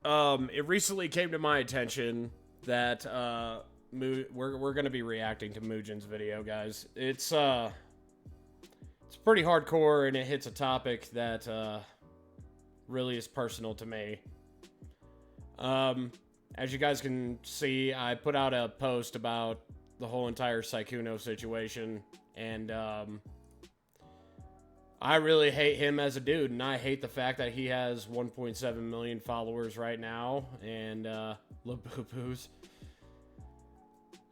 It recently came to my attention that we're gonna be reacting to Mugen's video, guys. It's pretty hardcore, and it hits a topic that really is personal to me. As you guys can see, I put out a post about the whole entire Sykkuno situation, and I really hate him as a dude, and I hate the fact that he has 1.7 million followers right now, and Laboopoo's.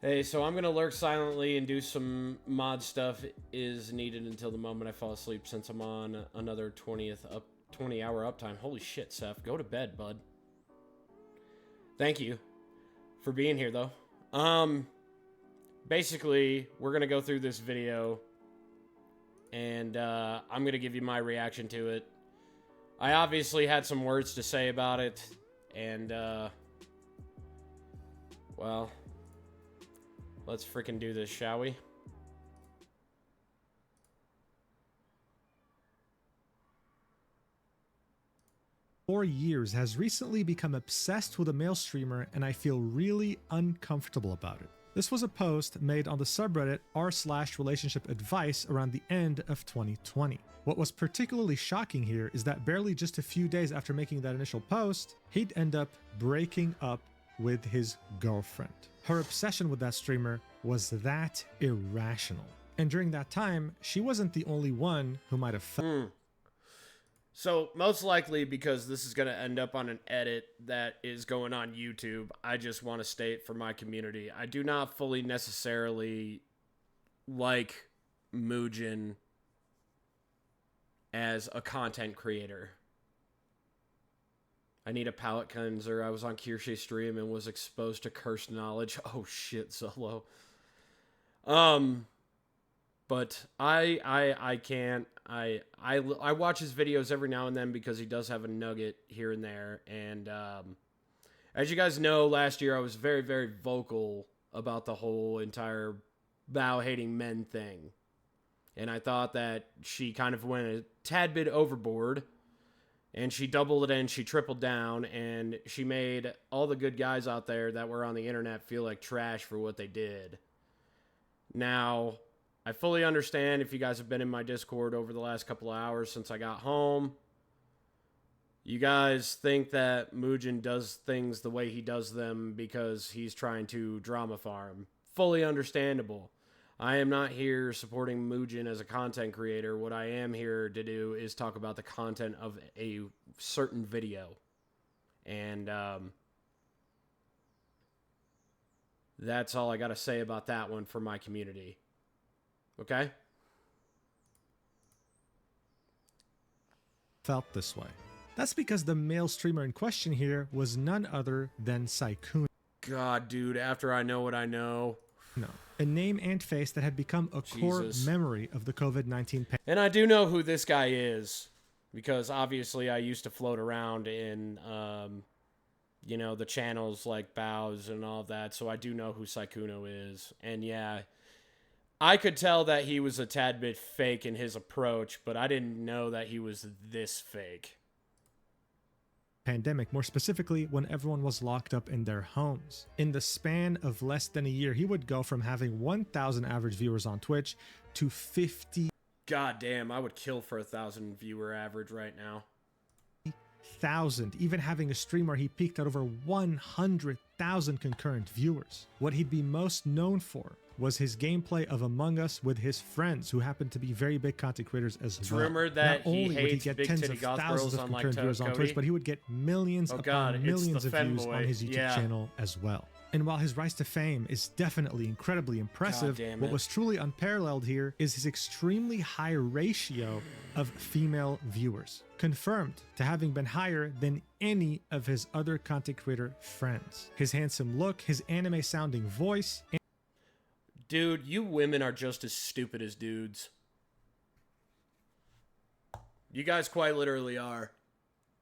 Hey, so I'm gonna lurk silently and do some mod stuff is needed until the moment I fall asleep, since I'm on another 20-hour uptime. Holy shit, Seth. Go to bed, bud. Thank you for being here, though. Basically, we're gonna go through this video, and I'm gonna give you my reaction to it. I obviously had some words to say about it, and well, let's freaking do this, shall we? For years has recently become obsessed with a male streamer, and I feel really uncomfortable about it. This was a post made on the subreddit r/relationship advice around the end of 2020. What was particularly shocking here is that barely just a few days after making that initial post, he'd end up breaking up with his girlfriend. Her obsession with that streamer was that irrational. And during that time, she wasn't the only one who might have felt. So, most likely, because this is going to end up on an edit that is going on YouTube, I just want to state for my community, I do not fully necessarily like Mugen as a content creator. I need a palate cleanser. I was on Kirshe's stream and was exposed to cursed knowledge. Oh shit, Solo. But I can't. I watch his videos every now and then because he does have a nugget here and there. And as you guys know, last year I was very, very vocal about the whole entire Bao-hating men thing. And I thought that she kind of went a tad bit overboard. And she doubled it and she tripled down. And she made all the good guys out there that were on the internet feel like trash for what they did. Now, I fully understand if you guys have been in my Discord over the last couple of hours since I got home. You guys think that Mugen does things the way he does them because he's trying to drama farm. Fully understandable. I am not here supporting Mugen as a content creator. What I am here to do is talk about the content of a certain video. And that's all I got to say about that one for my community. Okay? Felt this way. That's because the male streamer in question here was none other than Sykkuno. God, dude, after I know what I know. No, a name and face that had become a core memory of the COVID-19 pandemic. And I do know who this guy is, because obviously I used to float around in, you know, the channels like Bows and all of that, so I do know who Sykkuno is. And yeah, I could tell that he was a tad bit fake in his approach, but I didn't know that he was this fake. Pandemic, more specifically when everyone was locked up in their homes. In the span of less than a year, he would go from having 1,000 average viewers on Twitch to 50. God damn, I would kill for 1,000 viewer average right now. 1,000, even having a stream where he peaked at over 100,000 concurrent viewers. What he'd be most known for was his gameplay of Among Us with his friends, who happened to be very big content creators as well. It's rumored that Not only would he get big tens titty of goth thousands girls of on concurrent viewers on Twitch, but he would get millions upon millions of views on his YouTube channel as well. And while his rise to fame is definitely incredibly impressive, what was truly unparalleled here is his extremely high ratio of female viewers, confirmed to having been higher than any of his other content creator friends. His handsome look, his anime sounding voice, and dude, you women are just as stupid as dudes. You guys quite literally are.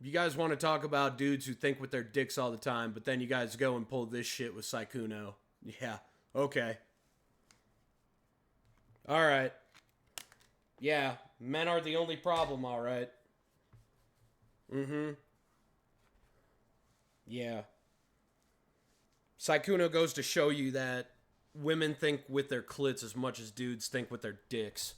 You guys want to talk about dudes who think with their dicks all the time, but then you guys go and pull this shit with Sykkuno. Yeah, okay. Alright. Yeah, men are the only problem, alright. Yeah. Sykkuno goes to show you that women think with their clits as much as dudes think with their dicks.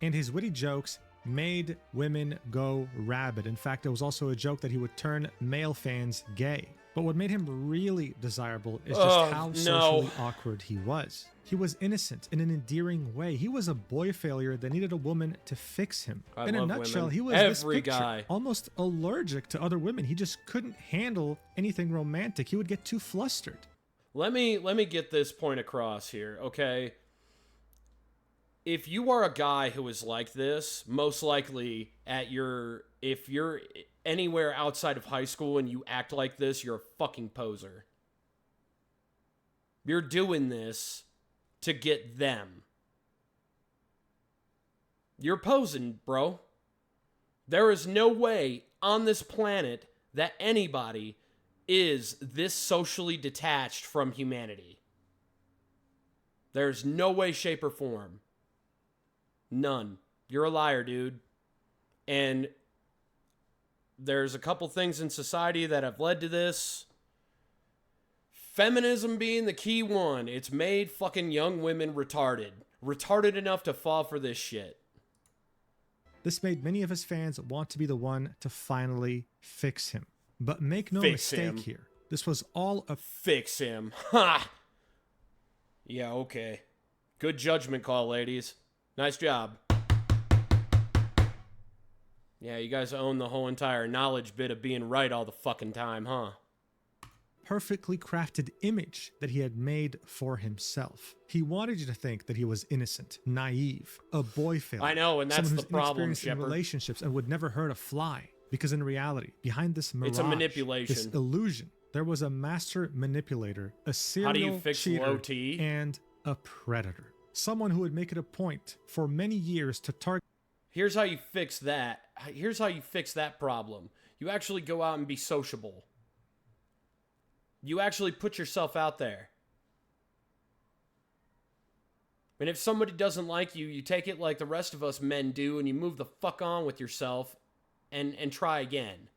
And his witty jokes made women go rabid. In fact, there was also a joke that he would turn male fans gay. But what made him really desirable is just how socially awkward he was. He was innocent in an endearing way. He was a boy failure that needed a woman to fix him. In a nutshell, he was this picture, almost allergic to other women. He just couldn't handle anything romantic. He would get too flustered. Let me get this point across here, okay? If you are a guy who is like this, most likely if you're anywhere outside of high school and you act like this, you're a fucking poser. You're doing this to get them. You're posing, bro. There is no way on this planet that anybody is this socially detached from humanity. There's no way, shape, or form. None. You're a liar, dude. And there's a couple things in society that have led to this. Feminism being the key one. It's made fucking young women retarded. Retarded enough to fall for this shit. This made many of his fans want to be the one to finally fix him. But make no mistake here. This was all a... Fix him. Ha! Yeah, okay. Good judgment call, ladies. Nice job. Yeah, you guys own the whole entire knowledge bit of being right all the fucking time, huh? Perfectly crafted image that he had made for himself. He wanted you to think that he was innocent, naive, a boy failure. I know, and that's the problem, Shepard. In relationships and would never hurt a fly. Because in reality, behind this mirage, it's a manipulation. This illusion, there was a master manipulator, a serial cheater, and a predator. Someone who would make it a point for many years to target. Here's how you fix that. Here's how you fix that problem. You actually go out and be sociable. You actually put yourself out there. And if somebody doesn't like you, you take it like the rest of us men do and you move the fuck on with yourself and try again.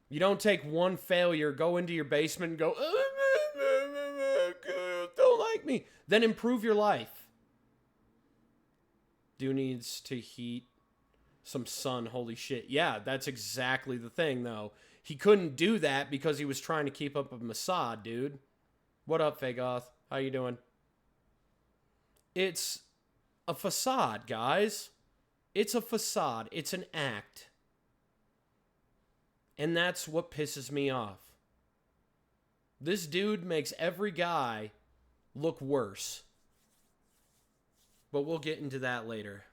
You don't take one failure, go into your basement and go, don't like me. Then improve your life. Dude needs to heat some sun. Holy shit. Yeah, that's exactly the thing, though. He couldn't do that because he was trying to keep up a facade, dude. What up, Fagoth? How you doing? It's a facade, guys. It's a facade. It's an act. And that's what pisses me off. This dude makes every guy look worse. But we'll get into that later.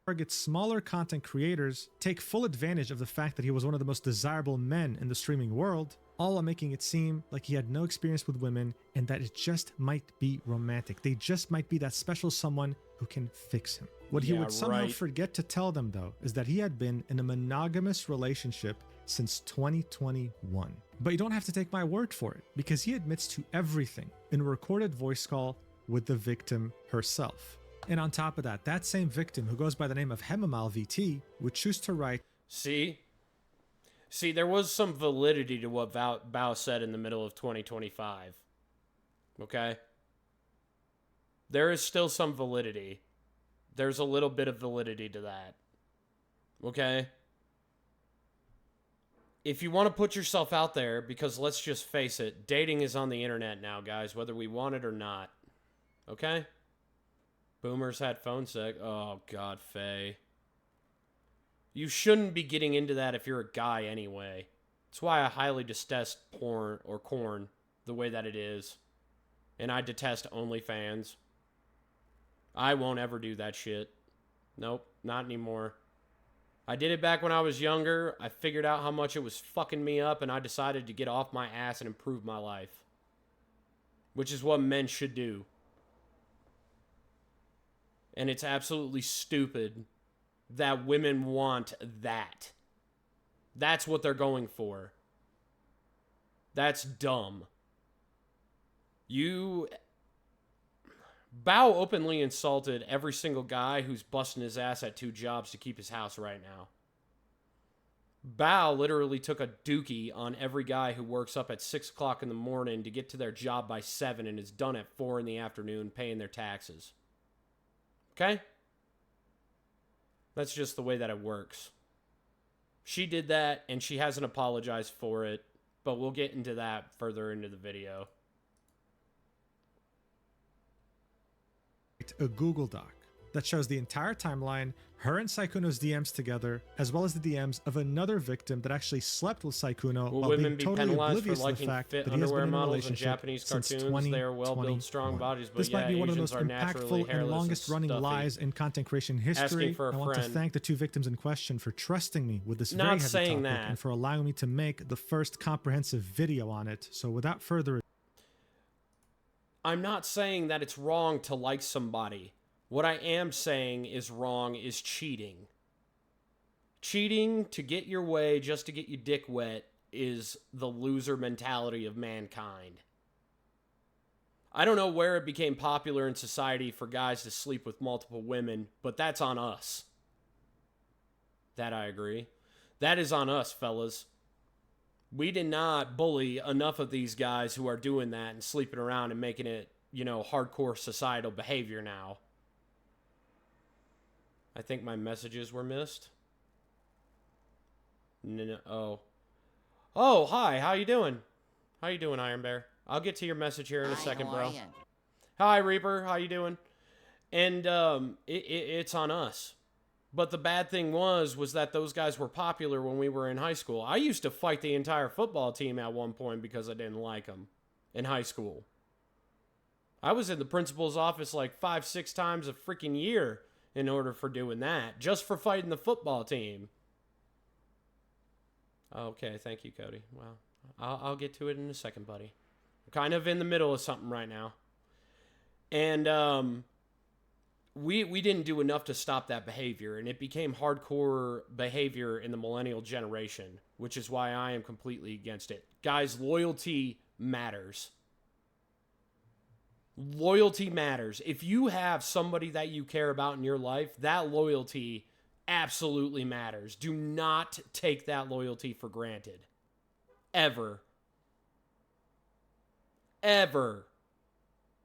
Target smaller content creators, take full advantage of the fact that he was one of the most desirable men in the streaming world, all while making it seem like he had no experience with women and that it just might be romantic. They just might be that special someone who can fix him. What he would somehow forget to tell them, though, is that he had been in a monogamous relationship since 2021. But you don't have to take my word for it, because he admits to everything in a recorded voice call with the victim herself. And on top of that, that same victim, who goes by the name of KODIAKVT, would choose to write... See, there was some validity to what Bao said in the middle of 2025. Okay? There is still some validity. There's a little bit of validity to that. Okay? If you want to put yourself out there, because let's just face it, dating is on the internet now, guys, whether we want it or not. Okay? Boomers had phone sex. Oh, God, Faye. You shouldn't be getting into that if you're a guy anyway. That's why I highly detest porn or corn the way that it is. And I detest OnlyFans. I won't ever do that shit. Nope, not anymore. I did it back when I was younger. I figured out how much it was fucking me up, and I decided to get off my ass and improve my life. Which is what men should do. And it's absolutely stupid that women want that. That's what they're going for. That's dumb. Bao openly insulted every single guy who's busting his ass at 2 jobs to keep his house right now. Bao literally took a dookie on every guy who works up at 6 o'clock in the morning to get to their job by 7 and is done at 4 in the afternoon paying their taxes. Okay? That's just the way that it works. She did that, and she hasn't apologized for it, but we'll get into that further into the video. A Google Doc that shows the entire timeline, her and Sykkuno's DMs together, as well as the DMs of another victim that actually slept with Sykkuno Will while women being be totally penalized for oblivious to the liking fact fit that he has underwear been in a models in relationship Japanese since cartoons? They are well-built, strong 2021. bodies, but This might be one of the most Asians are naturally impactful and hairless longest running stuffy. lies in content creation history. for a I want to friend. thank the 2 victims in question for trusting me with this Not very heavy saying topic that. and for allowing me to make the first comprehensive video on it. So without further ado, I'm not saying that it's wrong to like somebody. What I am saying is wrong is cheating. Cheating to get your way just to get your dick wet is the loser mentality of mankind. I don't know where it became popular in society for guys to sleep with multiple women, but that's on us. That I agree. That is on us, fellas. We did not bully enough of these guys who are doing that and sleeping around and making it, hardcore societal behavior now. I think my messages were missed. No. Oh, hi. How you doing? How you doing, Iron Bear? I'll get to your message here in a second, bro. Hi, Reaper. How you doing? And it's on us. But the bad thing was that those guys were popular when we were in high school. I used to fight the entire football team at one point because I didn't like them in high school. I was in the principal's office like 5-6 times a freaking year in order for doing that, just for fighting the football team. Okay, thank you, Cody. Wow. I'll get to it in a second, buddy. I'm kind of in the middle of something right now. And we didn't do enough to stop that behavior, and it became hardcore behavior in the millennial generation, which is why I am completely against it. Guys, loyalty matters. Loyalty matters. If you have somebody that you care about in your life, that loyalty absolutely matters. Do not take that loyalty for granted. Ever. Ever.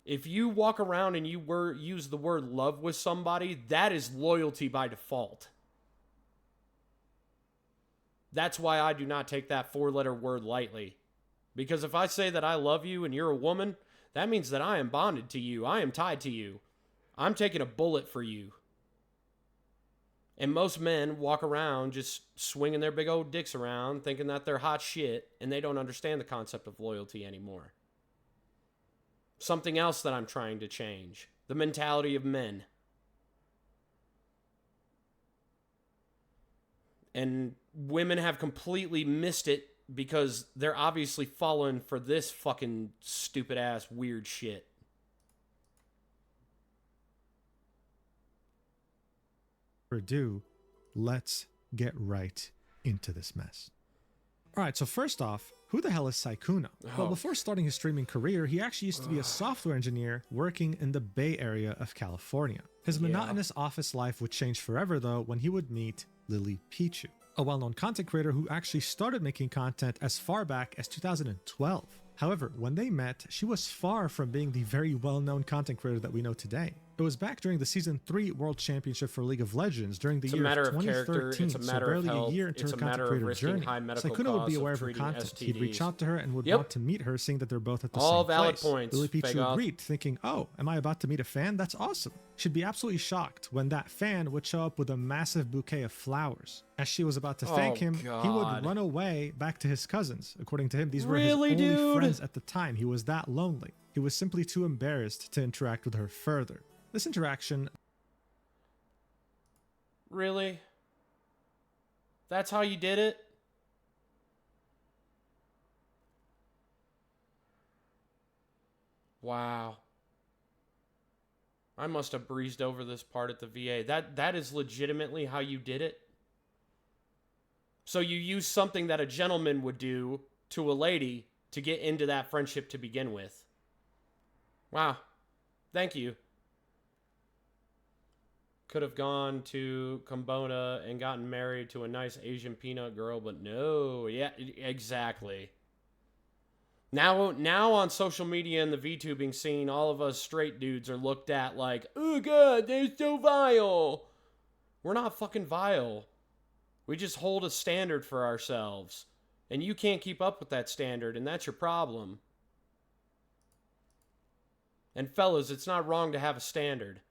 If you walk around and you use the word love with somebody, that is loyalty by default. That's why I do not take that 4-letter word lightly. Because if I say that I love you and you're a woman, that means that I am bonded to you. I am tied to you. I'm taking a bullet for you. And most men walk around just swinging their big old dicks around thinking that they're hot shit, and they don't understand the concept of loyalty anymore. Something else that I'm trying to change. The mentality of men. And women have completely missed it because they're obviously falling for this fucking stupid ass weird shit. ado, let's get right into this mess. All right, so first off, who the hell is Sykkuno? Well, before starting his streaming career, he actually used to be a software engineer working in the Bay Area of California. His monotonous office life would change forever, though, when he would meet Lily Pichu, a well-known content creator who actually started making content as far back as 2012. However, when they met, she was far from being the very well-known content creator that we know today. It was back during the Season 3 World Championship for League of Legends during the year of 2013, so barely a year into her content creator journey. Sykkuno would be aware of her content. He'd reach out to her and would want to meet her, seeing that they're both at the same place. All valid points. Lily Pichu agreed, thinking, oh, am I about to meet a fan? That's awesome. She'd be absolutely shocked when that fan would show up with a massive bouquet of flowers. As she was about to thank him, he would run away back to his cousins. According to him, these were his only friends at the time. He was that lonely. He was simply too embarrassed to interact with her further. This interaction... Really? That's how you did it? Wow. I must have breezed over this part at the VA. That is legitimately how you did it? So you used something that a gentleman would do to a lady to get into that friendship to begin with. Wow. Thank you. could have gone to Kambona and gotten married to a nice Asian peanut girl, but no. Yeah, exactly. Now on social media and the VTubing scene, all of us straight dudes are looked at like, oh god, they're so vile. We're not fucking vile. We just hold a standard for ourselves. And you can't keep up with that standard, and that's your problem. And fellas, it's not wrong to have a standard.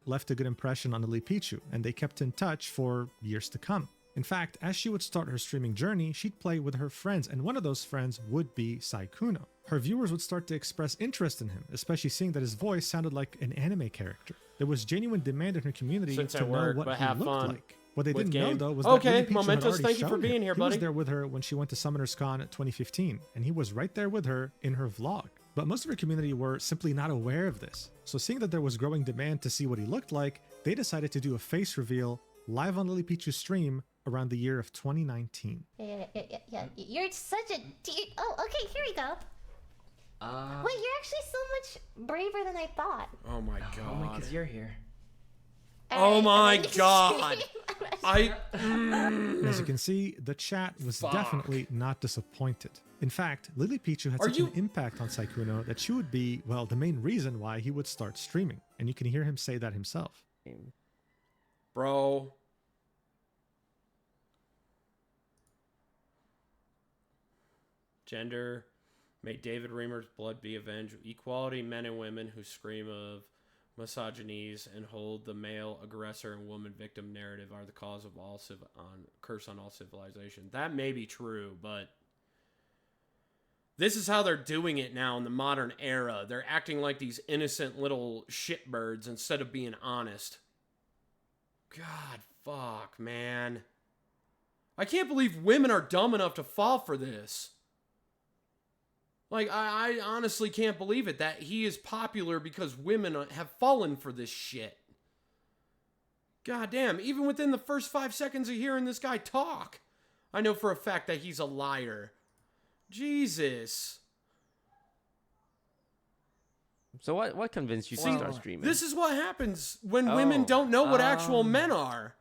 Left a good impression on Lily Pichu, and they kept in touch for years to come. In fact, as she would start her streaming journey, she'd play with her friends, and one of those friends would be Sykkuno. Her viewers would start to express interest in him, especially seeing that his voice sounded like an anime character. There was genuine demand in her community to know what he looked like. What they didn't know, though, was that Lily Pichu had already thank you for being here, buddy. He was there with her when she went to Summoners Con 2015, and he was right there with her in her vlog. But most of her community were simply not aware of this. So seeing that there was growing demand to see what he looked like, they decided to do a face reveal live on Lily Pichu's stream around the year of 2019. Yeah. You're such a... Oh, okay, here we go. Wait, you're actually so much braver than I thought. Oh my god. Only because you're here. Oh my god. As you can see, the chat was definitely not disappointed. In fact, Lily Pichu had such an impact on Sykkuno that she would be, well, the main reason why he would start streaming. And you can hear him say that himself. Bro. Gender. May David Reamer's blood be avenged. Equality, men and women who scream of misogynies and hold the male aggressor and woman victim narrative are the cause of all curse on all civilization. That may be true, but this is how they're doing it now in the modern era. They're acting like these innocent little shitbirds instead of being honest. God, fuck, man. I can't believe women are dumb enough to fall for this. Like, I honestly can't believe it, that he is popular because women have fallen for this shit. God damn, even within the first 5 seconds of hearing this guy talk, I know for a fact that he's a liar. Jesus. So what convinced you to start streaming? This is what happens when women don't know what actual men are.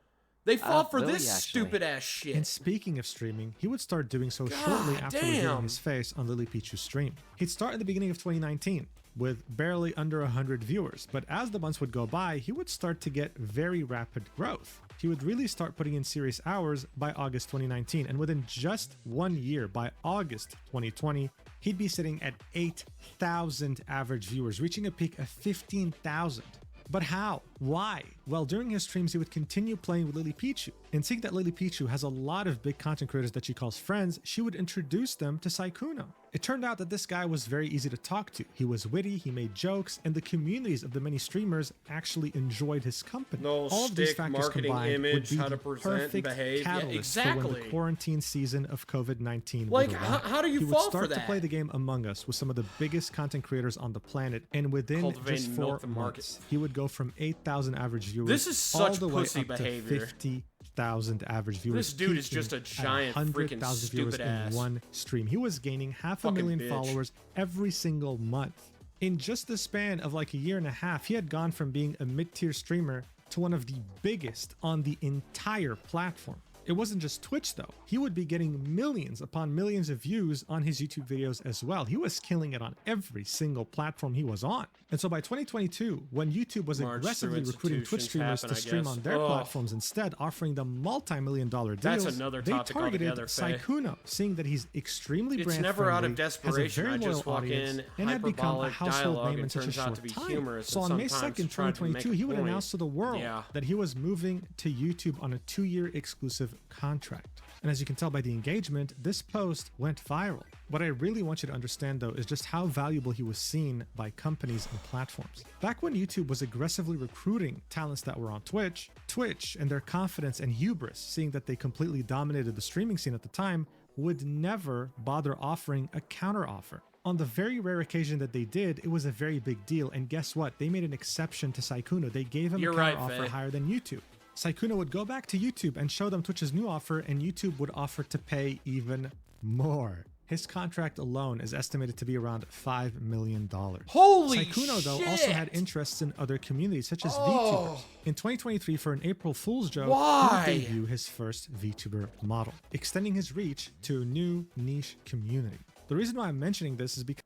They fall for this stupid ass shit. And speaking of streaming, he would start doing so shortly after revealing his face on Lily Pichu's stream. He'd start in the beginning of 2019 with barely under 100 viewers, but as the months would go by, he would start to get very rapid growth. He would really start putting in serious hours by August 2019, and within just 1 year, by August 2020, he'd be sitting at 8,000 average viewers, reaching a peak of 15,000. But how? Why? Well, during his streams, he would continue playing with Lily Pichu. And seeing that Lily Pichu has a lot of big content creators that she calls friends, she would introduce them to Sykkuno. It turned out that this guy was very easy to talk to. He was witty, he made jokes, and the communities of the many streamers actually enjoyed his company. All of these factors combined image, would be how to the present, perfect behave. catalyst Yeah, for when the quarantine season of COVID-19 like, would arrive. how do you he fall would start for that? to play the game Among Us with some of the biggest content creators on the planet, and within just 4 months, he would go from 8,000 average viewers this is such all the way pussy up behavior. to 50,000 average viewers. This dude is just a giant freaking viewers stupid ass. in one stream. He was gaining 500,000 followers every single month. In just the span of like a year and a half, he had gone from being a mid-tier streamer to one of the biggest on the entire platform. It wasn't just Twitch though. He would be getting millions upon millions of views on his YouTube videos as well. He was killing it on every single platform he was on. And so by 2022, when YouTube was aggressively recruiting Twitch streamers to stream on their platforms instead, offering them multi-million-dollar deals, they targeted Sykkuno, seeing that he's extremely brand friendly, never out of desperation. has a very loyal audience, and had become a household name in such a short time. So on May 2nd, 2022, he would announce to the world that he was moving to YouTube on a 2-year exclusive contract. And as you can tell by the engagement, this post went viral. What I really want you to understand though is just how valuable he was seen by companies and platforms. Back when YouTube was aggressively recruiting talents that were on Twitch and their confidence and hubris, seeing that they completely dominated the streaming scene at the time, would never bother offering a counteroffer. On the very rare occasion that they did, it was a very big deal, and guess what? They made an exception to Sykkuno. They gave him a counteroffer higher than YouTube. Sykkuno would go back to YouTube and show them Twitch's new offer, and YouTube would offer to pay even more. His contract alone is estimated to be around $5 million. Holy Sykkuno, though, shit! also had interests in other communities, such as Oh. VTubers. In 2023, for an April Fool's joke, Why? he would debut his first VTuber model, extending his reach to a new niche community. The reason why I'm mentioning this is because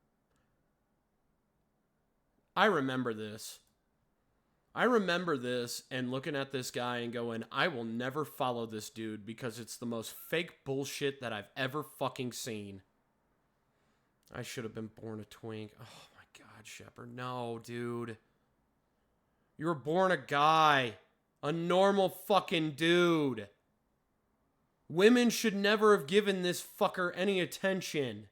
I remember this. I remember this and looking at this guy and going, I will never follow this dude because it's the most fake bullshit that I've ever fucking seen. I should have been born a twink. Oh my God, Shepard. No, dude. You were born a guy. A normal fucking dude. Women should never have given this fucker any attention.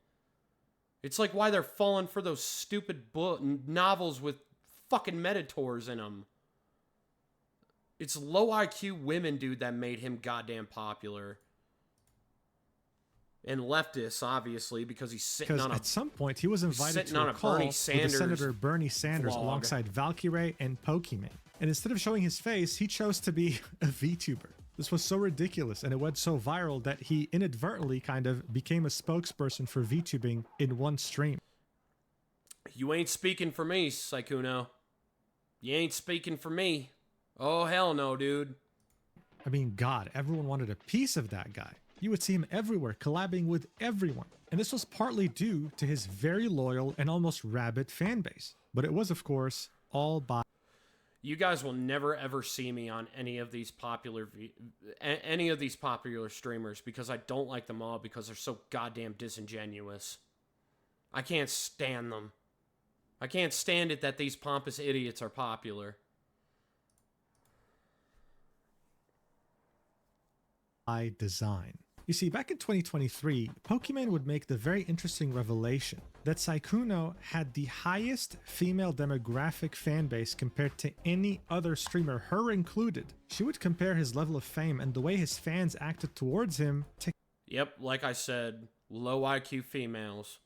It's like why they're falling for those stupid novels with fucking metaphors in them. It's low IQ women, dude, that made him goddamn popular. And leftists, obviously, because he's sitting on a... at some point, he was invited to on a a call Bernie with Sanders Senator Bernie Sanders vlog. alongside Valkyrae and Pokimane. And instead of showing his face, he chose to be a VTuber. This was so ridiculous, and it went so viral that he inadvertently kind of became a spokesperson for VTubing in one stream. You ain't speaking for me, Sykkuno. You ain't speaking for me. Oh, hell no, dude. I mean, God, everyone wanted a piece of that guy. You would see him everywhere, collabing with everyone. And this was partly due to his very loyal and almost rabid fan base. But it was, of course, all by... You guys will never ever see me on any of these popular streamers because I don't like them all because they're so goddamn disingenuous. I can't stand them. I can't stand it that these pompous idiots are popular. By design. You see, back in 2023, Pokimane would make the very interesting revelation that Sykkuno had the highest female demographic fan base compared to any other streamer, her included. She would compare his level of fame and the way his fans acted towards him to... Yep, like I said, low IQ females.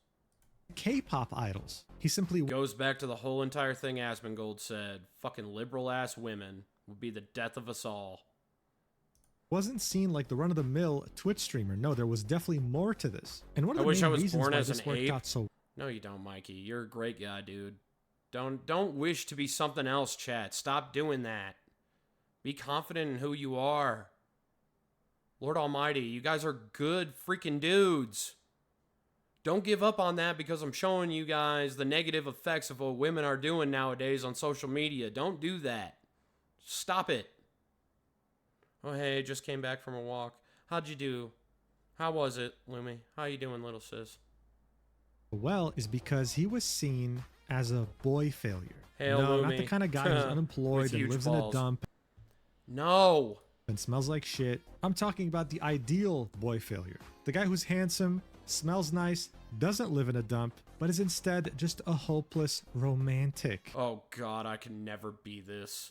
K-pop idols. He simply Goes back to the whole entire thing Asmongold said. Fucking liberal-ass women would be the death of us all. wasn't seen like the run-of-the-mill Twitch streamer. No, there was definitely more to this. And one of the wish I main was reasons born why as this an worked ape. out so... No, you don't, Mikey. You're a great guy, dude. Don't wish to be something else, chat. Stop doing that. Be confident in who you are. Lord Almighty, you guys are good freaking dudes. Don't give up on that because I'm showing you guys the negative effects of what women are doing nowadays on social media. Don't do that. Stop it. Oh, hey, just came back from a walk. How'd you do? How was it, Lumi? How you doing, little sis? well is because he was seen as a boy failure. Hail no, Lumi. not the kind of guy who's unemployed With and huge lives balls. in a dump No. and smells like shit. I'm talking about the ideal boy failure. The guy who's handsome, smells nice, doesn't live in a dump, but is instead just a hopeless romantic. Oh, God, I can never be this.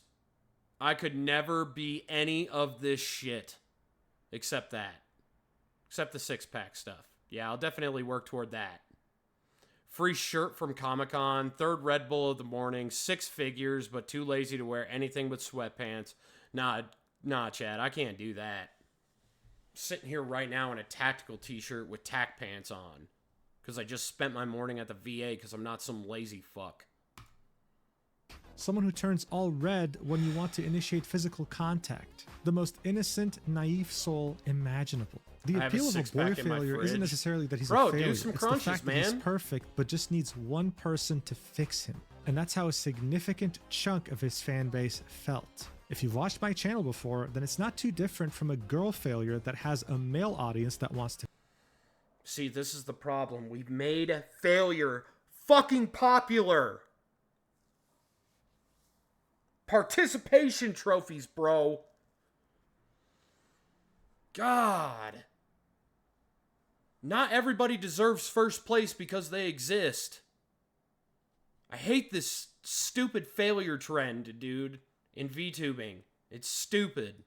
I could never be any of this shit. Except that. Except the six-pack stuff. Yeah, I'll definitely work toward that. Free shirt from Comic-Con, third Red Bull of the morning, 6 figures, but too lazy to wear anything but sweatpants. Nah, Chad, I can't do that. Sitting here right now in a tactical t-shirt with tack pants on. Because I just spent my morning at the VA because I'm not some lazy fuck. Someone who turns all red when you want to initiate physical contact. The most innocent, naive soul imaginable. The I have a appeal of a boy six-pack in my failure isn't fridge. necessarily that he's Bro, a do failure. some It's crunches, the fact that he's man. perfect, but just needs one person to fix him. And that's how a significant chunk of his fan base felt. If you've watched my channel before, then it's not too different from a girl failure that has a male audience that wants to... See, this is the problem. We've made failure fucking popular. Participation trophies, bro. God. Not everybody deserves first place because they exist. I hate this stupid failure trend, dude, in VTubing. It's stupid.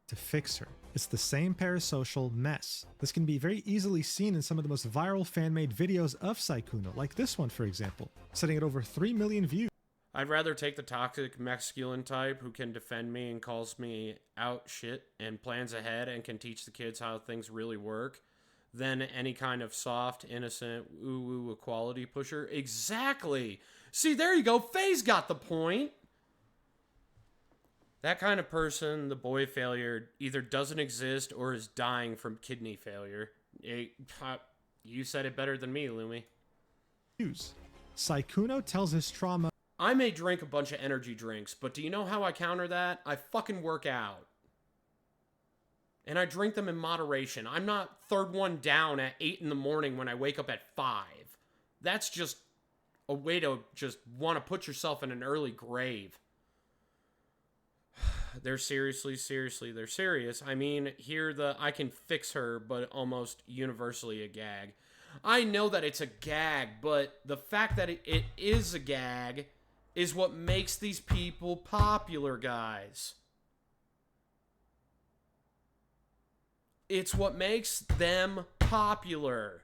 to fix her. It's the same parasocial mess. This can be very easily seen in some of the most viral fan-made videos of Sykkuno, like this one for example, setting at over 3 million views. I'd rather take the toxic masculine type who can defend me and calls me out shit and plans ahead and can teach the kids how things really work than any kind of soft, innocent, ooh equality pusher. Exactly. See, there you go. Faye's got the point. That kind of person, the boy failure, either doesn't exist or is dying from kidney failure. You said it better than me, Lumi. Sykkuno tells his trauma. I may drink a bunch of energy drinks, but do you know how I counter that? I fucking work out. And I drink them in moderation. I'm not third one down at 8 in the morning when I wake up at 5. That's just a way to just want to put yourself in an early grave. They're seriously, they're serious. I mean, here the I can fix her, but almost universally a gag. I know that it's a gag, but the fact that it is a gag is what makes these people popular, guys. It's what makes them popular.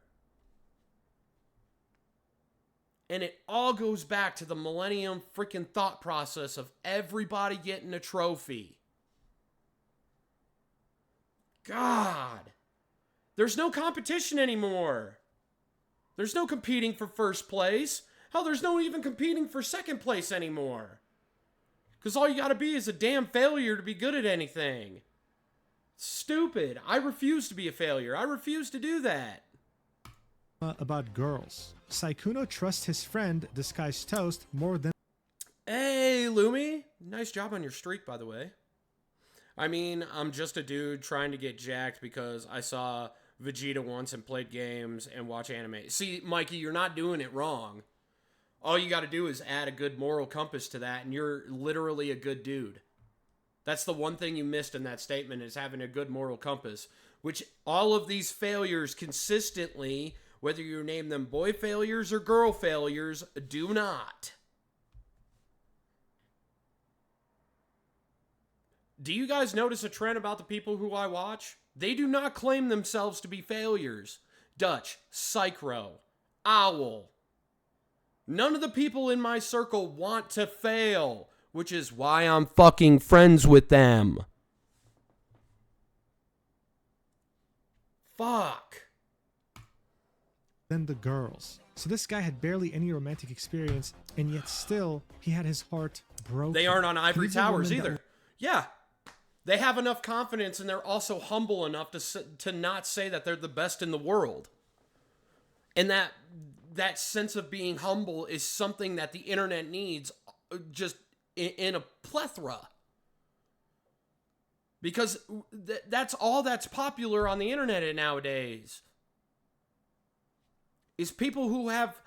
And it all goes back to the millennium freaking thought process of everybody getting a trophy. God. There's no competition anymore. There's no competing for first place. Hell, there's no even competing for second place anymore. Because all you gotta be is a damn failure to be good at anything. Stupid. I refuse to be a failure. I refuse to do that. About girls. Sykkuno trusts his friend, Disguised Toast, more than... Hey, Lumi. Nice job on your streak, by the way. I mean, I'm just a dude trying to get jacked because I saw Vegeta once and played games and watch anime. See, Mikey, you're not doing it wrong. All you got to do is add a good moral compass to that, and you're literally a good dude. That's the one thing you missed in that statement, is having a good moral compass, which all of these failures consistently, whether you name them boy failures or girl failures, do not. Do you guys notice a trend about the people who I watch? They do not claim themselves to be failures. Dutch, Psychro, Owl. None of the people in my circle want to fail, which is why I'm fucking friends with them. Fuck. Than the girls. So this guy had barely any romantic experience, and yet still, he had his heart broken. They aren't on ivory These are towers women either. Yeah. They have enough confidence, and they're also humble enough to not say that they're the best in the world. And that sense of being humble is something that the internet needs just in a plethora. Because that's all that's popular on the internet nowadays. Is people who have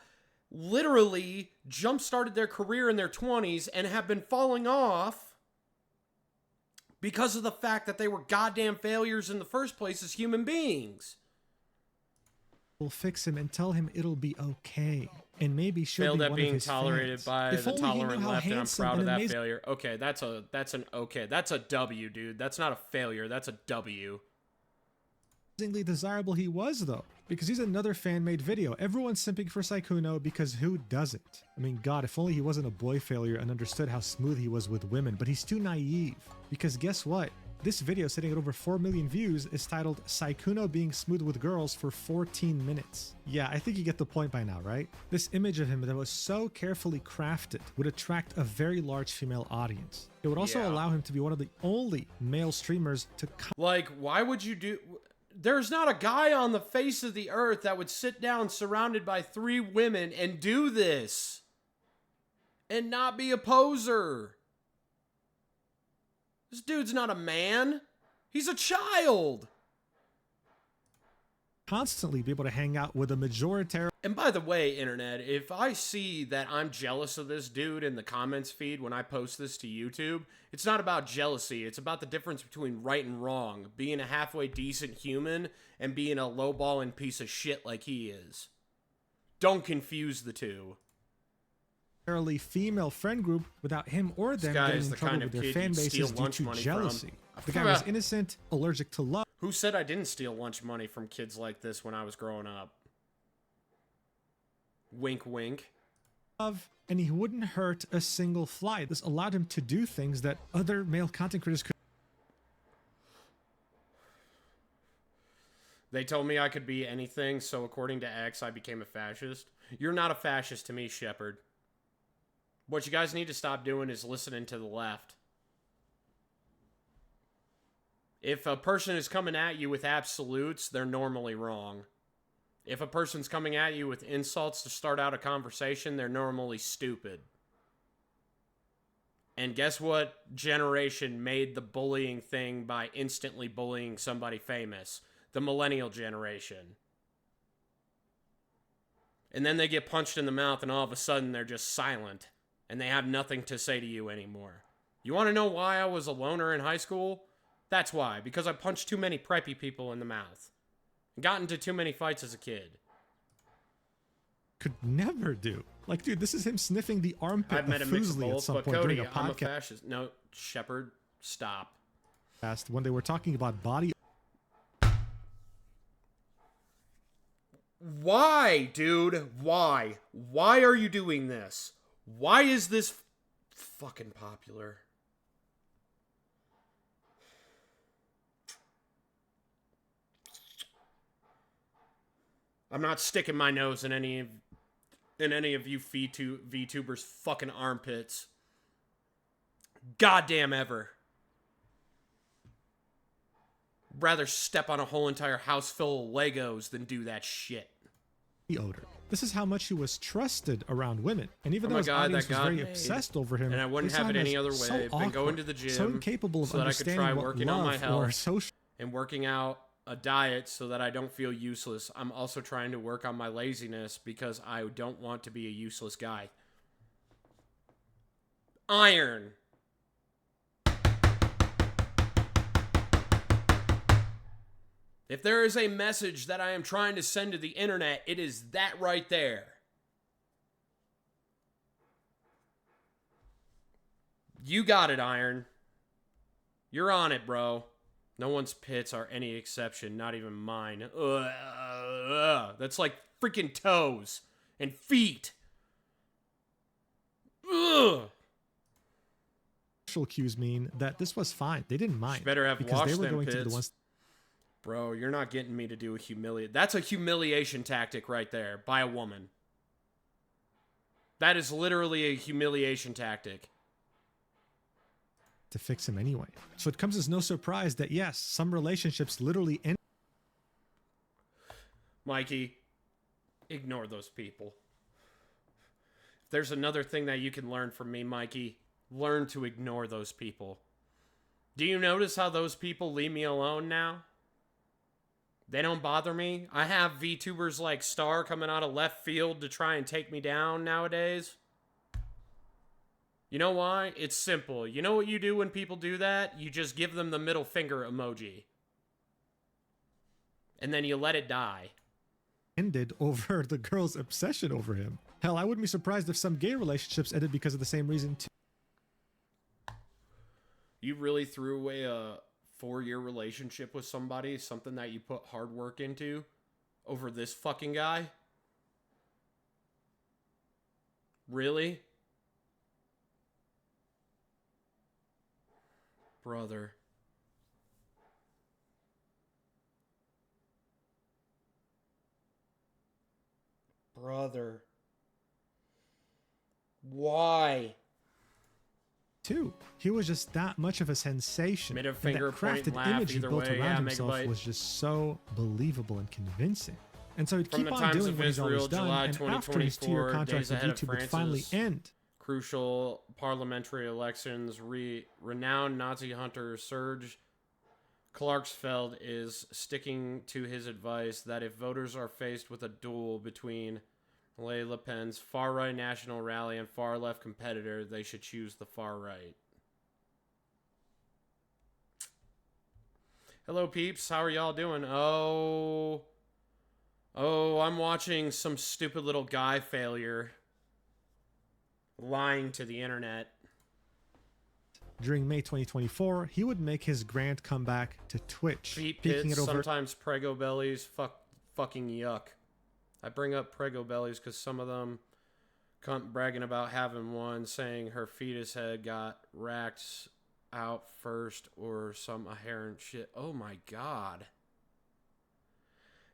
literally jump-started their career in their 20s and have been falling off because of the fact that they were goddamn failures in the first place as human beings. We'll fix him and tell him it'll be okay. And maybe she'll Failed be at one being of his tolerated fans. by If the only he knew tolerant how left, and I'm handsome proud of and that amazing- failure. Okay, that's a W, dude. That's not a failure. That's a W. Amazingly desirable he was, though, because he's another fan-made video. Everyone's simping for Sykkuno because who doesn't? I mean, God, if only he wasn't a boy failure and understood how smooth he was with women, but he's too naive. Because guess what? This video, sitting at over 4 million views, is titled Sykkuno being smooth with girls for 14 minutes. Yeah, I think you get the point by now, right? This image of him that was so carefully crafted would attract a very large female audience. It would also allow him to be one of the only male streamers to... Like, why would you do... There's not a guy on the face of the earth that would sit down surrounded by 3 women and do this. And not be a poser. This dude's not a man. He's a child. constantly be able to hang out with a majority. And by the way, internet, if I see that I'm jealous of this dude in the comments feed when I post this to YouTube, it's not about jealousy. It's about the difference between right and wrong, being a halfway decent human and being a lowballing piece of shit like he is. Don't confuse the two. Female friend group without him or them getting in trouble with their fan bases due to jealousy. The guy was innocent, allergic to love. Who said I didn't steal lunch money from kids like this when I was growing up? Wink, wink. And he wouldn't hurt a single fly. This allowed him to do things that other male content creators could. They told me I could be anything, so according to X, I became a fascist. You're not a fascist to me, Shepard. What you guys need to stop doing is listening to the left. If a person is coming at you with absolutes, they're normally wrong. If a person's coming at you with insults to start out a conversation, they're normally stupid. And guess what generation made the bullying thing by instantly bullying somebody famous? The millennial generation. And then they get punched in the mouth and all of a sudden they're just silent. And they have nothing to say to you anymore. You want to know why I was a loner in high school? That's why. Because I punched too many preppy people in the mouth. Got into too many fights as a kid. Could never do. Like, dude, this is him sniffing the armpit I've met a of mix of Fuslie at both, some but point Cody, during a I'm a podcast fascist. No, Shepard, stop. when they were talking about body. Why, dude? Why? Why are you doing this? Why is this fucking popular? I'm not sticking my nose in any of you VTubers' fucking armpits. Goddamn ever. Rather step on a whole entire house full of Legos than do that shit. Odor. This is how much he was trusted around women, and even Oh though my his God, audience that was got very made. obsessed over him, And I wouldn't they have saw it him any as other way. so I've been going awkward, to the gym so incapable of so that I could understanding try what working on my love or health. social. And working out a diet so that I don't feel useless. I'm also trying to work on my laziness because I don't want to be a useless guy. Iron. If there is a message that I am trying to send to the internet, it is that right there. You got it, Iron. You're on it, bro. No one's pits are any exception, not even mine. That's like freaking toes and feet. Ugh. Social cues mean that this was fine. They didn't mind. You better have because they washed were them going to be pits. the ones. Bro, you're not getting me to do a humiliate. That's a humiliation tactic right there by a woman. That is literally a humiliation tactic. To fix him anyway. So it comes as no surprise that yes, some relationships literally end. Mikey, ignore those people. If there's another thing that you can learn from me, Mikey, learn to ignore those people. Do you notice how those people leave me alone now? They don't bother me. I have VTubers like Star coming out of left field to try and take me down nowadays. You know why? It's simple. You know what you do when people do that? You just give them the middle finger emoji. And then you let it die. Ended over the girl's obsession over him. Hell, I wouldn't be surprised if some gay relationships ended because of the same reason too. You really threw away a 4-year relationship with somebody, something that you put hard work into, over this fucking guy? Really? Brother. Brother. Why? Too. He was just that much of a sensation. Middle And finger, that point, crafted laugh, image he either built way, around yeah, himself megabyte. was just so believable and convincing. And so he'd From keep the on Times doing of what he's always Israel, done, July and after his 2-year 2024, contract days with ahead of YouTube would finally France's end. Crucial parliamentary elections, renowned Nazi hunter Serge Clarksfeld is sticking to his advice that if voters are faced with a duel between Le Pen's far-right national rally and far-left competitor, they should choose the far-right. Hello, peeps. How are y'all doing? Oh, I'm watching some stupid little guy failure lying to the internet. During May 2024, he would make his grand comeback to Twitch, Feet peaking pits, it over sometimes prego bellies. Fucking yuck. I bring up prego bellies because some of them cunt bragging about having one, saying her fetus head got racked out first or some inherent shit. Oh my god.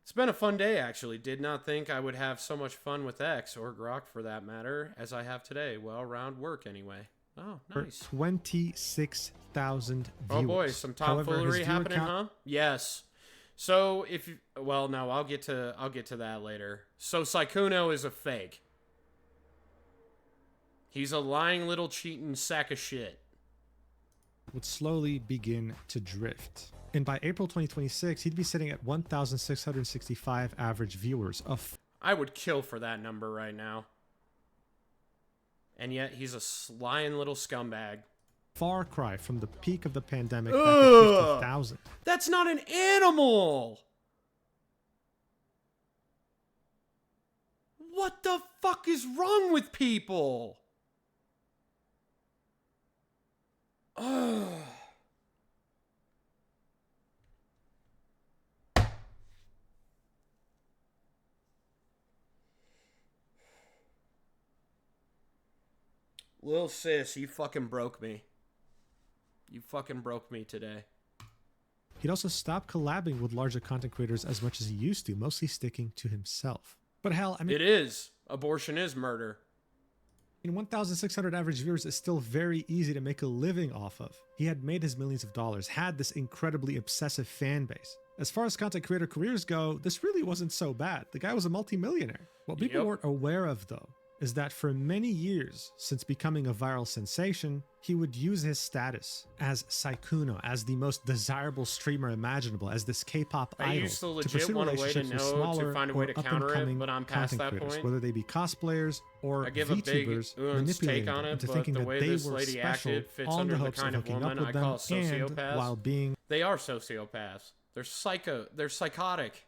It's been a fun day, actually. Did not think I would have so much fun with X, or Grok for that matter, as I have today. Well, around work anyway. Oh, nice. 26,000 viewers. Oh boy, some tomfoolery happening, huh? Yes. So if you, well, no, I'll get to that later. So Sykkuno is a fake. He's a lying little cheating sack of shit. Would slowly begin to drift. And by April 2026, he'd be sitting at 1,665 average viewers. I would kill for that number right now. And yet he's a lying little scumbag. Far cry from the peak of the pandemic back at 50,000. That's not an animal! What the fuck is wrong with people? Ugh. Lil sis, you fucking broke me. You fucking broke me today. He'd also stopped collabing with larger content creators as much as he used to, mostly sticking to himself. But hell, I mean... It is. Abortion is murder. 1,600 average viewers is still very easy to make a living off of. He had made his millions of dollars, had this incredibly obsessive fan base. As far as content creator careers go, this really wasn't so bad. The guy was a multimillionaire. What people weren't aware of, though, is that for many years, since becoming a viral sensation, he would use his status as Sykkuno, as the most desirable streamer imaginable, as this K-pop idol, I used to legit pursue want a way to relationships with know, smaller to find a way or to counter it, up-and-coming but I'm past content that creators, point. whether they be cosplayers or I give a big VTubers, take manipulating on them it, into but thinking the that way they this were lady special acted fits on under the the hopes kind of of hooking woman up with I them call a and sociopath. while being... They are sociopaths. They're psycho. They're psychotic.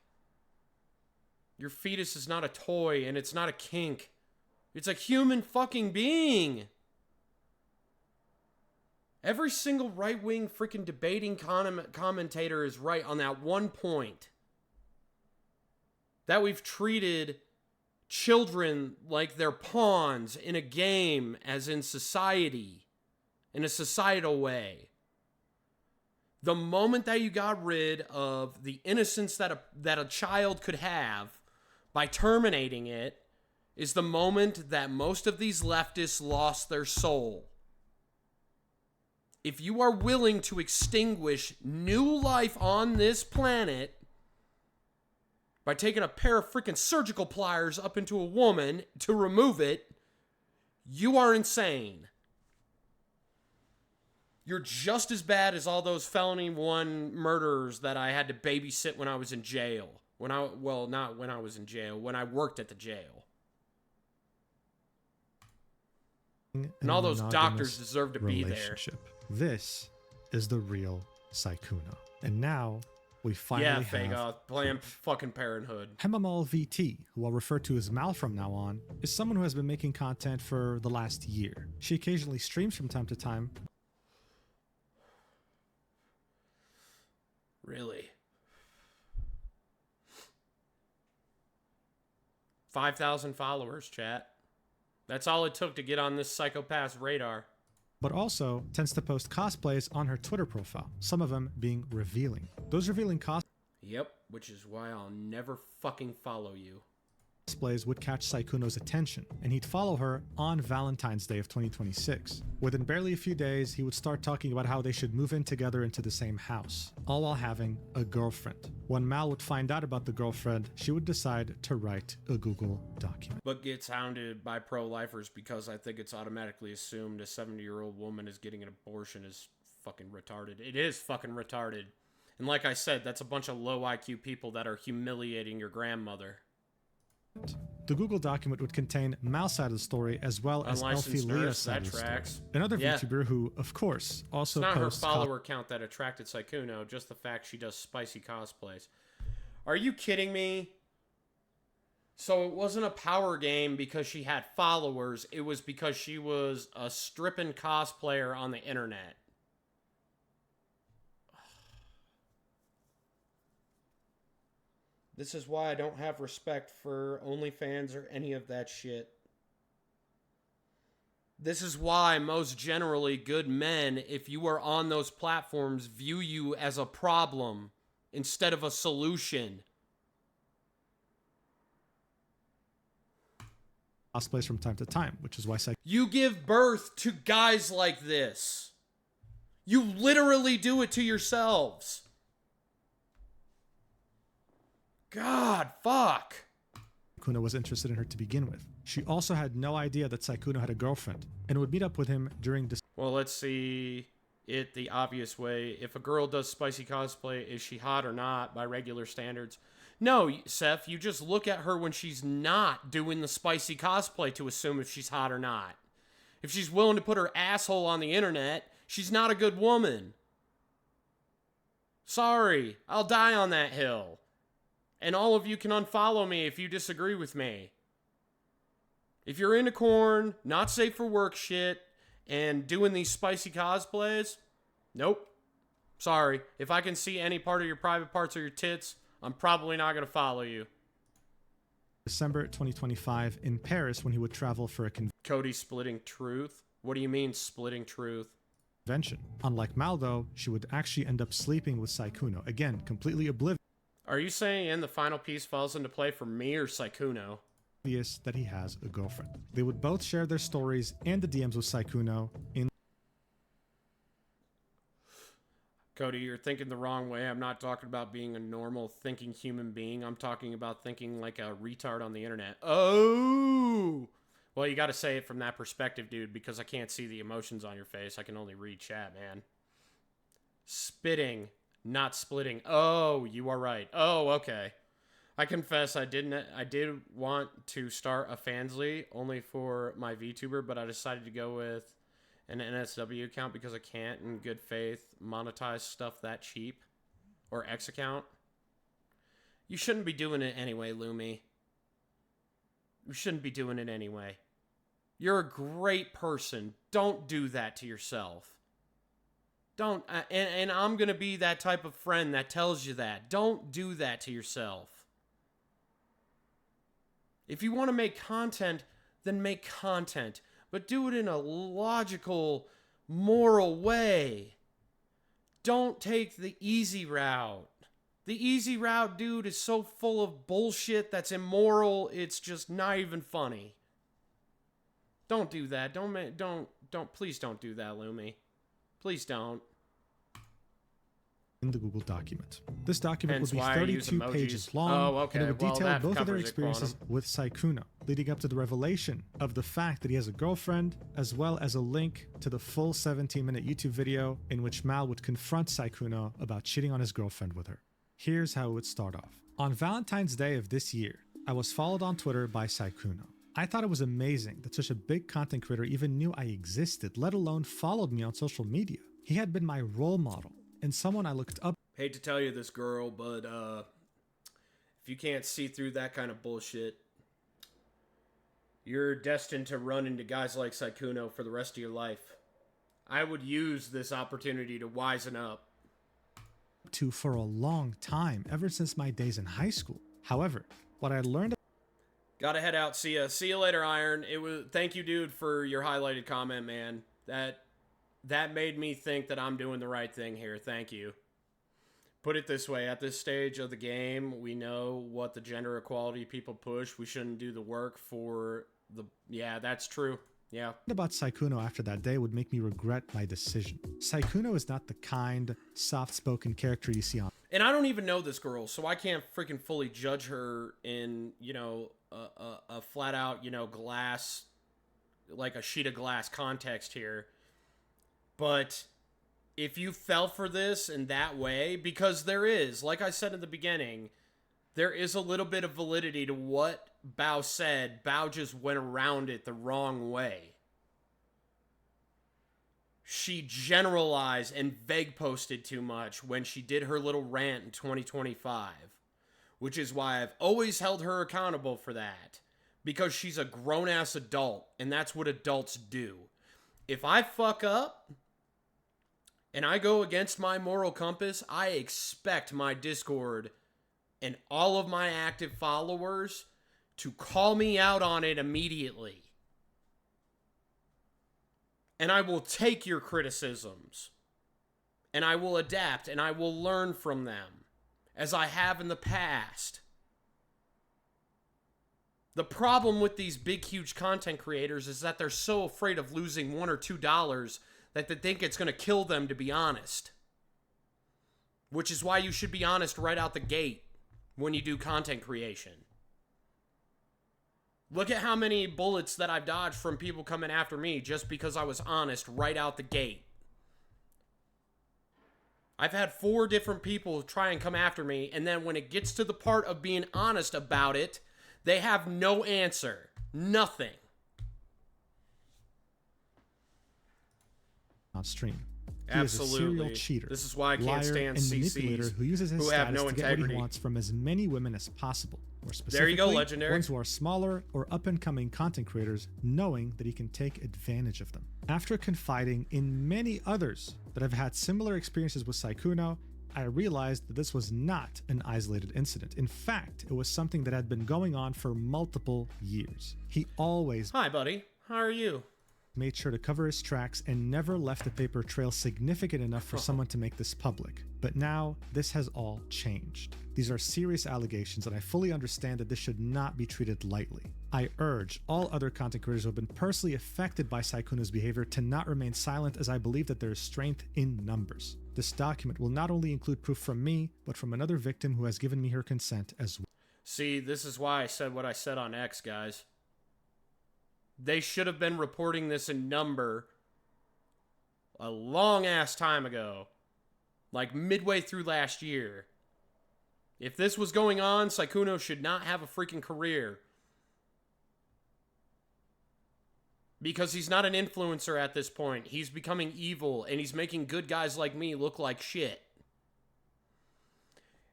Your fetus is not a toy, and it's not a kink. It's a human fucking being. Every single right-wing freaking debating commentator is right on that one point. That we've treated children like they're pawns in a game, as in society, in a societal way. The moment that you got rid of the innocence that a child could have by terminating it is the moment that most of these leftists lost their soul. If you are willing to extinguish new life on this planet by taking a pair of freaking surgical pliers up into a woman to remove it, you are insane. You're just as bad as all those felony 1 murderers that I had to babysit when I was in jail. Well, not when I was in jail, when I worked at the jail. And all those doctors deserve to be there. This is the real Sykkuno. And now we finally have... blame fucking Parenthood. KODIAKVT, who I'll refer to as Mal from now on, is someone who has been making content for the last year. She occasionally streams from time to time. Really? 5,000 followers, chat. That's all it took to get on this psychopath's radar. But also tends to post cosplays on her Twitter profile, some of them being revealing. Those revealing cosplays... Yep, which is why I'll never fucking follow you. Displays would catch Sykkuno's attention, and he'd follow her on Valentine's Day of 2026. Within barely a few days, he would start talking about how they should move in together into the same house, all while having a girlfriend. When Mal would find out about the girlfriend, she would decide to write a Google document. But gets hounded by pro-lifers because I think it's automatically assumed a 70-year-old woman is getting an abortion is fucking retarded. It is fucking retarded. And like I said, that's a bunch of low IQ people that are humiliating your grandmother. The Google document would contain Mal's side of the story as well as Elfie Leah's side of the story. Another VTuber who, of course, also posts... It's not her posts follower count that attracted Sykkuno, just the fact she does spicy cosplays. Are you kidding me? So it wasn't a power game because she had followers, it was because she was a stripping cosplayer on the internet. This is why I don't have respect for OnlyFans or any of that shit. This is why most generally good men, if you are on those platforms, view you as a problem instead of a solution. cosplays from time to time, which is why You give birth to guys like this. You literally do it to yourselves. God, fuck. Sykkuno was interested in her to begin with. She also had no idea that Sykkuno had a girlfriend and would meet up with him during Well, let's see it the obvious way. If a girl does spicy cosplay, is she hot or not by regular standards? No, Seth, you just look at her when she's not doing the spicy cosplay to assume if she's hot or not. If she's willing to put her asshole on the internet, she's not a good woman. Sorry, I'll die on that hill. And all of you can unfollow me if you disagree with me. If you're into corn, not safe for work shit, and doing these spicy cosplays, nope. Sorry. If I can see any part of your private parts or your tits, I'm probably not going to follow you. December 2025 in Paris when he would travel for a Cody splitting truth? What do you mean splitting truth? convention. Unlike Mal, though, she would actually end up sleeping with Sykkuno. Again, completely oblivious Are you saying the final piece falls into play for me or Sykkuno? that he has a girlfriend. They would both share their stories and the DMs with Sykkuno in Cody, you're thinking the wrong way. I'm not talking about being a normal thinking human being. I'm talking about thinking like a retard on the internet. Oh! Well, you got to say it from that perspective, dude, because I can't see the emotions on your face. I can only read chat, man. Spitting, not splitting. Oh, you are right. Oh, okay. I confess I did want to start a Fansly only for my VTuber, but I decided to go with an NSW account because I can't, in good faith, monetize stuff that cheap. Or X account. You shouldn't be doing it anyway, Lumi. You shouldn't be doing it anyway. You're a great person. Don't do that to yourself. Don't, and I'm going to be that type of friend that tells you that. Don't do that to yourself. If you want to make content, then make content. But do it in a logical, moral way. Don't take the easy route. The easy route, dude, is so full of bullshit that's immoral, it's just not even funny. Don't do that. Please don't do that, Lumi. Please don't. in the Google document. This document Hence would be why I use 32 emojis. pages long, Oh, okay. and it would Well, detail that both of their covers it, experiences Quantum. with Sykkuno, leading up to the revelation of the fact that he has a girlfriend, as well as a link to the full 17-minute YouTube video in which Mal would confront Sykkuno about cheating on his girlfriend with her. Here's how it would start off. On Valentine's Day of this year, I was followed on Twitter by Sykkuno. I thought it was amazing that such a big content creator even knew I existed, let alone followed me on social media. He had been my role model and someone I looked up Hate to tell you this, girl, but if you can't see through that kind of bullshit, you're destined to run into guys like Sykkuno for the rest of your life. I would use this opportunity to wisen up. to for a long time, ever since my days in high school. However, what I learned Gotta head out. See ya. See you later, Iron. Thank you, dude, for your highlighted comment, man. That made me think that I'm doing the right thing here. Thank you. Put it this way, at this stage of the game, we know what the gender equality people push. We shouldn't do the work for the... Yeah, that's true. Yeah. about Sykkuno after that day would make me regret my decision. Sykkuno is not the kind, soft-spoken character you see on And I don't even know this girl, so I can't freaking fully judge her in, a flat-out, glass, like a sheet of glass context here. But if you fell for this in that way, because there is, like I said in the beginning, there is a little bit of validity to what Bao said. Bao just went around it the wrong way. She generalized and vague posted too much when she did her little rant in 2025, which is why I've always held her accountable for that, because she's a grown-ass adult, and that's what adults do. If I fuck up and I go against my moral compass, I expect my Discord and all of my active followers to call me out on it immediately. And I will take your criticisms. And I will adapt and I will learn from them, as I have in the past. The problem with these big, huge content creators is that they're so afraid of losing $1 or $2 that they think it's going to kill them to be honest. Which is why you should be honest right out the gate when you do content creation. Look at how many bullets that I've dodged from people coming after me just because I was honest right out the gate. I've had 4 different people try and come after me, and then when it gets to the part of being honest about it, they have no answer. Nothing. On stream. He Absolutely. is a serial cheater. This is why I can't liar, stand and manipulator CCs who uses his who have status no to get what he integrity. wants from as many women as possible. Or There specifically, you go, Legendary. ones who are smaller or up-and-coming content creators, knowing that he can take advantage of them. After confiding in many others that have had similar experiences with Sykkuno, I realized that this was not an isolated incident. In fact, it was something that had been going on for multiple years. He always Hi, buddy. How are you? made sure to cover his tracks and never left a paper trail significant enough for someone to make this public. But now, this has all changed. These are serious allegations, and I fully understand that this should not be treated lightly. I urge all other content creators who have been personally affected by Sykkuno's behavior to not remain silent, as I believe that there is strength in numbers. This document will not only include proof from me, but from another victim who has given me her consent as well. See, this is why I said what I said on X, guys. They should have been reporting this in number a long-ass time ago. Like midway through last year. If this was going on, Sykkuno should not have a freaking career. Because he's not an influencer at this point. He's becoming evil, and he's making good guys like me look like shit.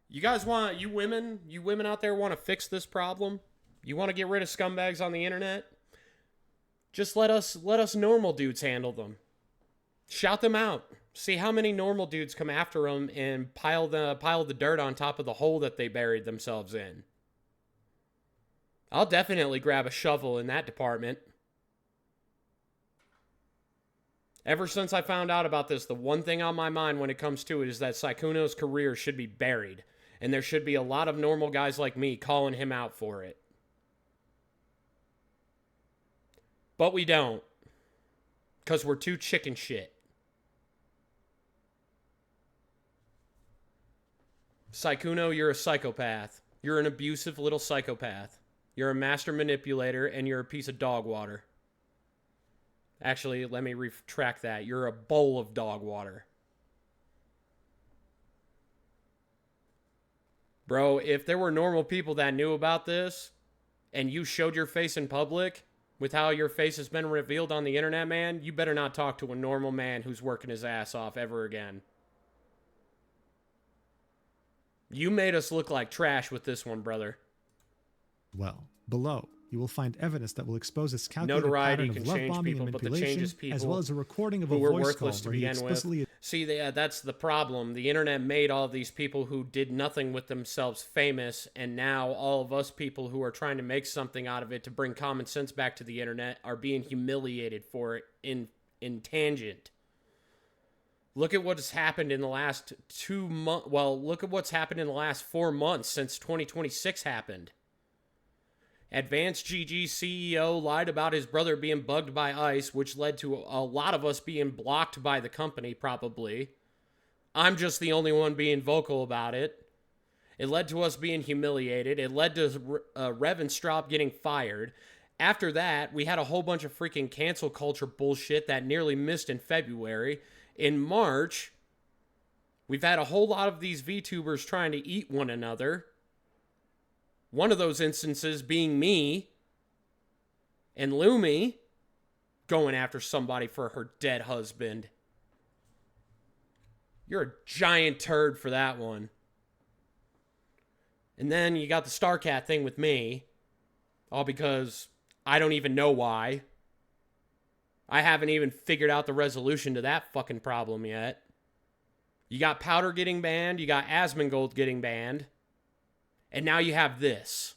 You guys want, you women out there want to fix this problem? You want to get rid of scumbags on the internet? Just let us normal dudes handle them. Shout them out. See how many normal dudes come after them and pile the dirt on top of the hole that they buried themselves in. I'll definitely grab a shovel in that department. Ever since I found out about this, the one thing on my mind when it comes to it is that Sykkuno's career should be buried. And there should be a lot of normal guys like me calling him out for it. But we don't. Because we're too chicken shit. Sykkuno, you're a psychopath. You're an abusive little psychopath. You're a master manipulator, and you're a piece of dog water. Actually, let me retract that. You're a bowl of dog water. Bro, if there were normal people that knew about this, and you showed your face in public, with how your face has been revealed on the internet, man, you better not talk to a normal man who's working his ass off ever again. You made us look like trash with this one, brother. Well, below, you will find evidence that will expose this calculated Notoriety pattern can of love change bombing people, and but the manipulation, changes people as well as a recording of a who were voice call worthless to where he begin with. explicitly See, that's the problem. The internet made all these people who did nothing with themselves famous, and now all of us people who are trying to make something out of it to bring common sense back to the internet are being humiliated for it in tangent. Look at what has happened in the last 2 months. Well, look at what's happened in the last 4 months since 2026 happened. Advanced GG CEO lied about his brother being bugged by ICE, which led to a lot of us being blocked by the company, probably. I'm just the only one being vocal about it. It led to us being humiliated. It led to Rev and Straub getting fired. After that, we had a whole bunch of freaking cancel culture bullshit that nearly missed in February. In March, we've had a whole lot of these VTubers trying to eat one another. One of those instances being me and Lumi going after somebody for her dead husband. You're a giant turd for that one. And then you got the Starcat thing with me. All because I don't even know why. I haven't even figured out the resolution to that fucking problem yet. You got Powder getting banned. You got Asmongold getting banned. And now you have this.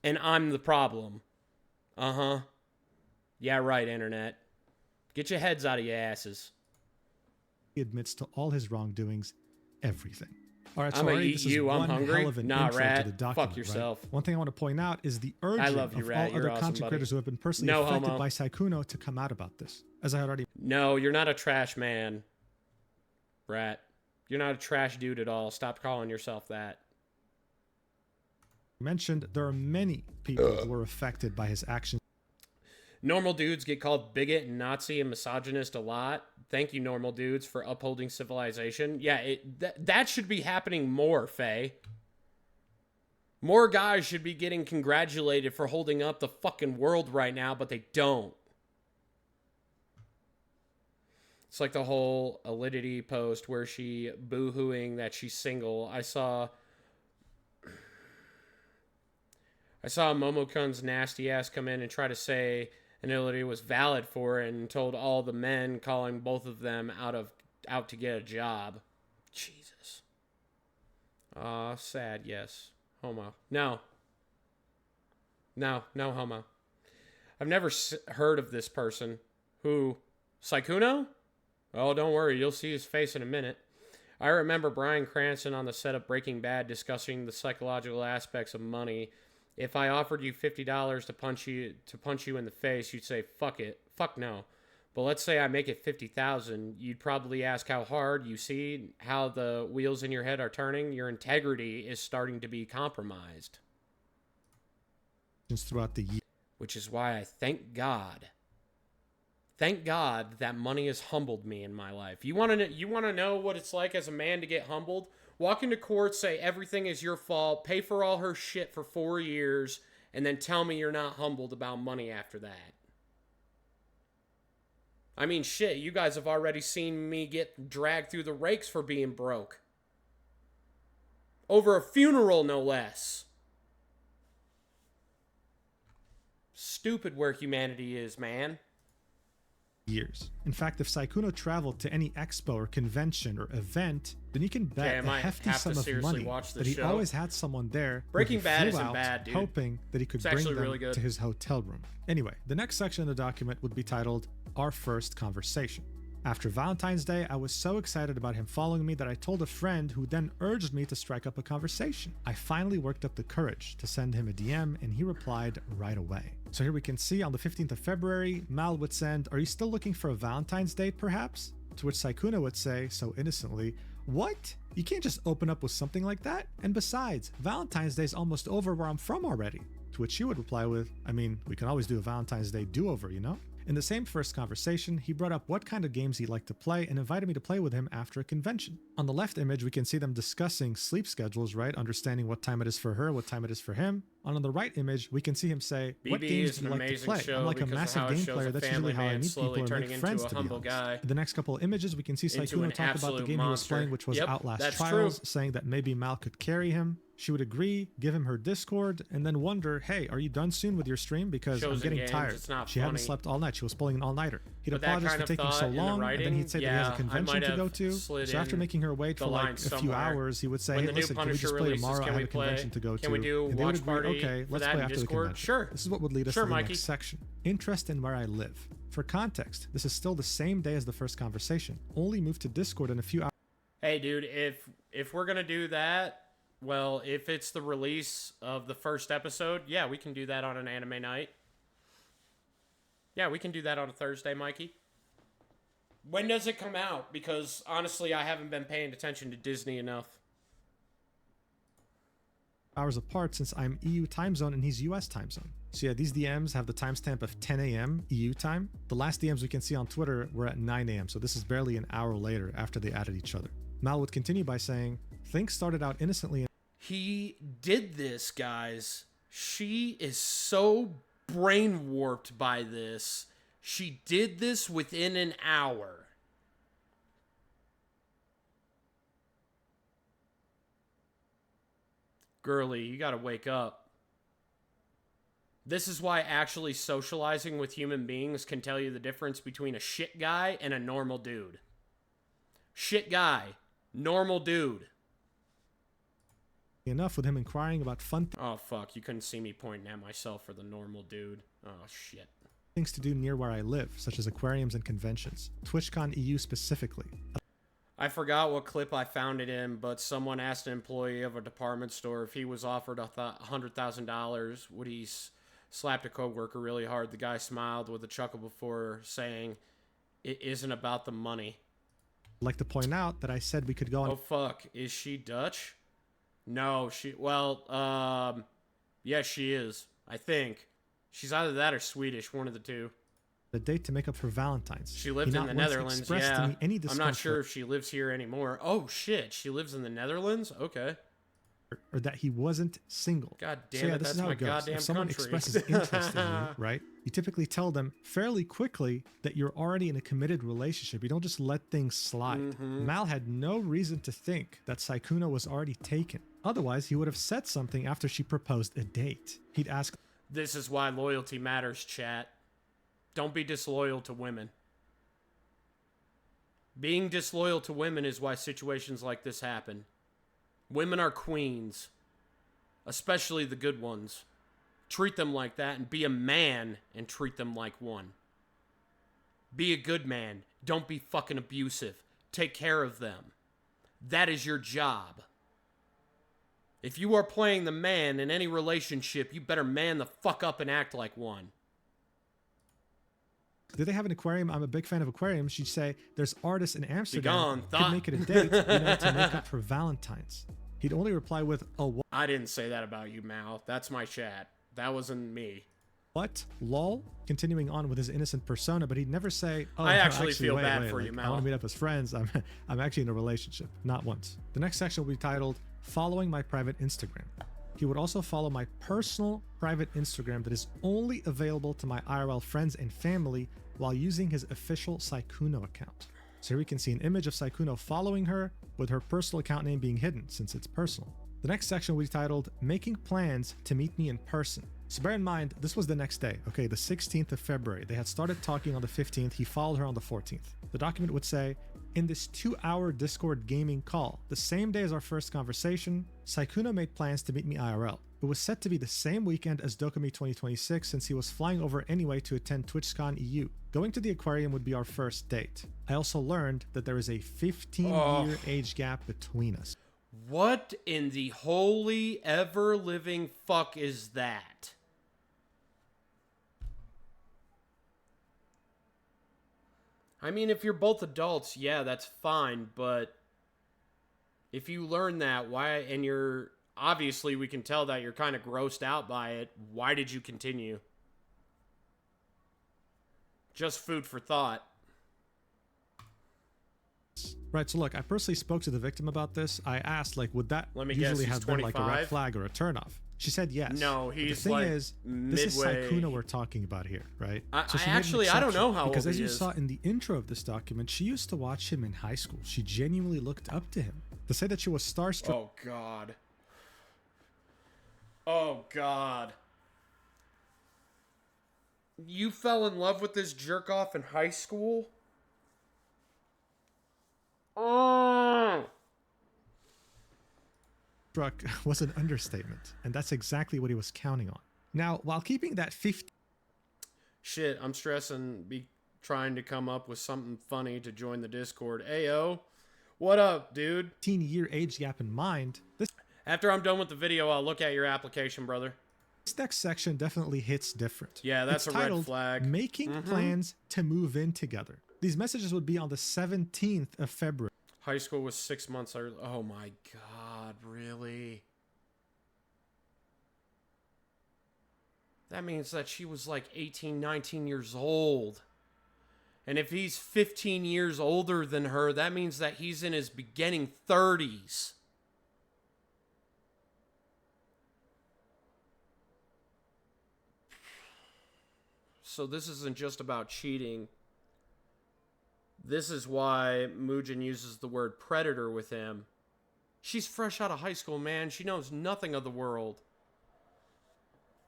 And I'm the problem. Uh-huh. Yeah, right, internet. Get your heads out of your asses. admits to all his wrongdoings, everything. All right, so I'ma already eat this is you, I'm one hungry. hell of an Nah, intro Rat. to the document. Fuck yourself. Right? One thing I want to point out is the urging love you, of Rat. all You're other awesome, content buddy. creators who have been personally No affected homo. by Sykkuno to come out about this. As I had already No, you're not a trash man, Rat. You're not a trash dude at all. Stop calling yourself that. mentioned, there are many people who were affected by his actions. Normal dudes get called bigot and Nazi and misogynist a lot. Thank you, normal dudes, for upholding civilization. Yeah, that should be happening more, Faye. More guys should be getting congratulated for holding up the fucking world right now, but they don't. It's like the whole Alidity post where she boo-hooing that she's single. I saw Momo-kun's nasty ass come in and try to say Alidity was valid for it and told all the men calling both of them out to get a job. Jesus. Sad, yes. Homo. No, homo. I've never heard of this person. Who? Sykkuno? Oh, don't worry. You'll see his face in a minute. I remember Bryan Cranston on the set of Breaking Bad discussing the psychological aspects of money. If I offered you $50 to punch you in the face, you'd say, fuck it. Fuck no. But let's say I make it $50,000, you'd probably ask how hard. You see how the wheels in your head are turning? Your integrity is starting to be compromised. Throughout the year. Which is why I thank God that money has humbled me in my life. You want to know what it's like as a man to get humbled? Walk into court, say everything is your fault, pay for all her shit for 4 years, and then tell me you're not humbled about money after that. I mean, shit, you guys have already seen me get dragged through the rakes for being broke. Over a funeral, no less. Stupid where humanity is, man. Years. In fact, if Sykkuno traveled to any expo or convention or event, then you can bet a hefty sum of money that he always had someone there. Breaking Bad isn't bad, dude. Hoping that he could bring them to his hotel room. Anyway, the next section of the document would be titled Our First Conversation. After Valentine's Day, I was so excited about him following me that I told a friend who then urged me to strike up a conversation. I finally worked up the courage to send him a DM and he replied right away. So here we can see on the 15th of February, Mal would send, "Are you still looking for a Valentine's date perhaps?" To which Sykkuno would say, so innocently, "What? You can't just open up with something like that? And besides, Valentine's Day is almost over where I'm from already." To which she would reply with, "I mean, we can always do a Valentine's Day do-over, you know?" In the same first conversation, he brought up what kind of games he liked to play and invited me to play with him after a convention. On the left image, we can see them discussing sleep schedules, right? Understanding what time it is for her, what time it is for him. And on the right image, we can see him say, "What games do you like to play? I'm like a massive game player. That's usually how I meet people or make friends, to be honest." In the next couple of images, we can see Sykkuno talk about the game he was playing, which was Outlast Trials, saying that maybe Mal could carry him. She would agree, give him her Discord, and then wonder, "Hey, are you done soon with your stream? Because I'm getting tired." She hadn't slept all night. She was pulling an all-nighter. He'd apologize for taking so long, and then he'd say that he has a convention to go to. So after making her wait for like a few hours, he would say, "Hey, listen, can we just play tomorrow? I have a convention to go to." And they would agree, "Okay, let's play after the convention." Sure. This is what would lead us to the next section. Interest in where I live. For context, this is still the same day as the first conversation. Only moved to Discord in a few hours. Hey, dude, if we're gonna do that, well, if it's the release of the first episode, yeah, we can do that on an anime night. Yeah, we can do that on a Thursday, Mikey. When does it come out? Because honestly, I haven't been paying attention to Disney enough. Hours apart since I'm EU time zone and he's US time zone. So yeah, these DMs have the timestamp of 10 a.m. EU time. The last DMs we can see on Twitter were at 9 a.m. So this is barely an hour later after they added each other. Mal would continue by saying, "Things started out innocently." He did this, guys. She is so brain warped by this. She did this within an hour. Girly, you gotta wake up. This is why actually socializing with human beings can tell you the difference between a shit guy and a normal dude. Shit guy, normal dude. Enough with him inquiring about fun Oh, fuck. You couldn't see me pointing at myself for the normal dude. Oh, shit. things to do near where I live, such as aquariums and conventions. TwitchCon EU specifically. I forgot what clip I found it in, but someone asked an employee of a department store if he was offered $100,000, would he slapped a coworker really hard. The guy smiled with a chuckle before saying, "It isn't about the money." I'd like to point out that I said we could go on. Oh fuck, is she Dutch? No, yeah, she is. I think she's either that or Swedish, one of the two. A date to make up for Valentine's. She lived in the Netherlands. Yeah, I'm not sure if she lives here anymore. Oh shit, she lives in the Netherlands. Okay. Or that he wasn't single. God damn it, that's my goddamn if someone country. expresses interest in you, right? You typically tell them fairly quickly that you're already in a committed relationship. You don't just let things slide. Mal had no reason to think that Sykkuno was already taken. Otherwise, he would have said something after she proposed a date. He'd ask, "This is why loyalty matters, chat. Don't be disloyal to women. Being disloyal to women is why situations like this happen. Women are queens, especially the good ones. Treat them like that and be a man and treat them like one. Be a good man. Don't be fucking abusive. Take care of them. That is your job. If you are playing the man in any relationship, you better man the fuck up and act like one." "Do they have an aquarium? I'm a big fan of aquariums." She'd say, "There's artists in Amsterdam. Be gone, could make it a date, to make up for Valentine's." He'd only reply with, "Oh, what?" I didn't say that about you, Mal. That's my chat. That wasn't me. "What? Lol?" Continuing on with his innocent persona, but he'd never say, "Oh, I no, actually feel bad for like, you, Mal. I want to meet up as friends. I'm actually in a relationship." Not once. The next section will be titled, "Following my private Instagram." He would also follow my personal private Instagram that is only available to my IRL friends and family while using his official Sykkuno account. So here we can see an image of Sykkuno following her with her personal account name being hidden since it's personal. The next section will be titled, "Making Plans to Meet Me in Person." So bear in mind, this was the next day, okay, the 16th of February. They had started talking on the 15th. He followed her on the 14th. The document would say, "In this 2-hour Discord gaming call, the same day as our first conversation, Sykkuno made plans to meet me IRL. It was set to be the same weekend as Dokumi 2026 since he was flying over anyway to attend TwitchCon EU. Going to the aquarium would be our first date. I also learned that there is a 15-year age gap between us." What in the holy ever-living fuck is that? I mean, if you're both adults, yeah, that's fine, but if you learn that, why, and you're, obviously we can tell that you're kind of grossed out by it, why did you continue? Just food for thought. Right, so look, I personally spoke to the victim about this. I asked, like, would that usually have been like a red flag or a turnoff? She said yes. No, he's the thing like is, midway. This is Sykkuno we're talking about here, right? So I don't know how old because as he you is. saw in the intro of this document, she used to watch him in high school. She genuinely looked up to him. To say that she was starstruck. Oh God. Oh God. You fell in love with this jerk off in high school? Oh. Was an understatement, and that's exactly what he was counting on. Now, while keeping that 50... Shit, I'm stressing, trying to come up with something funny to join the Discord. Ayo, what up, dude? 15-year age gap in mind, after I'm done with the video, I'll look at your application, brother. This next section definitely hits different. Yeah, that's it's a titled, red flag. Making plans to move in together. These messages would be on the 17th of February. High school was 6 months early. Oh my God, really? That means that she was like 18, 19 years old. And if he's 15 years older than her, that means that he's in his beginning 30s. So this isn't just about cheating. This is why Mugen uses the word predator with him. She's fresh out of high school, man. She knows nothing of the world.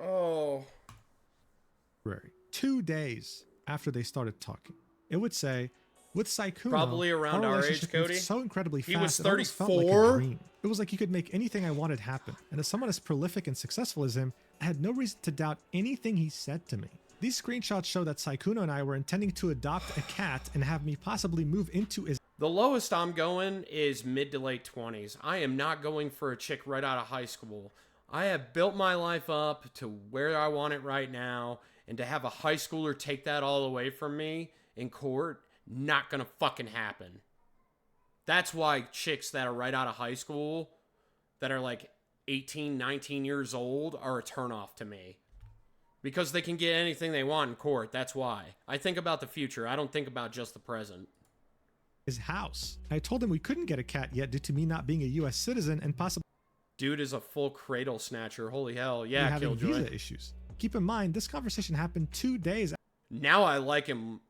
Oh. 2 days after they started talking. It would say, with Sykkuno, probably around our age, Cody. So incredibly fast. He was 34. It felt like a dream. It was like he could make anything I wanted happen. And as someone as prolific and successful as him, I had no reason to doubt anything he said to me. These screenshots show that Sykkuno and I were intending to adopt a cat and have me possibly move into his... The lowest I'm going is mid to late 20s. I am not going for a chick right out of high school. I have built my life up to where I want it right now, and to have a high schooler take that all away from me in court, not gonna fucking happen. That's why chicks that are right out of high school, that are like 18, 19 years old, are a turnoff to me. Because they can get anything they want in court, that's why. I think about the future, I don't think about just the present. His house. I told him we couldn't get a cat yet due to me not being a U.S. citizen and possibly Dude is a full cradle snatcher, holy hell. Yeah, having Killjoy. visa issues. Keep in mind, this conversation happened 2 days Now I like him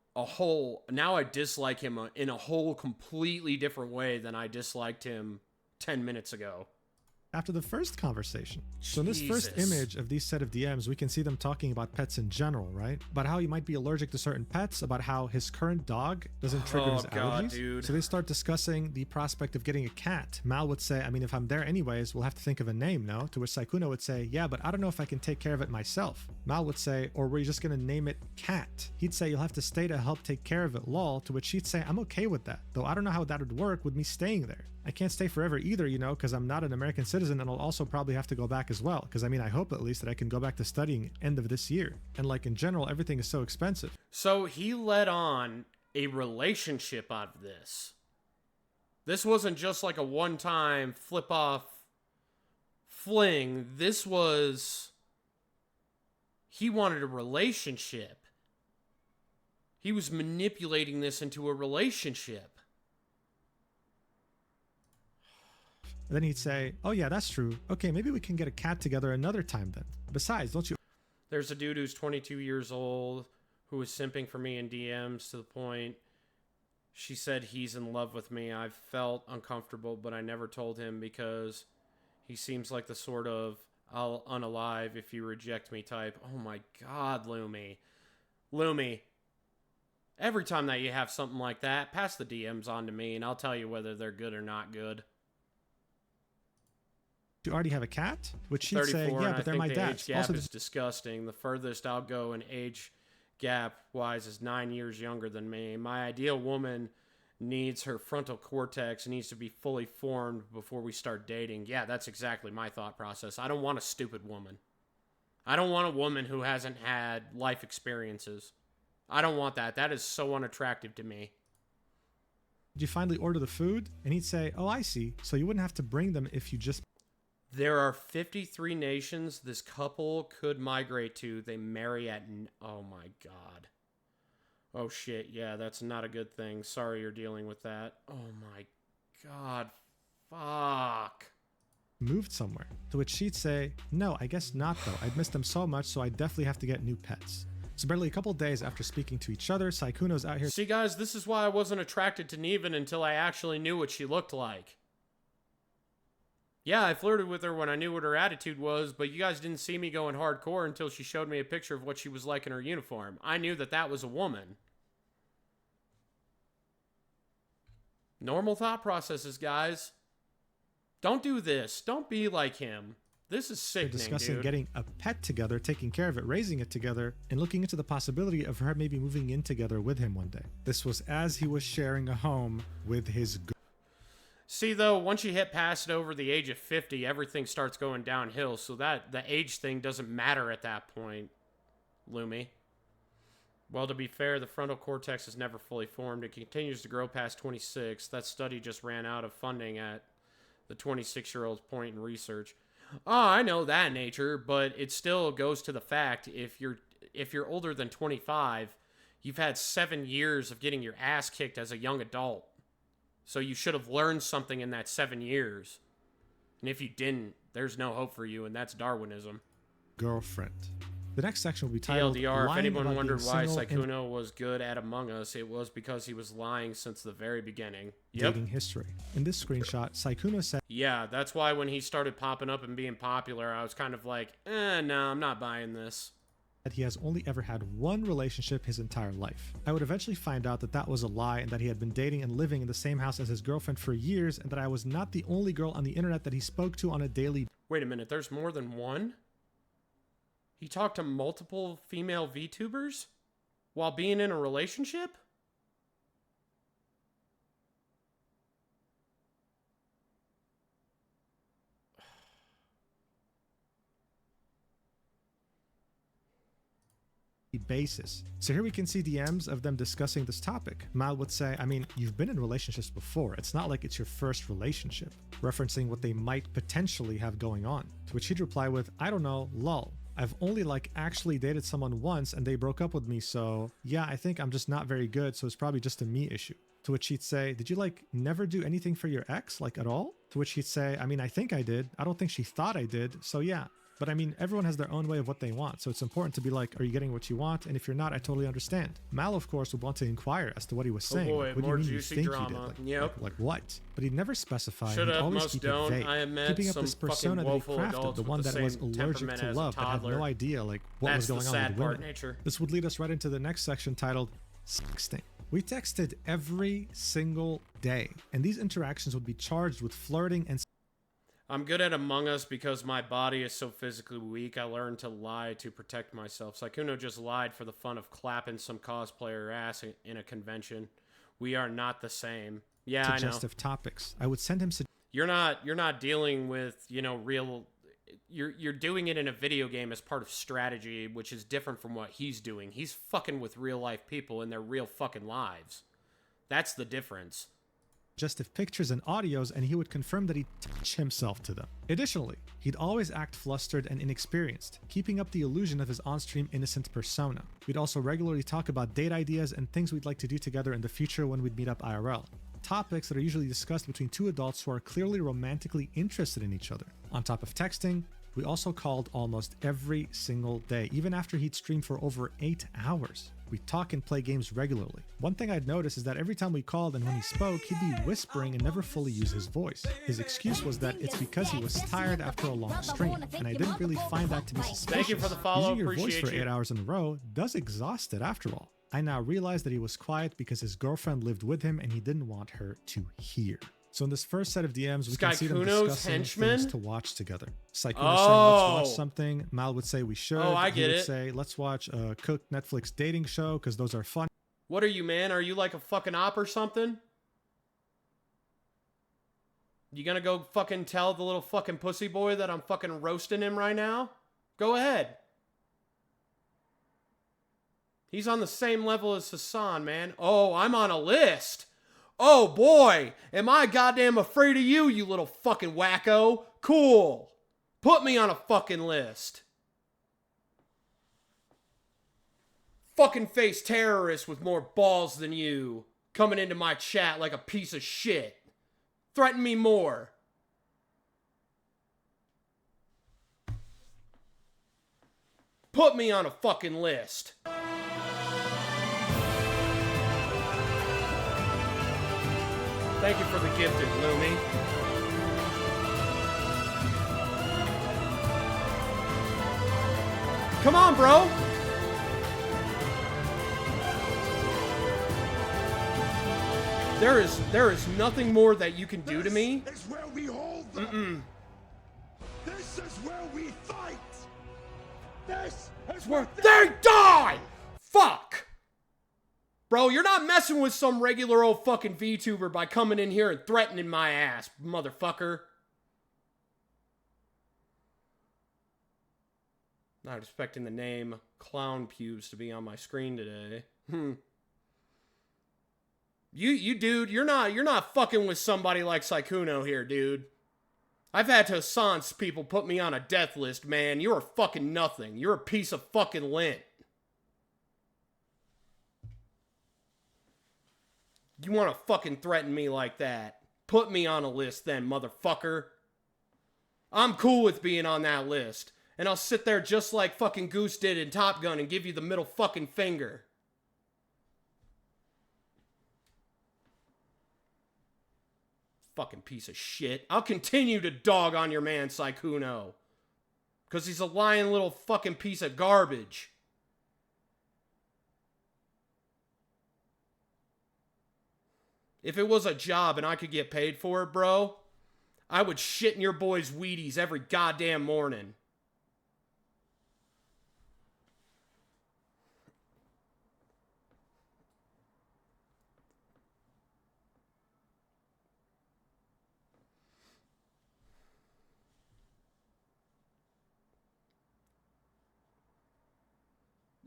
now I dislike him in a whole completely different way than I disliked him 10 minutes ago. after the first conversation. So in this first Jesus. image of these set of DMs, we can see them talking about pets in general, right? About how he might be allergic to certain pets, about how his current dog doesn't trigger his God, allergies. dude. So they start discussing the prospect of getting a cat. Mal would say, I mean, if I'm there anyways, we'll have to think of a name, no? To which Sykkuno would say, yeah, but I don't know if I can take care of it myself. Mal would say, or were you just gonna name it Cat? He'd say, you'll have to stay to help take care of it, lol. To which she'd say, I'm okay with that, though I don't know how that would work with me staying there. I can't stay forever either, you know, because I'm not an American citizen and I'll also probably have to go back as well. Because I mean, I hope at least that I can go back to studying end of this year. And like in general, everything is so expensive. So he led on a relationship out of this. This wasn't just like a one-time flip-off fling. This was... He wanted a relationship. He was manipulating this into a relationship. And then he'd say, oh yeah, that's true. Okay, maybe we can get a cat together another time then. Besides, don't you... There's a dude who's 22 years old who was simping for me in DMs to the point she said he's in love with me. I felt uncomfortable, but I never told him because he seems like the sort of I'll unalive if you reject me type. Oh my God, Lumi. Lumi. Every time that you have something like that, pass the DMs on to me and I'll tell you whether they're good or not good. You already have a cat? Which she'd 34, say, yeah, and but they're I my think the dad's. age gap Also, is disgusting. The furthest I'll go in age gap-wise is 9 years younger than me. My ideal woman needs her frontal cortex, needs to be fully formed before we start dating. Yeah, that's exactly my thought process. I don't want a stupid woman. I don't want a woman who hasn't had life experiences. I don't want that. That is so unattractive to me. did you finally order the food? And he'd say, oh, I see. So you wouldn't have to bring them if you just... There are 53 nations this couple could migrate to. They marry at... Oh my God. Oh shit, yeah, that's not a good thing. Sorry you're dealing with that. Oh my God. Fuck. moved somewhere. To which she'd say, no, I guess not though. I'd missed them so much, so I definitely have to get new pets. So barely a couple days after speaking to each other, Sykkuno's out here... See guys, this is why I wasn't attracted to Nevan until I actually knew what she looked like. Yeah, I flirted with her when I knew what her attitude was, but you guys didn't see me going hardcore until she showed me a picture of what she was like in her uniform. I knew that that was a woman. Normal thought processes, guys. Don't do this. Don't be like him. This is sickening, discussing dude. getting a pet together, taking care of it, raising it together, and looking into the possibility of her maybe moving in together with him one day. This was as he was sharing a home with his... See, though, once you hit past over the age of 50, everything starts going downhill, so that the age thing doesn't matter at that point, Lumi. Well, to be fair, the frontal cortex is never fully formed. It continues to grow past 26. That study just ran out of funding at the 26-year-old's point in research. Oh, I know that, nature, but it still goes to the fact if you're older than 25, you've had 7 years of getting your ass kicked as a young adult. So you should have learned something in that 7 years. And if you didn't, there's no hope for you, and that's Darwinism. Girlfriend. The next section will be titled TLDR, if Lying anyone About wondered Being why Single and Sykkuno was good at Among Us, it was because he was lying since the very beginning. Yep. Dating history. In this screenshot, Sykkuno said Yeah, that's why when he started popping up and being popular, I was kind of like, no, I'm not buying this. that he has only ever had one relationship his entire life. I would eventually find out that that was a lie and that he had been dating and living in the same house as his girlfriend for years and that I was not the only girl on the internet that he spoke to on a daily... Wait a minute, there's more than one? He talked to multiple female VTubers while being in a relationship? basis. So here we can see DMs of them discussing this topic. Mal would say, I mean, you've been in relationships before. It's not like it's your first relationship, referencing what they might potentially have going on. To which he'd reply with, I don't know, lol. I've only like actually dated someone once and they broke up with me, so yeah, I think I'm just not very good, so it's probably just a me issue. To which he'd say, did you like never do anything for your ex, like at all? To which he'd say, I mean, I think I did. I don't think she thought I did, so yeah. But I mean, everyone has their own way of what they want, so it's important to be like, are you getting what you want? And if you're not, I totally understand. Mal, of course, would want to inquire as to what he was saying. Boy, like, what more do you mean juicy you think drama. you did? Like what? But he'd never specify. Should He'd have, always most keep don't. it vague, I have met keeping up some this fucking persona that he woeful crafted, adults the with one the that was same allergic temperament to as a love, but had toddler. no idea like what That's was the going on sad with part, women. nature. This would lead us right into the next section titled sexting. We texted every single day, and these interactions would be charged with flirting and I'm good at Among Us because my body is so physically weak. I learned to lie to protect myself. Sykkuno just lied for the fun of clapping some cosplayer ass in a convention. We are not the same. Yeah, I know. suggestive topics. I would send him You're not dealing with, you know, real. You're doing it in a video game as part of strategy, which is different from what he's doing. He's fucking with real life people in their real fucking lives. That's the difference. suggestive pictures and audios, and he would confirm that he'd touch himself to them. Additionally, he'd always act flustered and inexperienced, keeping up the illusion of his on-stream innocent persona. We'd also regularly talk about date ideas and things we'd like to do together in the future when we'd meet up IRL. Topics that are usually discussed between two adults who are clearly romantically interested in each other. On top of texting, we also called almost every single day, even after he'd stream for over 8 hours. We'd talk and play games regularly. One thing I'd noticed is that every time we called and when he spoke, he'd be whispering and never fully use his voice. His excuse was that it's because he was tired after a long stream, and I didn't really find that to be suspicious. Thank you for the follow. Using your voice Appreciate for you. 8 hours in a row does exhaust it after all. I now realize that he was quiet because his girlfriend lived with him and he didn't want her to hear. So in this first set of DMs, we can see them Sykkuno's discussing henchman? things to watch together. Sykkuno saying, Oh. let's watch something. Mal would say we should. Oh, I He get would it. say, let's watch a cooked Netflix dating show because those are fun. What are you, man? Are you like a fucking op or something? You gonna go fucking tell the little fucking pussy boy that I'm fucking roasting him right now? Go ahead. He's on the same level as Hassan, man. Oh, I'm on a list. Oh boy, am I goddamn afraid of you, you little fucking wacko. Cool. Put me on a fucking list. Fucking face terrorist with more balls than you. Coming into my chat like a piece of shit. Threaten me more. Put me on a fucking list. Thank you for the gifted, Lumi. Come on, bro. There is nothing more that you can do to me. This is where we hold them. This is where we fight. This is where They die! Fuck! Bro, you're not messing with some regular old fucking VTuber by coming in here and threatening my ass, motherfucker. Not expecting the name Clown Pubes to be on my screen today. You dude, you're not fucking with somebody like Sykkuno here, dude. I've had Hassan's people put me on a death list, man. You're fucking nothing. You're a piece of fucking lint. You want to fucking threaten me like that? Put me on a list then, motherfucker. I'm cool with being on that list. And I'll sit there just like fucking Goose did in Top Gun and give you the middle fucking finger. Fucking piece of shit. I'll continue to dog on your man, Sykkuno. Because he's a lying little fucking piece of garbage. If it was a job and I could get paid for it, bro, I would shit in your boy's Wheaties every goddamn morning.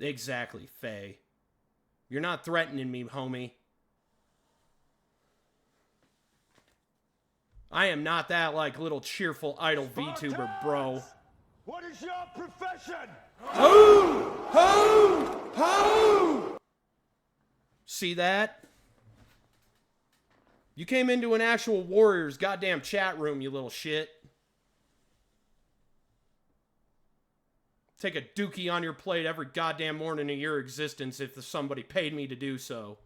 Exactly, Faye. You're not threatening me, homie. I am not that, like, little cheerful idle VTuber, bro. What is your profession? Ho! See that? You came into an actual Warriors goddamn chat room, you little shit. Take a dookie on your plate every goddamn morning of your existence if somebody paid me to do so.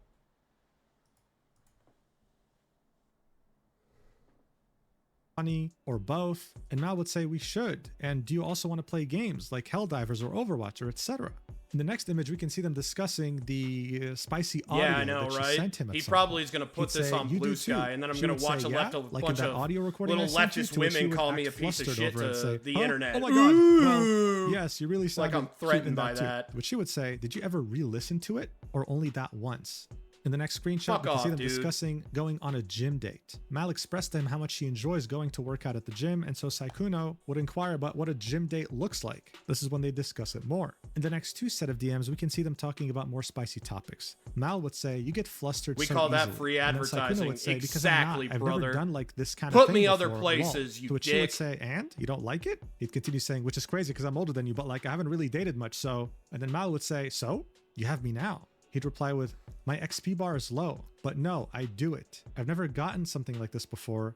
Money or both, and Mal would say we should. And do you also want to play games like Helldivers or Overwatch or etc.? In the next image, we can see them discussing the spicy audio yeah, I know, that she right? sent him. He probably is going to put this on Blue Sky, and then I'm going to watch a bunch of little leftist women call me a piece of shit to say, the internet. Oh my god! Well, yes, you really sounded like I'm threatened by too. that. Which she would say, did you ever re-listen to it, or only that once? In the next screenshot, Fuck we can off, see them dude. discussing going on a gym date. Mal expressed to him how much she enjoys going to work out at the gym, and so Sykkuno would inquire about what a gym date looks like. This is when they discuss it more. In the next two set of DMs, we can see them talking about more spicy topics. Mal would say, you get flustered We so call that easily. free And then Sykkuno advertising. would say, because Exactly, I've brother. never done like this kind Put of thing me other before. places, Lol. you To which she dick. would say, and? You don't like it? He'd continue saying, which is crazy because I'm older than you, but like I haven't really dated much, so... And then Mal would say, so? You have me now. He'd reply with, my XP bar is low, but no, I do it. I've never gotten something like this before.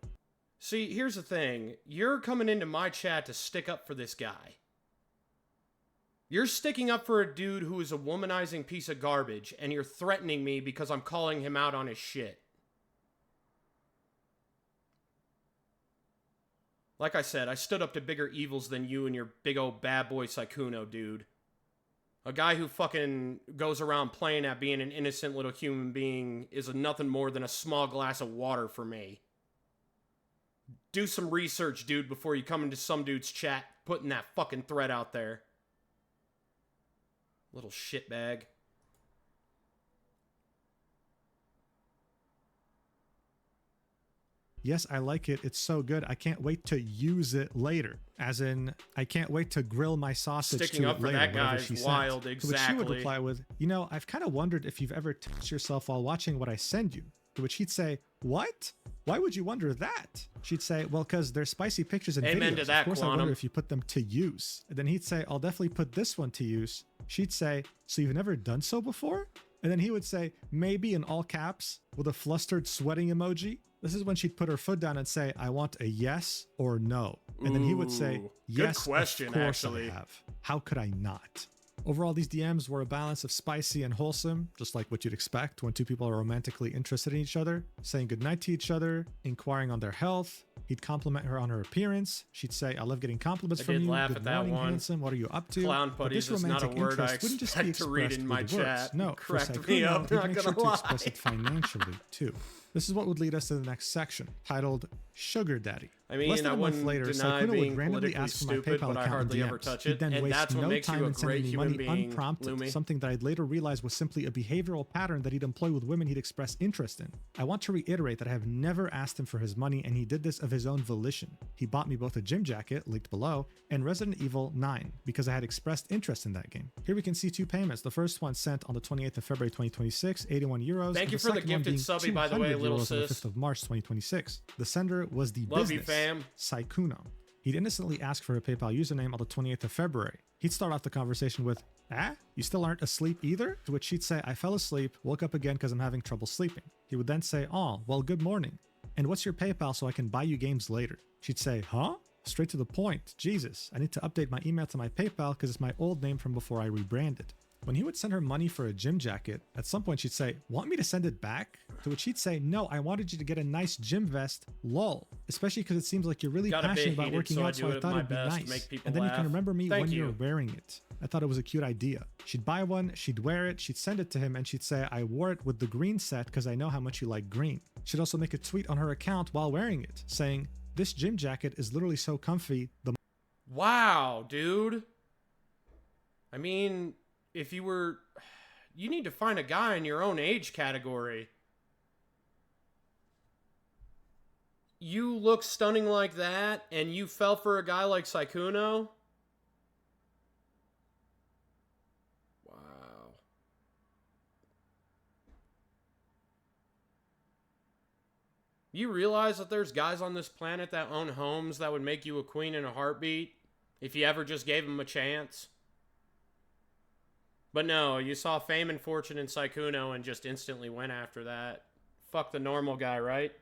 See, here's the thing. You're coming into my chat to stick up for this guy. You're sticking up for a dude who is a womanizing piece of garbage, and you're threatening me because I'm calling him out on his shit. Like I said, I stood up to bigger evils than you and your big old bad boy Sykkuno, dude. A guy who fucking goes around playing at being an innocent little human being is nothing more than a small glass of water for me. Do some research, dude, before you come into some dude's chat putting that fucking threat out there. Little shitbag. Yes, I like it. It's so good. I can't wait to use it later. As in, I can't wait to grill my sausage Sticking to up it for later, that whatever guy she is sent. wild, To which she would exactly. reply with, you know, I've kind of wondered if you've ever touched yourself while watching what I send you. To which he'd say, what? Why would you wonder that? She'd say, well, because they're spicy pictures and Amen videos. to that, of course, I Quantum. wonder if you put them to use. And then he'd say, I'll definitely put this one to use. She'd say, so you've never done so before? And then he would say, maybe in all caps with a flustered sweating emoji. This is when she'd put her foot down and say, I want a yes or no. And then he would say, Ooh, yes, good question, of course actually. I have. How could I not? Overall, these DMs were a balance of spicy and wholesome, just like what you'd expect when two people are romantically interested in each other, saying goodnight to each other, inquiring on their health. He'd compliment her on her appearance. She'd say, I love getting compliments I from did you. laugh Good at that morning, one. handsome. What are you up to? Clown But this putties is not a romantic word I interest wouldn't just be expect to read expressed in my with words. chat. No, for Correct me Sykkuno, up, he'd not make gonna sure to lie. express it financially, too. This is what would lead us to the next section, titled Sugar Daddy. I mean, Less than I a month wouldn't later, deny Sykkuno being would randomly politically ask for my stupid, PayPal but I account hardly in ever DMs. touch He'd it, then and waste that's what no makes you time a in sending great me human money being, unprompted, Lumi. something that I'd later realized was simply a behavioral pattern that he'd employ with women he'd express interest in. I want to reiterate that I have never asked him for his money, and he did this of his own volition. He bought me both a gym jacket, linked below, and Resident Evil 9, because I had expressed interest in that game. Here we can see two payments. The first one sent on the 28th of February 2026, 81 euros. Thank and you for the second one gifted being subby, by the way, 200 little euros on the sis. 5th of March 2026. The sender was the Love you, business, fam. Sykkuno. He'd innocently ask for a PayPal username on the 28th of February. He'd start off the conversation with, you still aren't asleep either? To which she'd say, I fell asleep, woke up again because I'm having trouble sleeping. He would then say, oh, well, good morning. And what's your PayPal so I can buy you games later? She'd say, huh? Straight to the point. Jesus, I need to update my email to my PayPal because it's my old name from before I rebranded. When he would send her money for a gym jacket, at some point she'd say, want me to send it back? To which he'd say, no, I wanted you to get a nice gym vest, lol. Especially because it seems like you're really Gotta be passionate about heated, working so I out, do so I it thought my it'd be best to nice. make people And then you laugh. can remember me Thank when you. you're wearing it. I thought it was a cute idea. She'd buy one, she'd wear it, she'd send it to him, and she'd say, I wore it with the green set because I know how much you like green. She'd also make a tweet on her account while wearing it, saying, this gym jacket is literally so comfy, the Wow, dude. I mean, if you were... You need to find a guy in your own age category. You look stunning like that, and you fell for a guy like Sykkuno? Wow. You realize that there's guys on this planet that own homes that would make you a queen in a heartbeat if you ever just gave them a chance? But no, you saw fame and fortune in Sykkuno and just instantly went after that. Fuck the normal guy, right?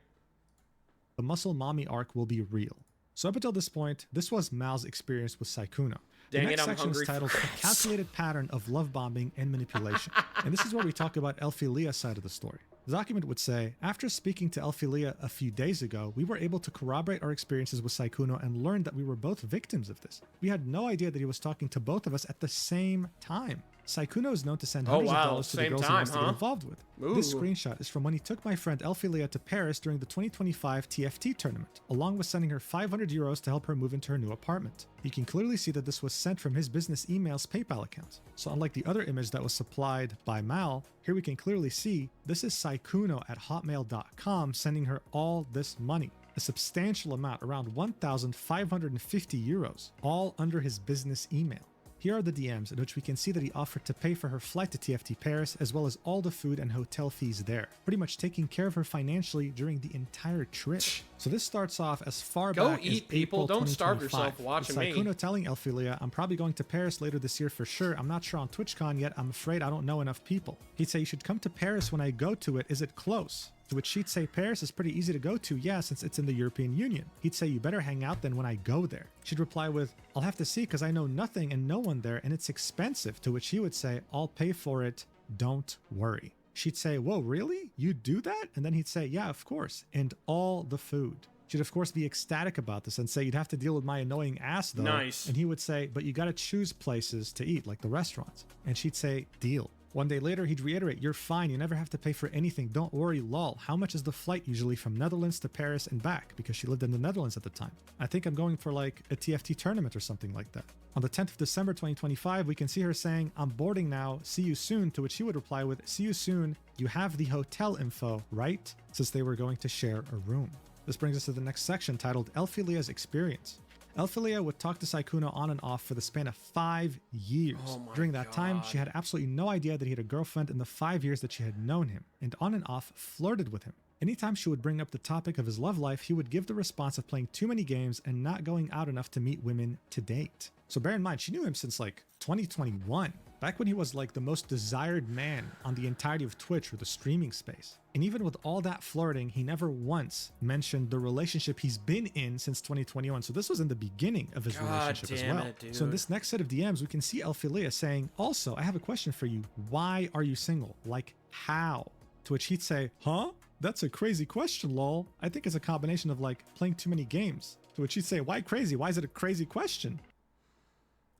The Muscle Mommy arc will be real. So up until this point, this was Mal's experience with Sykkuno. The Dang next it, I'm section is hungry titled for A Calculated Pattern of Love Bombing and Manipulation. And this is where we talk about Elphilia's side of the story. The document would say, after speaking to Elphilia a few days ago, we were able to corroborate our experiences with Sykkuno and learned that we were both victims of this. We had no idea that he was talking to both of us at the same time. Sykkuno is known to send hundreds of dollars to the girls he wants to get involved with. Ooh. This screenshot is from when he took my friend Elphilia to Paris during the 2025 TFT tournament, along with sending her 500 euros to help her move into her new apartment. You can clearly see that this was sent from his business email's PayPal account. So unlike the other image that was supplied by Mal, here we can clearly see this is Sykkuno at hotmail.com sending her all this money. A substantial amount, around 1,550 euros, all under his business email. Here are the DMs in which we can see that he offered to pay for her flight to TFT Paris as well as all the food and hotel fees there, pretty much taking care of her financially during the entire trip. So this starts off as far Go back eat, as people. April Don't starve yourself 2025, watching with me. Sykkuno telling Elphilia, I'm probably going to Paris later this year for sure. I'm not sure on TwitchCon yet. I'm afraid I don't know enough people. He'd say, you should come to Paris when I go to it. Is it close? To which she'd say, Paris is pretty easy to go to, yeah, since it's in the European Union. He'd say, you better hang out then when I go there. She'd reply with, I'll have to see because I know nothing and no one there and it's expensive. To which he would say, I'll pay for it, don't worry. She'd say, whoa, really? You do that? And then he'd say, yeah, of course. And all the food. She'd of course be ecstatic about this and say, you'd have to deal with my annoying ass though. Nice. And he would say, but you gotta choose places to eat, like the restaurants. And she'd say, deal. One day later, he'd reiterate, you're fine, you never have to pay for anything, don't worry, lol. How much is the flight usually from Netherlands to Paris and back? Because she lived in the Netherlands at the time. I think I'm going for like a TFT tournament or something like that. On the 10th of December 2025, we can see her saying, I'm boarding now, see you soon, to which he would reply with, see you soon, you have the hotel info, right? Since they were going to share a room. This brings us to the next section titled Elphilia's Experience. Elphilia would talk to Sykkuno on and off for the span of 5 years. During that time, she had absolutely no idea that he had a girlfriend in the 5 years that she had known him, and on and off flirted with him. Anytime she would bring up the topic of his love life, he would give the response of playing too many games and not going out enough to meet women to date. So bear in mind, she knew him since like 2021, back when he was like the most desired man on the entirety of Twitch or the streaming space. And even with all that flirting, he never once mentioned the relationship he's been in since 2021. So this was in the beginning of his relationship as well. So in this next set of DMs, we can see Elphilia saying, also, I have a question for you. Why are you single? Like, how? To which he'd say, huh? That's a crazy question, lol. I think it's a combination of like playing too many games. To which she'd say, why crazy? Why is it a crazy question?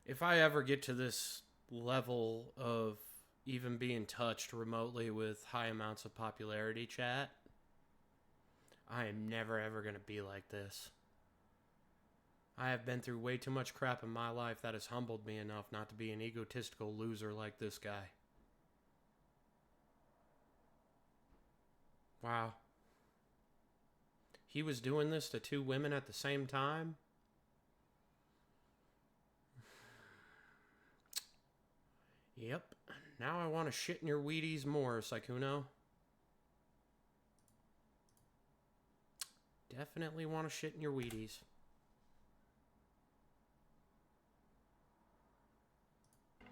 If I ever get to this level of even being touched remotely with high amounts of popularity, chat, I am never ever going to be like this. I have been through way too much crap in my life that has humbled me enough not to be an egotistical loser like this guy. Wow. He was doing this to 2 women at the same time? Yep. Now I want to shit in your Wheaties more, Sykkuno. Definitely want to shit in your Wheaties.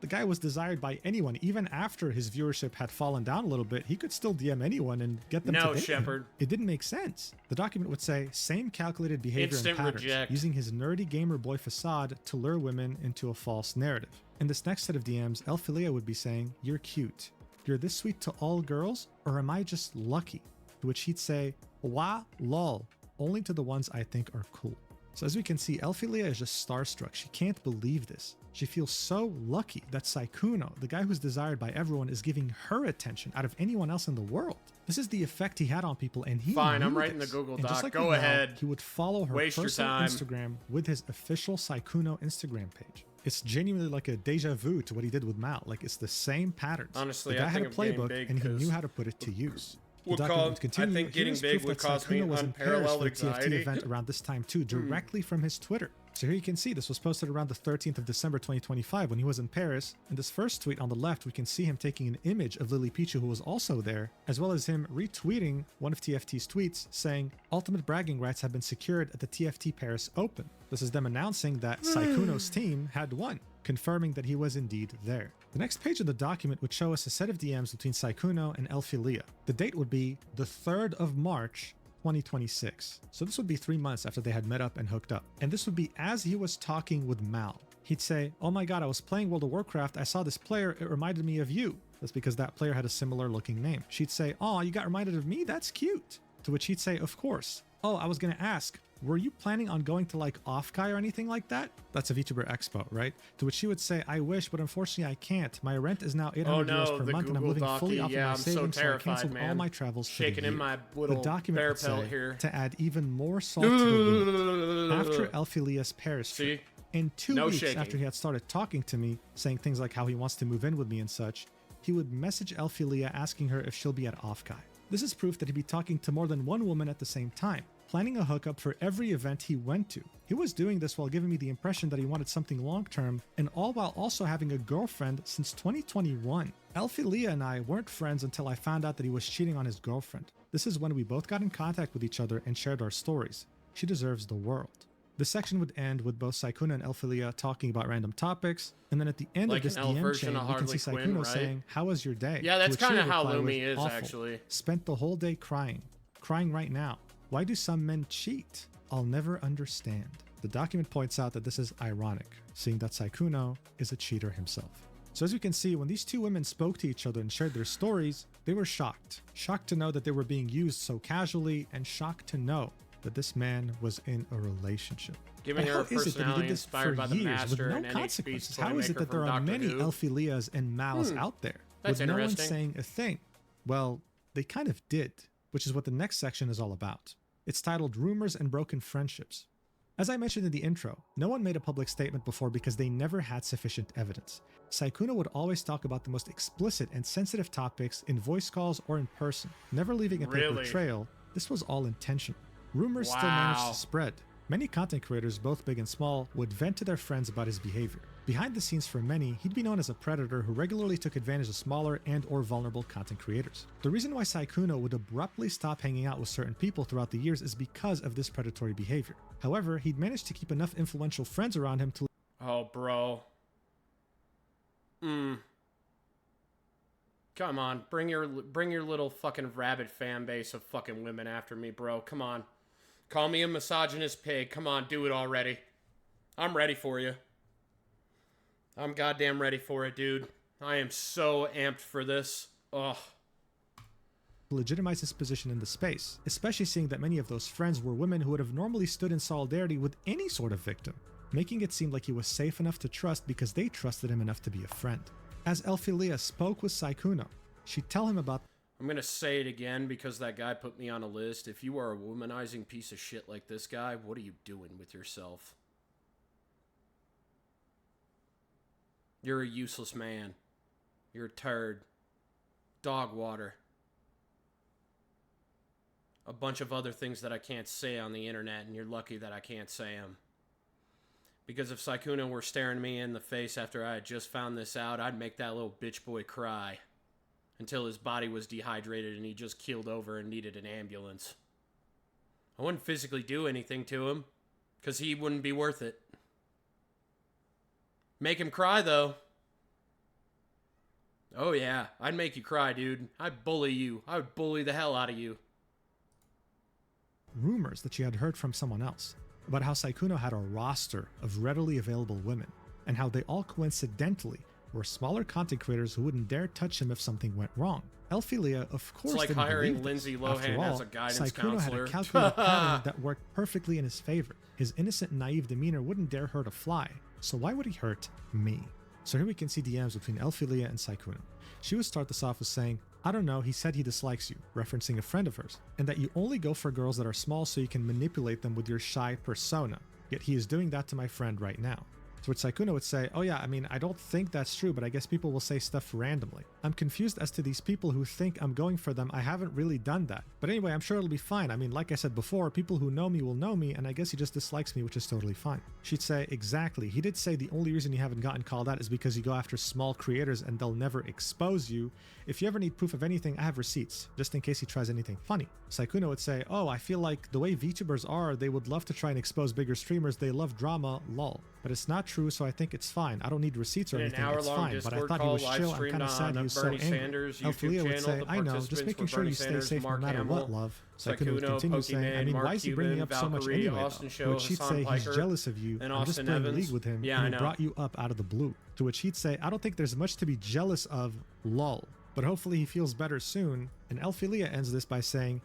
The guy was desired by anyone. Even after his viewership had fallen down a little bit, he could still DM anyone and get them to date him. Shepard. It didn't make sense. The document would say, same calculated behavior Instant and patterns, reject. using his nerdy gamer boy facade to lure women into a false narrative. In this next set of DMs, Elphilia would be saying, you're cute. You're this sweet to all girls, or am I just lucky? To which he'd say, wah, lol, only to the ones I think are cool. So as we can see, Elphilia is just starstruck. She can't believe this. She feels so lucky that Sykkuno, the guy who's desired by everyone, is giving her attention out of anyone else in the world. This is the effect he had on people, and he Fine, knew I'm writing this. the Google And just Doc. like Go we know, ahead. he would follow her Waste your personal time. Instagram with his official Sykkuno Instagram page. It's genuinely like a deja vu to what he did with Mal. Like, it's the same patterns. Honestly, the guy I had think a I'm getting playbook, big and he 'cause- knew how to put it to use. The document would continue. Here's proof that Sykkuno was in Paris for the TFT event around this time too, directly from his Twitter. So here you can see this was posted around the 13th of December 2025 when he was in Paris. In this first tweet on the left, we can see him taking an image of Lily Pichu, who was also there, as well as him retweeting one of TFT's tweets saying, "Ultimate bragging rights have been secured at the TFT Paris Open." This is them announcing that Sykkuno's team had won, confirming that he was indeed there. The next page of the document would show us a set of DMs between Sykkuno and Elfilia. The date would be the 3rd of March, 2026. So this would be 3 months after they had met up and hooked up. And this would be as he was talking with Mal. He'd say, "Oh my god, I was playing World of Warcraft, I saw this player, it reminded me of you." That's because that player had a similar looking name. She'd say, "Oh, you got reminded of me? That's cute." To which he'd say, "Of course." "Oh, I was gonna ask, were you planning on going to like Offkai or anything like that?" That's a VTuber Expo, right? To which she would say, "I wish, but unfortunately I can't. My rent is now 800 euros per month and I'm living fully off of my savings, so I canceled all my travels for the year." In my little the document bear would pelt say, here. to add even more salt to the wound, after Elfilia's Paris trip, and 2 weeks after he had started talking to me, saying things like how he wants to move in with me and such, he would message Elfilia asking her if she'll be at Offkai. This is proof that he'd be talking to more than one woman at the same time, planning a hookup for every event he went to. He was doing this while giving me the impression that he wanted something long-term, and all while also having a girlfriend since 2021. Elfilia and I weren't friends until I found out that he was cheating on his girlfriend. This is when we both got in contact with each other and shared our stories. She deserves the world. This section would end with both Sykkuno and Elfilia talking about random topics, and then at the end of this DM chain, you can see Sykkuno saying, "How was your day?" Yeah, that's kind of how Lumi Lumi is, actually. "Spent the whole day crying. Crying right now. Why do some men cheat? I'll never understand." The document points out that this is ironic, seeing that Sykkuno is a cheater himself. So as you can see, when these two women spoke to each other and shared their stories, they were shocked. Shocked to know that they were being used so casually, and shocked to know that this man was in a relationship. Giving her a personality inspired by the master with no consequences. How is it that there are many Elfilias and Mals out there with no one saying a thing? Well, they kind of did, which is what the next section is all about. It's titled Rumors and Broken Friendships. As I mentioned in the intro, no one made a public statement before because they never had sufficient evidence. Sykkuno would always talk about the most explicit and sensitive topics in voice calls or in person, never leaving a paper trail. This was all intentional. Rumors still managed to spread. Many content creators, both big and small, would vent to their friends about his behavior. Behind the scenes for many, he'd be known as a predator who regularly took advantage of smaller and or vulnerable content creators. The reason why Sykkuno would abruptly stop hanging out with certain people throughout the years is because of this predatory behavior. However, he'd managed to keep enough influential friends around him to... Oh, bro. Come on, bring your little fucking rabid fan base of fucking women after me, bro. Come on. Call me a misogynist pig. Come on, do it already. I'm ready for you. I'm goddamn ready for it, dude. I am so amped for this. Ugh. Legitimize his position in the space, especially seeing that many of those friends were women who would have normally stood in solidarity with any sort of victim, making it seem like he was safe enough to trust because they trusted him enough to be a friend. As Elfilia spoke with Sykkuno, she'd tell him about... I'm gonna say it again because that guy put me on a list. If you are a womanizing piece of shit like this guy, what are you doing with yourself? You're a useless man. You're a turd. Dog water. A bunch of other things that I can't say on the internet, and you're lucky that I can't say them. Because if Sykkuno were staring me in the face after I had just found this out, I'd make that little bitch boy cry. Until his body was dehydrated and he just keeled over and needed an ambulance. I wouldn't physically do anything to him, because he wouldn't be worth it. Make him cry, though. Oh yeah, I'd make you cry, dude. I'd bully you. I would bully the hell out of you. Rumors that she had heard from someone else about how Sykkuno had a roster of readily available women, and how they all coincidentally were smaller content creators who wouldn't dare touch him if something went wrong. Elfilia, of course, it's like didn't hiring believe Lindsay this. Lohan After all, as a guidance Sykkuno counselor. had a calculated pattern that worked perfectly in his favor. His innocent, naive demeanor wouldn't dare hurt a fly, so why would he hurt me? So here we can see DMs between Elfilia and Sykkuno. She would start this off with saying, "I don't know, he said he dislikes you," referencing a friend of hers, and that you only go for girls that are small so you can manipulate them with your shy persona. Yet he is doing that to my friend right now. To which Sykkuno would say, oh yeah, I mean, I don't think that's true, but I guess people will say stuff randomly. I'm confused as to these people who think I'm going for them. I haven't really done that. But anyway, I'm sure it'll be fine. I mean, like I said before, people who know me will know me, and I guess he just dislikes me, which is totally fine. She'd say, exactly. He did say the only reason you haven't gotten called out is because you go after small creators and they'll never expose you. If you ever need proof of anything, I have receipts, just in case he tries anything funny. Sykkuno would say, oh, I feel like the way VTubers are, they would love to try and expose bigger streamers. They love drama, lol. But it's not true, so I think it's fine. I don't need receipts or anything. It's fine. But I thought he was chill. I'm kind of sad he was so angry. Elphalia would say, I know, just making sure you stay safe no matter what, love. Sykkuno would continue saying, I mean, why is he bringing up so much anyway, though? To which he'd say, he's jealous of you. I'm just playing League with him, and he brought you up out of the blue. To which he'd say, I don't think there's much to be jealous of, lol. But hopefully he feels better soon. And Elphalia ends this by saying,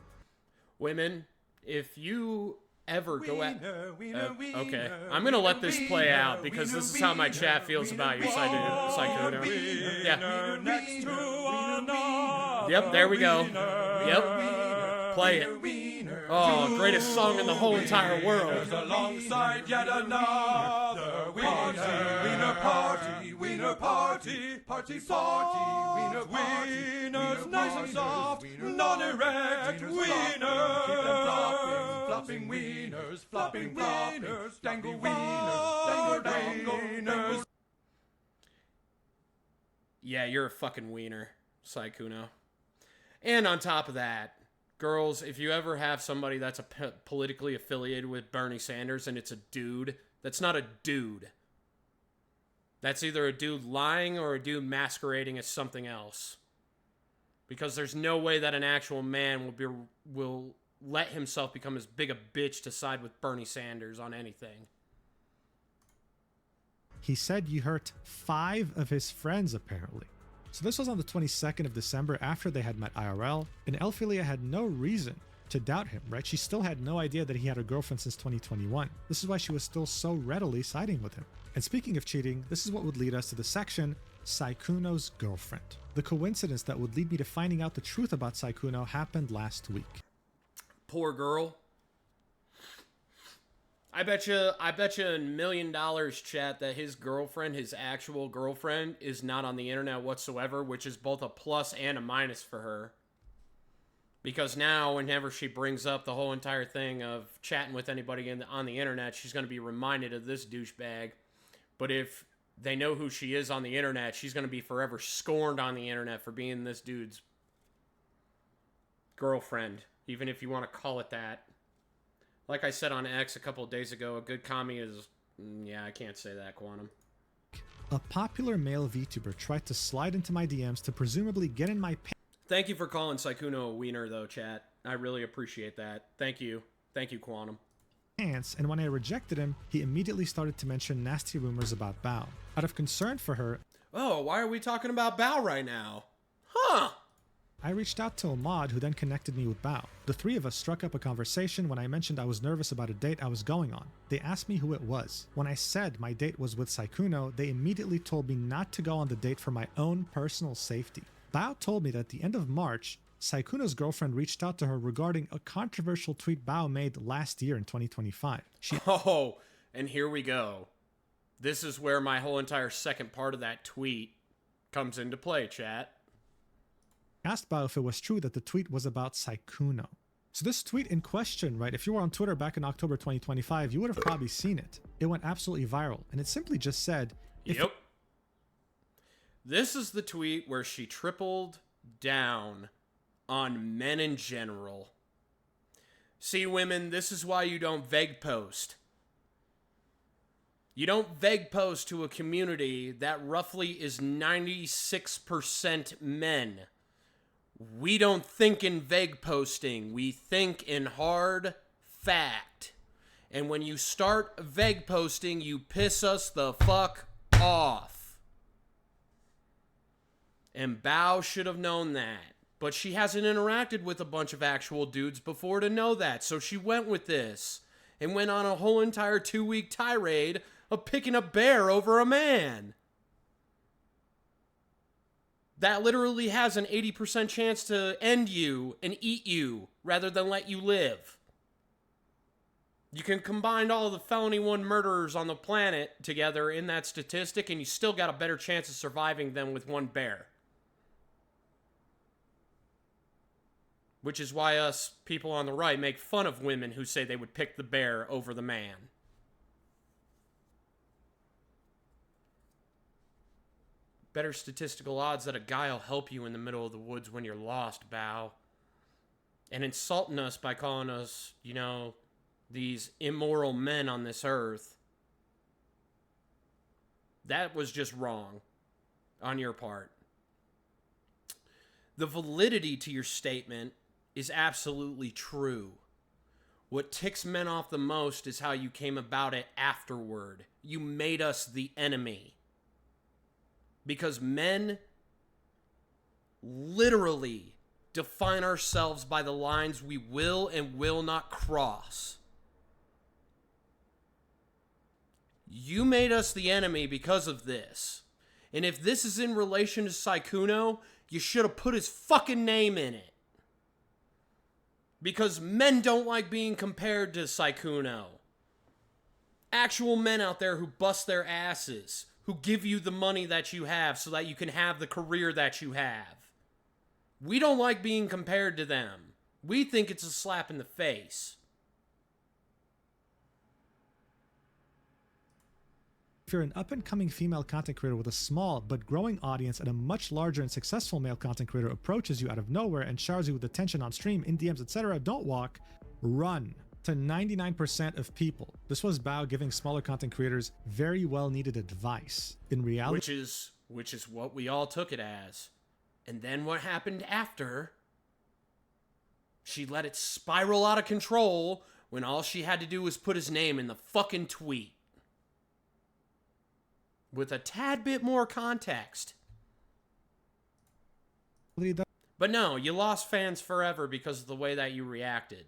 women, if you ever go at... okay, I'm gonna let this play out because this is how my chat feels about you, Sykkuno. Yeah. Yep, there we go. Yep. Play it. Oh, greatest song in the whole entire world. Alongside yet another wiener party, wiener party, party party, wiener party, wieners nice and soft, non-erect wieners, keep them flopping wieners, flopping wieners, dangle wieners, dangle wieners. Yeah, you're a fucking wiener, Sykkuno. And on top of that, girls, if you ever have somebody that's politically affiliated with Bernie Sanders and it's a dude, that's not a dude. That's either a dude lying or a dude masquerading as something else. Because there's no way that an actual man will let himself become as big a bitch to side with Bernie Sanders on anything. He said you hurt 5 of his friends, apparently. So this was on the 22nd of December after they had met IRL, and Elphalia had no reason to doubt him, right? She still had no idea that he had a girlfriend since 2021. This is why she was still so readily siding with him. And speaking of cheating, this is what would lead us to the section, Sykkuno's girlfriend. The coincidence that would lead me to finding out the truth about Sykkuno happened last week. Poor girl. I bet you $1 million, chat, that his girlfriend, his actual girlfriend, is not on the internet whatsoever, which is both a plus and a minus for her. Because now, whenever she brings up the whole entire thing of chatting with anybody on the internet, she's going to be reminded of this douchebag. But if they know who she is on the internet, she's going to be forever scorned on the internet for being this dude's girlfriend, even if you want to call it that. Like I said on X a couple of days ago, a good commie is... yeah, I can't say that, Quantum. A popular male VTuber tried to slide into my DMs to presumably get in my Thank you for calling Sykkuno a wiener, though, chat. I really appreciate that. Thank you. Thank you, Quantum. pants, and when I rejected him, he immediately started to mention nasty rumors about Bao. Out of concern for her... Oh, why are we talking about Bao right now? Huh! I reached out to Ahmad, who then connected me with Bao. The three of us struck up a conversation when I mentioned I was nervous about a date I was going on. They asked me who it was. When I said my date was with Sykkuno, they immediately told me not to go on the date for my own personal safety. Bao told me that at the end of March, Sykkuno's girlfriend reached out to her regarding a controversial tweet Bao made last year in 2025. Oh, and here we go. This is where my whole entire second part of that tweet comes into play, chat. Asked Bao if it was true that the tweet was about Sykkuno. So this tweet in question, right, if you were on Twitter back in October 2025, you would have probably seen it. It went absolutely viral, and it simply just said... Yep. This is the tweet where she tripled down on men in general. See, women, this is why you don't veg post. You don't veg post to a community that roughly is 96% men. We don't think in veg posting. We think in hard fact. And when you start veg posting, you piss us the fuck off. And Bao should have known that. But she hasn't interacted with a bunch of actual dudes before to know that. So she went with this. And went on a whole entire 2-week tirade of picking a bear over a man. That literally has an 80% chance to end you and eat you rather than let you live. You can combine all the felony 1 murderers on the planet together in that statistic, and you still got a better chance of surviving than with 1 bear. Which is why us people on the right make fun of women who say they would pick the bear over the man. Better statistical odds that a guy will help you in the middle of the woods when you're lost, Bao. And insulting us by calling us, you know, these immoral men on this earth. That was just wrong on your part. The validity to your statement is absolutely true. What ticks men off the most is how you came about it afterward. You made us the enemy. Because men literally define ourselves by the lines we will and will not cross. You made us the enemy because of this. And if this is in relation to Sykkuno, you should have put his fucking name in it. Because men don't like being compared to Sykkuno. Actual men out there who bust their asses, who give you the money that you have so that you can have the career that you have. We don't like being compared to them. We think it's a slap in the face. If you're an up-and-coming female content creator with a small but growing audience and a much larger and successful male content creator approaches you out of nowhere and showers you with attention on stream, in DMs, etc., don't walk, run. To 99% of people, this was Bao giving smaller content creators very well-needed advice. In reality, which is what we all took it as. And then what happened after? She let it spiral out of control when all she had to do was put his name in the fucking tweet. With a tad bit more context. But no, you lost fans forever because of the way that you reacted.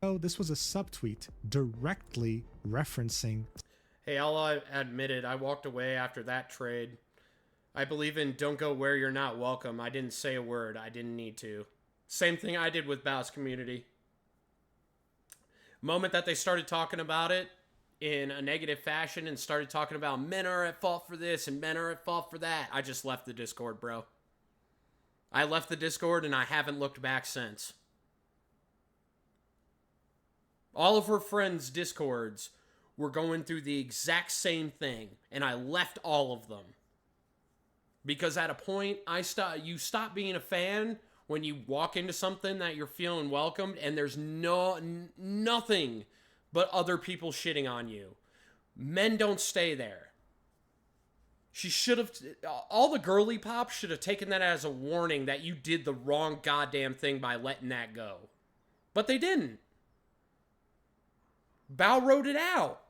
Oh, this was a subtweet directly referencing. Hey, I'll admit it, I walked away after that trade. I believe in don't go where you're not welcome. I didn't say a word. I didn't need to. Same thing I did with Bao's community. Moment that they started talking about it in a negative fashion and started talking about men are at fault for this and men are at fault for that, I just left the Discord, bro. I left the Discord and I haven't looked back since. All of her friends' Discords were going through the exact same thing, and I left all of them. Because at a point, you stop being a fan when you walk into something that you're feeling welcomed, and there's nothing but other people shitting on you. Men don't stay there. She should have... All the girly pop should have taken that as a warning that you did the wrong goddamn thing by letting that go. But they didn't. Bao wrote it out.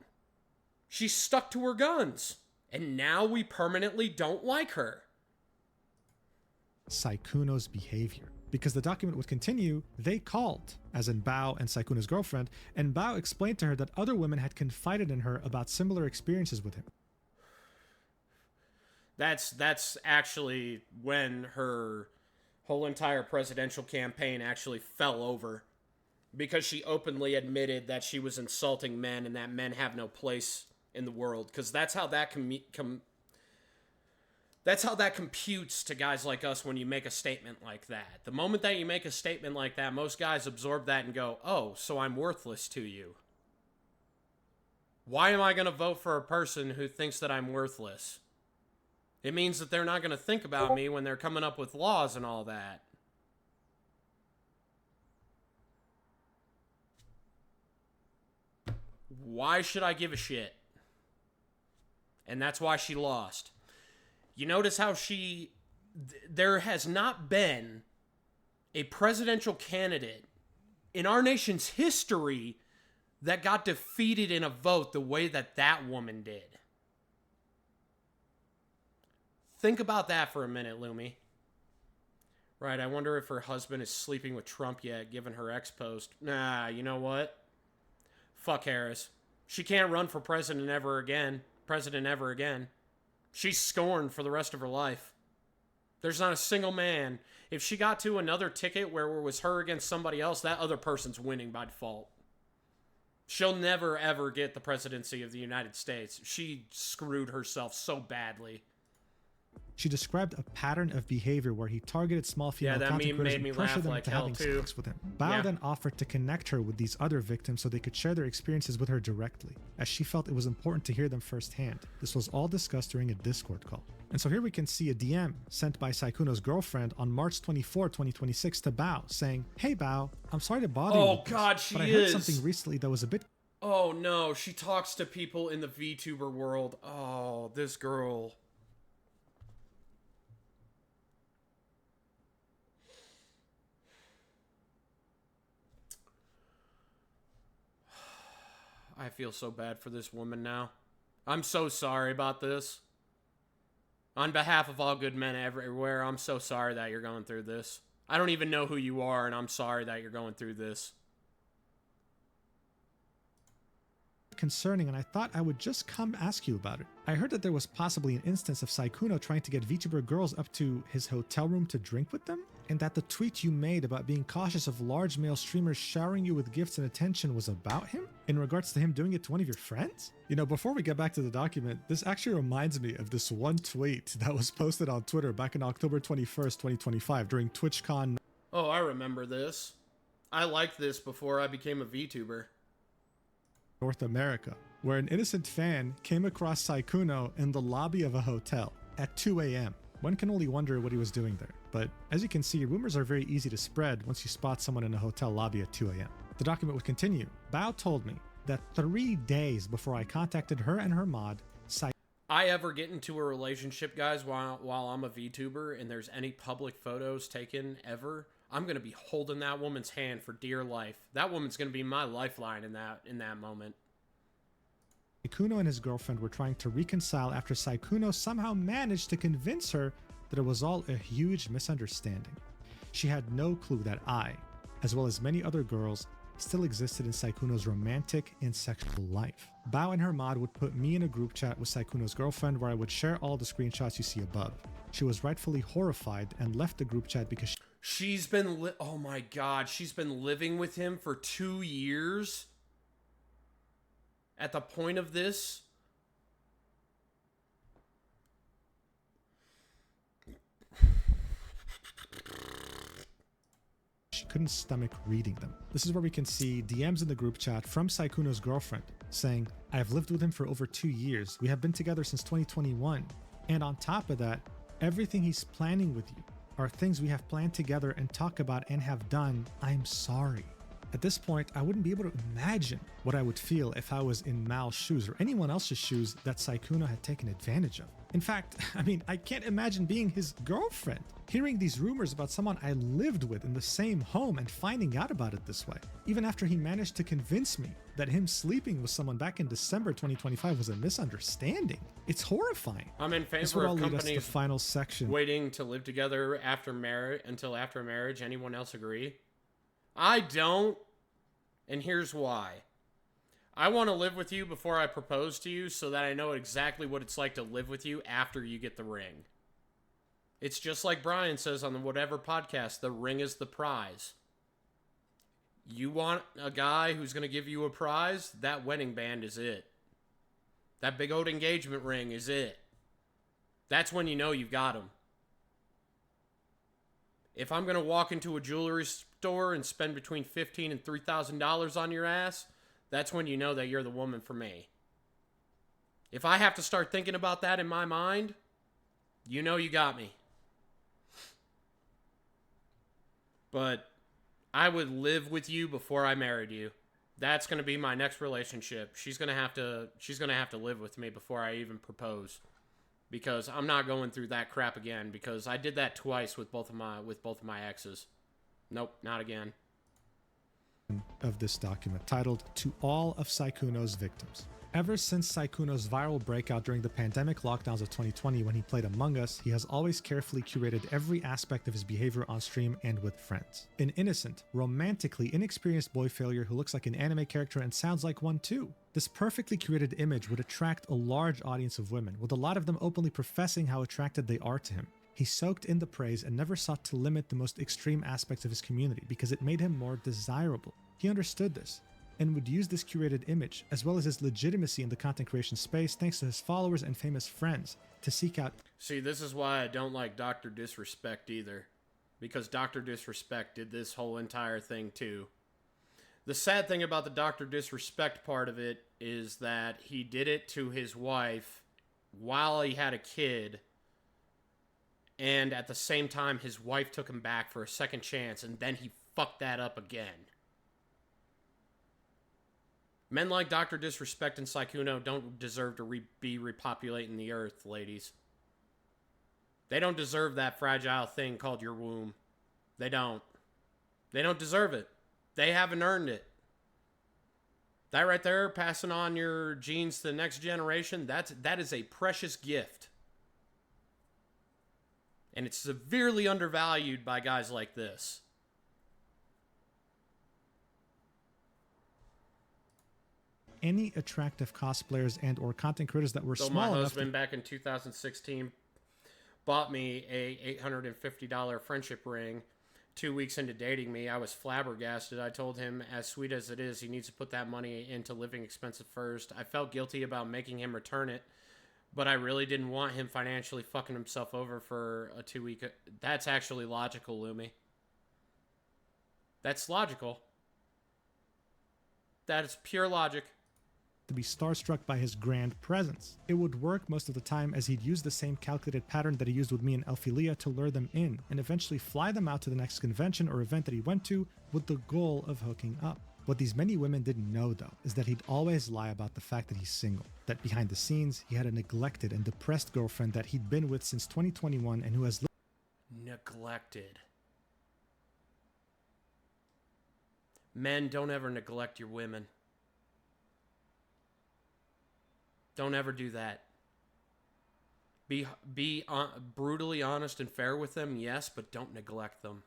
She stuck to her guns. And now we permanently don't like her. Sykkuno's behavior. Because the document would continue, they called, as in Bao and Sykkuno's girlfriend, and Bao explained to her that other women had confided in her about similar experiences with him. That's actually when her whole entire presidential campaign actually fell over. Because she openly admitted that she was insulting men and that men have no place in the world. Because that's how that computes to guys like us when you make a statement like that. The moment that you make a statement like that, most guys absorb that and go, oh, so I'm worthless to you. Why am I going to vote for a person who thinks that I'm worthless? It means that they're not going to think about me when they're coming up with laws and all that. Why should I give a shit? And that's why she lost. You notice how there has not been a presidential candidate in our nation's history that got defeated in a vote the way that that woman did. Think about that for a minute, Lumi. Right, I wonder if her husband is sleeping with Trump yet, given her ex-post. Nah, you know what? Fuck Harris. She can't run for president ever again. She's scorned for the rest of her life. There's not a single man. If she got to another ticket where it was her against somebody else, that other person's winning by default. She'll never, ever get the presidency of the United States. She screwed herself so badly. She described a pattern of behavior where he targeted small female that content meme creators made me and pressured laugh them like into hell, having too. sex with him. Bao Yeah. then offered to connect her with these other victims so they could share their experiences with her directly, as she felt it was important to hear them firsthand. This was all discussed during a Discord call. And so here we can see a DM sent by Sykkuno's girlfriend on March 24, 2026 to Bao, saying, "Hey Bao, I'm sorry to bother you Oh, with this, God, she but I heard is. something recently that was a bit Oh, no. She talks to people in the VTuber world. Oh, this girl. I feel so bad for this woman now. I'm so sorry about this. On behalf of all good men everywhere, I'm so sorry that you're going through this. I don't even know who you are, and I'm sorry that you're going through this. concerning, and I thought I would just come ask you about it. I heard that there was possibly an instance of Sykkuno trying to get VTuber girls up to his hotel room to drink with them, and that the tweet you made about being cautious of large male streamers showering you with gifts and attention was about him, in regards to him doing it to one of your friends? You know, before we get back to the document, this actually reminds me of this one tweet that was posted on Twitter back in October 21st, 2025 during TwitchCon. Oh, I remember this. I liked this before I became a VTuber. North America, where an innocent fan came across Sykkuno in the lobby of a hotel at 2 a.m. One can only wonder what he was doing there, but as you can see, rumors are very easy to spread once you spot someone in a hotel lobby at 2 a.m. The document would continue. Bao told me that 3 days before I contacted her and her mod, I ever get into a relationship, guys, while I'm a VTuber and there's any public photos taken ever, I'm going to be holding that woman's hand for dear life. That woman's going to be my lifeline in that moment. Sykkuno and his girlfriend were trying to reconcile after Sykkuno somehow managed to convince her that it was all a huge misunderstanding. She had no clue that I, as well as many other girls, still existed in Sykkuno's romantic and sexual life. Bao and her mod would put me in a group chat with Sykkuno's girlfriend where I would share all the screenshots you see above. She was rightfully horrified and left the group chat because she's been oh my god, she's been living with him for 2 years? At the point of this? she couldn't stomach reading them. This is where we can see DMs in the group chat from Sykkuno's girlfriend saying, "I have lived with him for over 2 years. We have been together since 2021. And on top of that, everything he's planning with you are things we have planned together and talk about and have done. I'm sorry." At this point, I wouldn't be able to imagine what I would feel if I was in Mal's shoes or anyone else's shoes that Sykkuno had taken advantage of. In fact, I can't imagine being his girlfriend, hearing these rumors about someone I lived with in the same home and finding out about it this way, even after he managed to convince me that him sleeping with someone back in December 2025 was a misunderstanding. It's horrifying. I'm in This favor would of all lead us to the companies final section. waiting to live together until after marriage. Anyone else agree? I don't, and here's why. I want to live with you before I propose to you so that I know exactly what it's like to live with you after you get the ring. It's just like Brian says on the whatever podcast, the ring is the prize. You want a guy who's going to give you a prize? That wedding band is it. That big old engagement ring is it. That's when you know you've got him. If I'm going to walk into a jewelry store and spend between $1,500 and $3,000 on your ass, that's when you know that you're the woman for me. If I have to start thinking about that in my mind, you know you got me. But I would live with you before I married you. That's going to be my next relationship. She's going to have to live with me before I even propose. Because I'm not going through that crap again, because I did that twice with both of my exes. Nope, not again. Of this document titled "To All of Sykkuno's Victims." Ever since Sykkuno's viral breakout during the pandemic lockdowns of 2020 when he played Among Us, he has always carefully curated every aspect of his behavior on stream and with friends. An innocent, romantically inexperienced boy failure who looks like an anime character and sounds like one too. This perfectly curated image would attract a large audience of women, with a lot of them openly professing how attracted they are to him. He soaked in the praise and never sought to limit the most extreme aspects of his community because it made him more desirable. He understood this and would use this curated image, as well as his legitimacy in the content creation space thanks to his followers and famous friends, to seek out... See, this is why I don't like Dr. Disrespect either. Because Dr. Disrespect did this whole entire thing too. The sad thing about the Dr. Disrespect part of it is that he did it to his wife while he had a kid, and at the same time his wife took him back for a second chance, and then he fucked that up again. Men like Dr. Disrespect and Sykkuno don't deserve to be repopulating the earth, ladies. They don't deserve that fragile thing called your womb. They don't. They don't deserve it. They haven't earned it. That right there, passing on your genes to the next generation, that is a precious gift. And it's severely undervalued by guys like this. Any attractive cosplayers and or content creators that were So small my enough husband back in 2016 bought me a $850 friendship ring 2 weeks into dating me. I was flabbergasted. I told him, as sweet as it is, he needs to put that money into living expenses first. I felt guilty about making him return it, but I really didn't want him financially fucking himself over for a 2 week. That's actually logical, Lumi. That's logical. That is pure logic. to be starstruck by his grand presence. It would work most of the time, as he'd use the same calculated pattern that he used with me and Elphilia to lure them in, and eventually fly them out to the next convention or event that he went to with the goal of hooking up. What these many women didn't know, though, is that he'd always lie about the fact that he's single, that behind the scenes, he had a neglected and depressed girlfriend that he'd been with since 2021 and who has neglected. Men, don't ever neglect your women. Don't ever do that. Be brutally honest and fair with them, yes, but don't neglect them.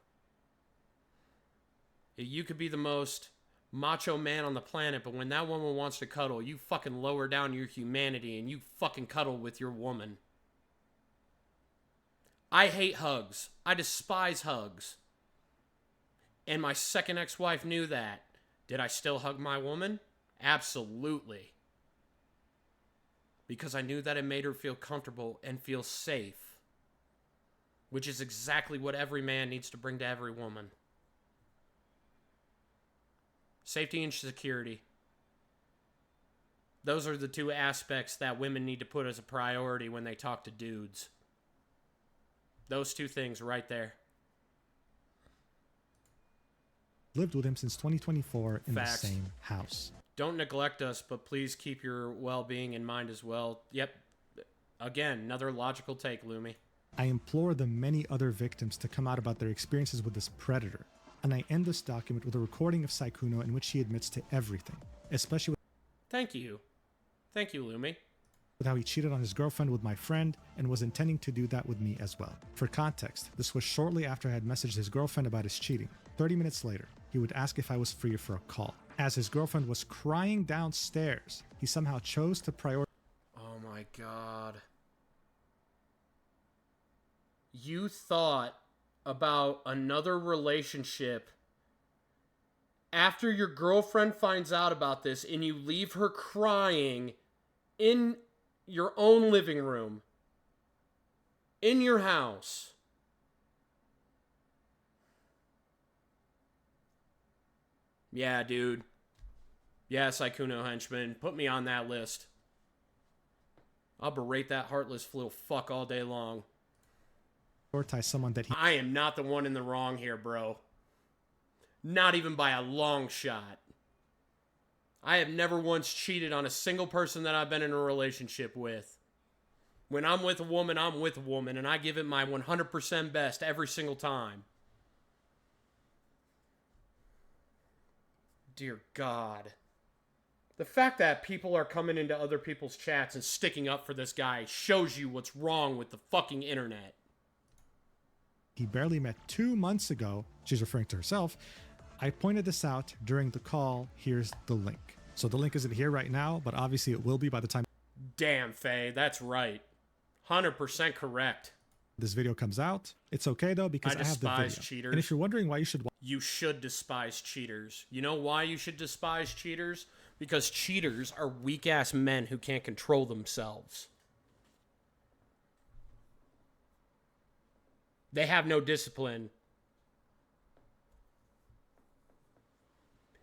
You could be the most macho man on the planet, but when that woman wants to cuddle, you fucking lower down your humanity and you fucking cuddle with your woman. I hate hugs. I despise hugs. And my second ex-wife knew that. Did I still hug my woman? Absolutely. Because I knew that it made her feel comfortable and feel safe. Which is exactly what every man needs to bring to every woman. Safety and security. Those are the two aspects that women need to put as a priority when they talk to dudes. Those two things right there. lived with him since 2024 in Facts. the same house. Don't neglect us, but please keep your well-being in mind as well. Yep. Again, another logical take, Lumi. I implore the many other victims to come out about their experiences with this predator, and I end this document with a recording of Sykkuno in which he admits to everything, especially Thank you. Thank you, Lumi. with how he cheated on his girlfriend with my friend and was intending to do that with me as well. For context, this was shortly after I had messaged his girlfriend about his cheating. 30 minutes later, he would ask if I was free for a call. As his girlfriend was crying downstairs, he somehow chose to prioritize. Oh my god. You thought about another relationship after your girlfriend finds out about this and you leave her crying in your own living room, in your house. Yeah, dude. Yeah, Sykkuno henchman, put me on that list. I'll berate that heartless little fuck all day long. Someone that he I am not the one in the wrong here, bro. Not even by a long shot. I have never once cheated on a single person that I've been in a relationship with. When I'm with a woman, I'm with a woman, and I give it my 100% best every single time. Dear God. The fact that people are coming into other people's chats and sticking up for this guy shows you what's wrong with the fucking internet. barely met 2 months ago, she's referring to herself, I pointed this out during the call. Here's the link. So the link isn't here right now, but obviously it will be by the time. Damn, Faye, that's right. 100% correct. this video comes out. It's okay though because I have the video. despise cheaters. And if you're wondering why you should You should despise cheaters. You know why you should despise cheaters? Because cheaters are weak-ass men who can't control themselves. They have no discipline.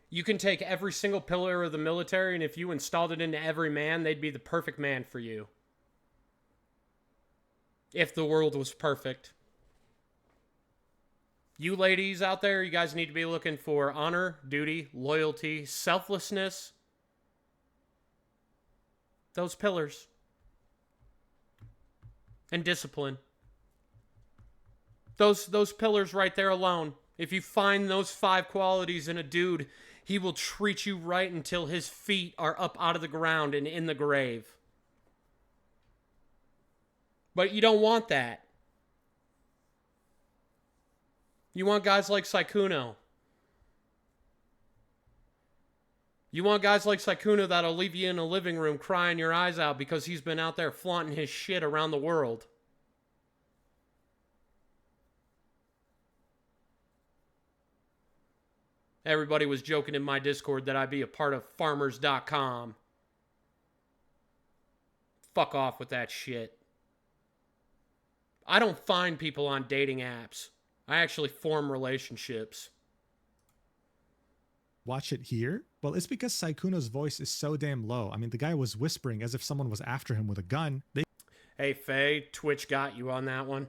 You can take every single pillar of the military, and if you installed it into every man, they'd be the perfect man for you. If the world was perfect. You ladies out there, you guys need to be looking for honor, duty, loyalty, selflessness. Those pillars. And discipline. Those pillars right there alone. If you find those 5 qualities in a dude, he will treat you right until his feet are up out of the ground and in the grave. But you don't want that. You want guys like Sykkuno. You want guys like Sykkuno that'll leave you in a living room crying your eyes out because he's been out there flaunting his shit around the world. Everybody was joking in my Discord that I'd be a part of farmers.com. Fuck off with that shit. I don't find people on dating apps. I actually form relationships. watch it here? Well, it's because Sykkuno's voice is so damn low. I mean, the guy was whispering as if someone was after him with a gun. Hey, Faye, Twitch got you on that one.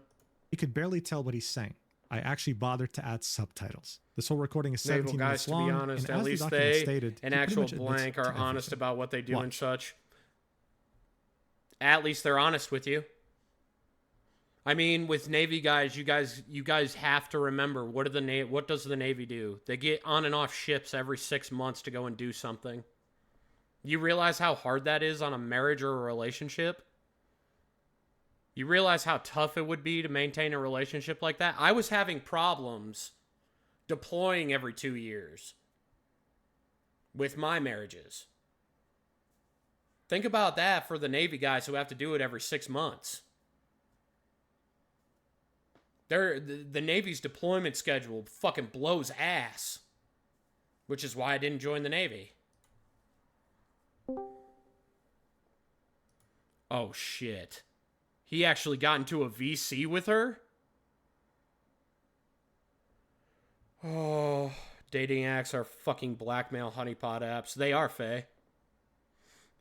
You could barely tell what he's saying. I actually bothered to add subtitles. This whole recording is 17 guys, minutes long. To be honest, and at as least the document they stated, and he pretty actual much admits blank to are everything. honest about what they do and Watch. such. At least they're honest with you. I mean, with Navy guys, you guys have to remember what does the Navy do? They get on and off ships every 6 months to go and do something. You realize how hard that is on a marriage or a relationship? You realize how tough it would be to maintain a relationship like that? I was having problems deploying every 2 years with my marriages. Think about that for the Navy guys who have to do it every 6 months. The Navy's deployment schedule fucking blows ass. Which is why I didn't join the Navy. Oh, shit. He actually got into a VC with her? Oh, dating apps are fucking blackmail honeypot apps. They are, Faye.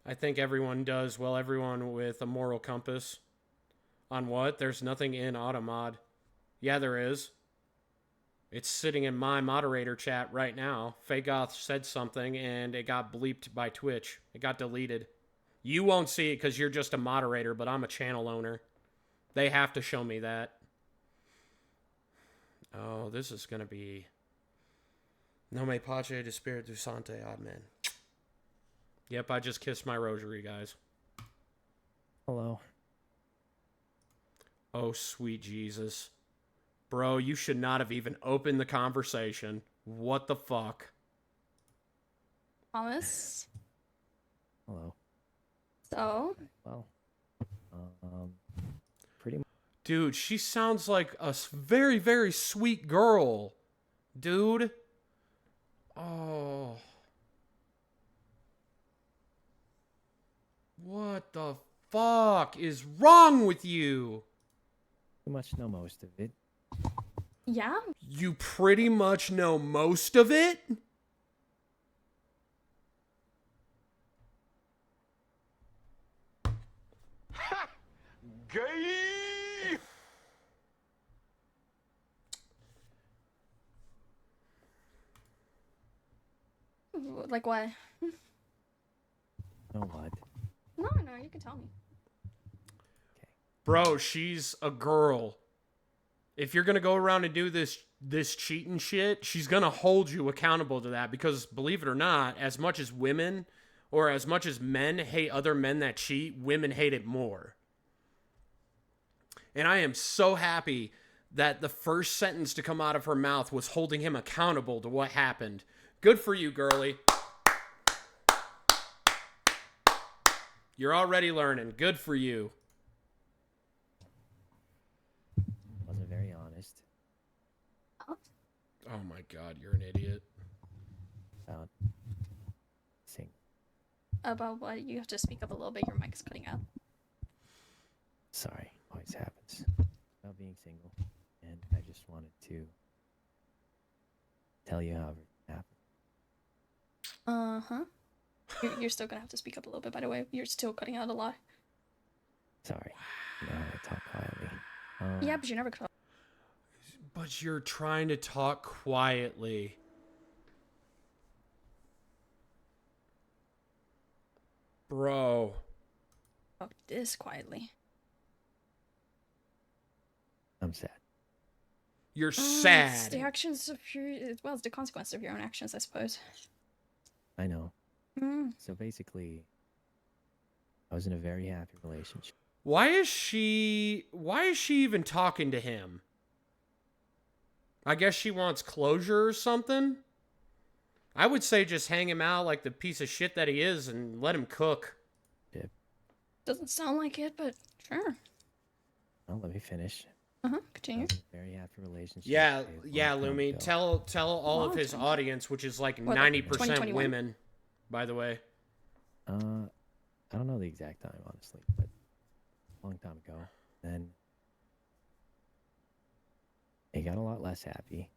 I think everyone does. Well, everyone with a moral compass. On what? There's nothing in Automod. Yeah, there is. It's sitting in my moderator chat right now. Fagoth said something and it got bleeped by Twitch. It got deleted. You won't see it because you're just a moderator, but I'm a channel owner. They have to show me that. Oh, this is going to be... No me pace de spiritu sante, amen. Yep, I just kissed my rosary, guys. Hello. Oh, sweet Jesus. Bro, you should not have even opened the conversation. What the fuck? Thomas? Hello. So? Well, pretty much. Dude, she sounds like a very, very sweet girl. Dude. Oh. What the fuck is wrong with you? Pretty much know most of it. Yeah? You pretty much know most of it? Ha! Gay! Like what? Know what? No, you can tell me. Bro, she's a girl. If you're going to go around and do this cheating shit, she's going to hold you accountable to that because, believe it or not, as much as women or as much as men hate other men that cheat, women hate it more. And I am so happy that the first sentence to come out of her mouth was holding him accountable to what happened. Good for you, girly. You're already learning. Good for you. Oh my god, you're an idiot. About sing. About what? You have to speak up a little bit. Your mic's cutting out. Sorry, always happens. About being single, and I just wanted to tell you how it happened. You're still gonna have to speak up a little bit. By the way, you're still cutting out a lot. Sorry. You know how I talk quietly. Yeah, but you never cut. But you're trying to talk quietly. Bro. Talk this quietly. I'm sad. You're It's sad. the actions of your, well, it's the consequence of your own actions, I suppose. I know. Mm. So basically, I was in a very happy relationship. Why is she even talking to him? I guess she wants closure or something? I would say just hang him out like the piece of shit that he is and let him cook. Doesn't sound like it, but sure. Well, let me finish. Continue. I was in a very happy relationship. Yeah, a yeah, long time Lumi. ago. Tell all of Long his time. audience, which is like What, 90% 2021? women, by the way. I don't know the exact time, honestly, but a long time ago. Then it got a lot less happy.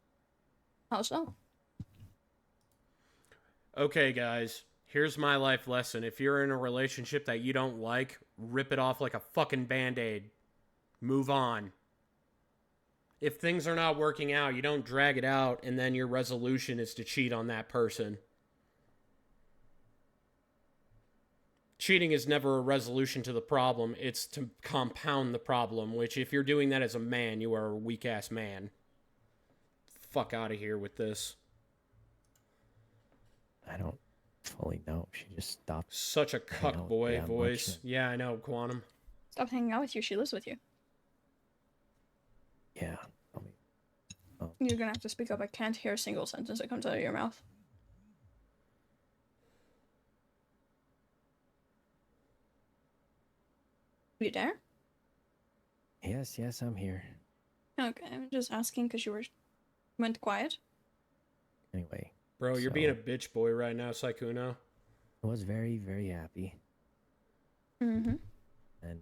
How so? Okay, guys, here's my life lesson. If you're in a relationship that you don't like, rip it off like a fucking Band-Aid. Move on. If things are not working out, you don't drag it out and then your resolution is to cheat on that person. Cheating is never a resolution to the problem. It's to compound the problem, which if you're doing that as a man, you are a weak-ass man. Fuck out of here with this. I don't fully know. She just stopped. Such a I know, cuck boy yeah, voice. much- Yeah, I know, Quantum. Stop hanging out with you. She lives with you. Yeah. I mean, You're gonna have to speak up. I can't hear a single sentence that comes out of your mouth. You there? yes, I'm here. Okay, I'm just asking because you went quiet. Anyway, Bro, you're So- being a bitch boy right now, Sykkuno. I was very, very happy. Mm-hmm. And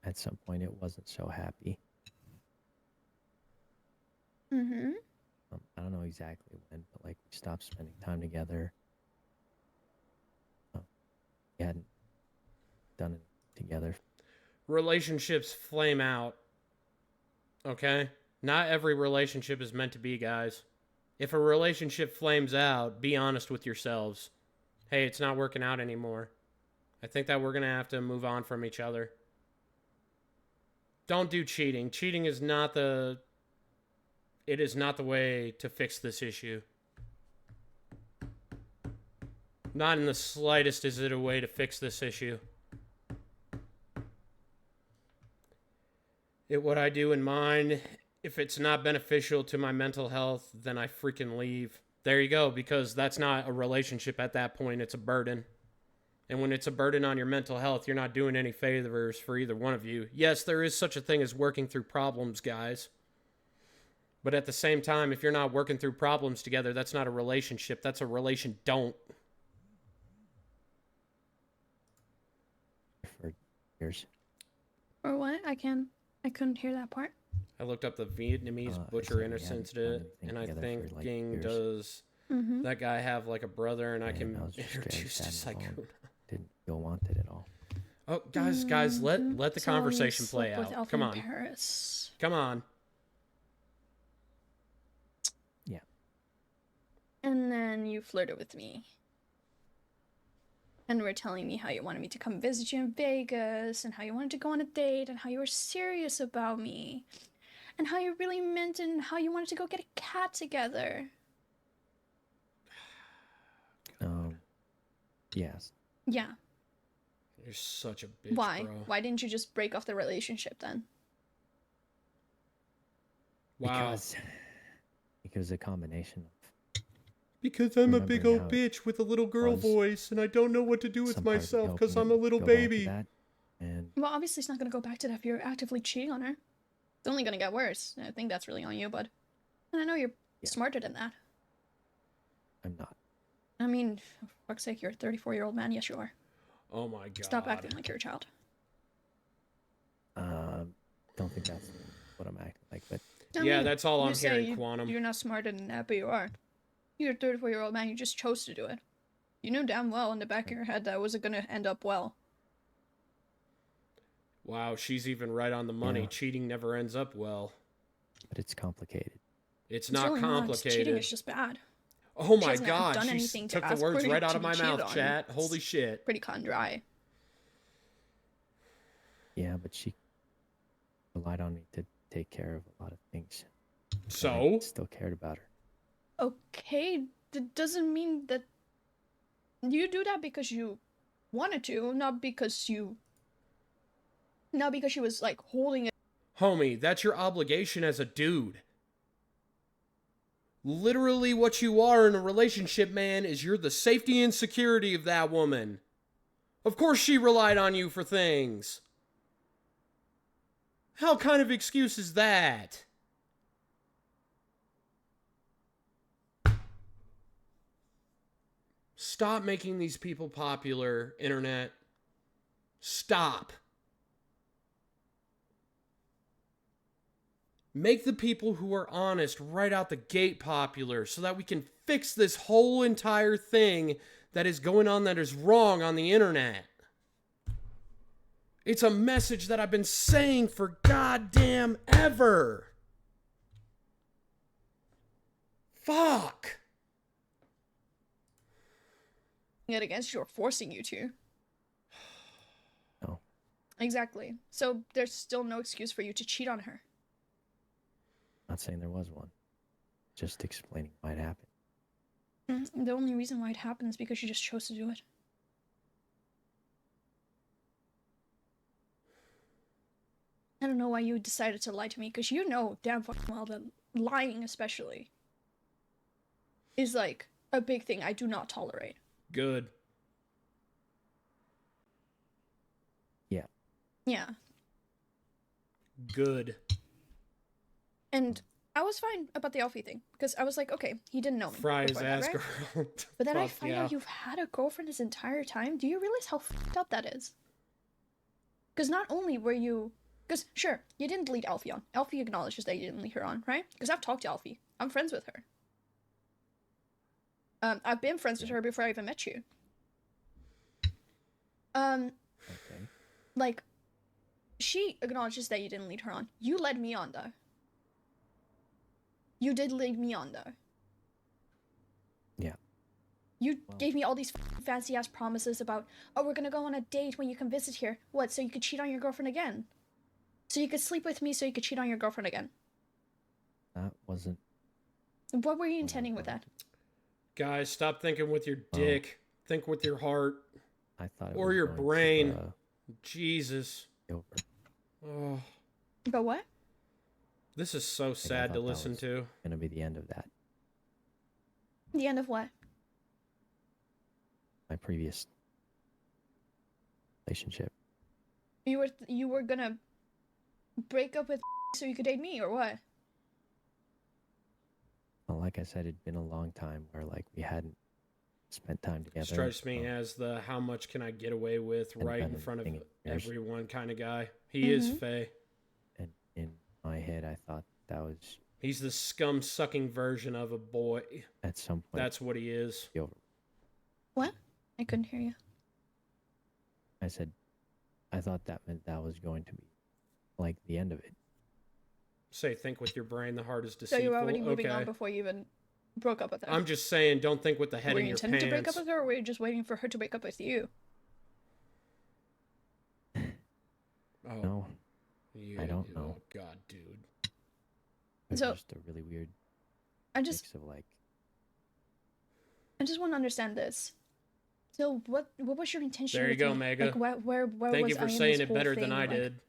at some point, it wasn't so happy. Mm-hmm. I don't know exactly when, but like we stopped spending time together. We hadn't done it together. Relationships flame out. Okay? Not every relationship is meant to be, guys. If a relationship flames out, be honest with yourselves. Hey, it's not working out anymore. I think that we're going to have to move on from each other. Don't do cheating. Cheating is not the... It is not the way to fix this issue. Not in the slightest is it a way to fix this issue. What I do in mine, if it's not beneficial to my mental health, then I freaking leave. There you go, because that's not a relationship at that point. It's a burden. And when it's a burden on your mental health, you're not doing any favors for either one of you. Yes, there is such a thing as working through problems, guys. But at the same time, if you're not working through problems together, that's not a relationship. That's a relation don't. For years. Or what? I couldn't hear that part. I looked up the Vietnamese I butcher said we innocence hadn't done it, anything and I together think for, like, Ging years. does Mm-hmm. that guy have like a brother, and I And can I was just very introduce to sad and alone. Sykkuno. Didn't feel wanted at all. Oh, guys, let the So you conversation play slept with out. Come Elfin on, Paris. come on. Yeah. And then you flirted with me. And were telling me how you wanted me to come visit you in Vegas, and how you wanted to go on a date, and how you were serious about me, and how you really meant, and how you wanted to go get a cat together. Yes. Yeah. You're such a bitch, Why? bro. Why didn't you just break off the relationship then? Wow. Because a combination of Because I'm a big remembering old how bitch with a little girl was voice, and I don't know what to do with some part of me myself because hoping I'm a it would little go back to baby. that, and Well, obviously it's not gonna go back to that if you're actively cheating on her. It's only gonna get worse. I think that's really on you, bud. And I know you're Yeah. smarter than that. I'm not. I mean, for fuck's sake, you're a 34-year-old man. Yes, you are. Oh my god. Stop acting like you're a child. Don't think that's what I'm acting like, but I Yeah, mean, that's all you I'm say hearing, Quantum. You're not smarter than that, but you are. You're a 34-year-old man. You just chose to do it. You knew damn well in the back of your head that wasn't gonna end up well. Wow, she's even right on the money. Yeah. Cheating never ends up well. it's complicated. It's It's not really not. complicated. Cheating is just bad. Oh She my hasn't god, done she anything to took the ask words for right you out to of be my cheated mouth, on. chat. Holy It's shit. Pretty cut and dry. Yeah, but she relied on me to take care of a lot of things. and So? I still cared about her. Okay, that doesn't mean that you do that because you wanted to, not because she was like holding it. Homie, that's your obligation as a dude. Literally what you are in a relationship, man, is you're the safety and security of that woman. Of course she relied on you for things. How kind of excuse is that? Stop making these people popular, internet. Stop. Make the people who are honest right out the gate popular so that we can fix this whole entire thing that is going on that is wrong on the internet. It's a message that I've been saying for goddamn ever. Fuck. It against you or forcing you to. No. Exactly. So there's still no excuse for you to cheat on her. Not saying there was one. Just explaining why it happened. The only reason why it happened is because you just chose to do it. I don't know why you decided to lie to me, because you know damn fucking well that lying especially is like a big thing I do not tolerate. Good. Yeah. Yeah. Good. And I was fine about the Alfie thing, because I was like, okay, he didn't know me. Fry his before that, ass, right? girl. But then I Fuck find yeah. out you've had a girlfriend this entire time. Do you realize how fucked up that is? Because not only were you... Because, sure, you didn't lead Alfie on. Alfie acknowledges that you didn't lead her on, right? Because I've talked to Alfie. I'm friends with her. I've been friends with her before I even met you. Okay. Like, she acknowledges that you didn't lead her on. You led me on, though. You did lead me on, though. Yeah. You Well- gave me all these fancy-ass promises about, oh, we're gonna go on a date when you come visit here. What, so you could cheat on your girlfriend again? So you could sleep with me so you could cheat on your girlfriend again? That wasn't. What were you intending with that? Guys, stop thinking with your dick. Think with your heart. I thought it Or was your going to, brain. Jesus. be over. Oh, About what? this is so I sad thought to that listen was to. Gonna be the end of that. The end of what? My previous relationship. You were gonna break up with so you could date me, or what? Well, like I said, it'd been a long time where like we hadn't spent time together. Strikes me so- as the how much can I get away with And right in then front of thing is- everyone kind of guy. He is Mhm. Faye. And in my head, I thought that was He's the scum sucking version of a boy. at some point That's what he is. be over. What? I couldn't hear you. I said, I thought that meant that was going to be like the end of it. Say think with your brain, the heart is So deceitful. you were already moving okay. on before you even broke up with her. I'm just saying, don't think with the head were in you your intending pants. to break up with her, or were you just waiting for her to break up with you? Oh, No, yeah, I don't know. Oh, God, dude. it was So- just a really weird I just mix of like. want to understand this. So what was your intention? There you with go, me? Mega. Like where Thank was you for I in saying this it whole better than thing? I Like, did.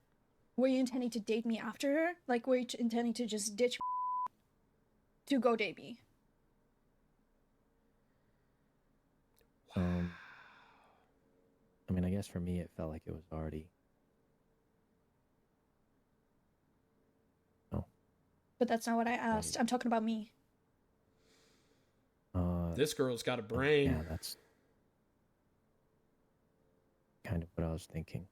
were you intending to date me after her? Like, were you intending to just ditch to go date me? I mean, I guess for me, it felt like it was already. But that's not what I asked. I'm talking about me. This girl's got a brain. Yeah, that's kind of what I was thinking.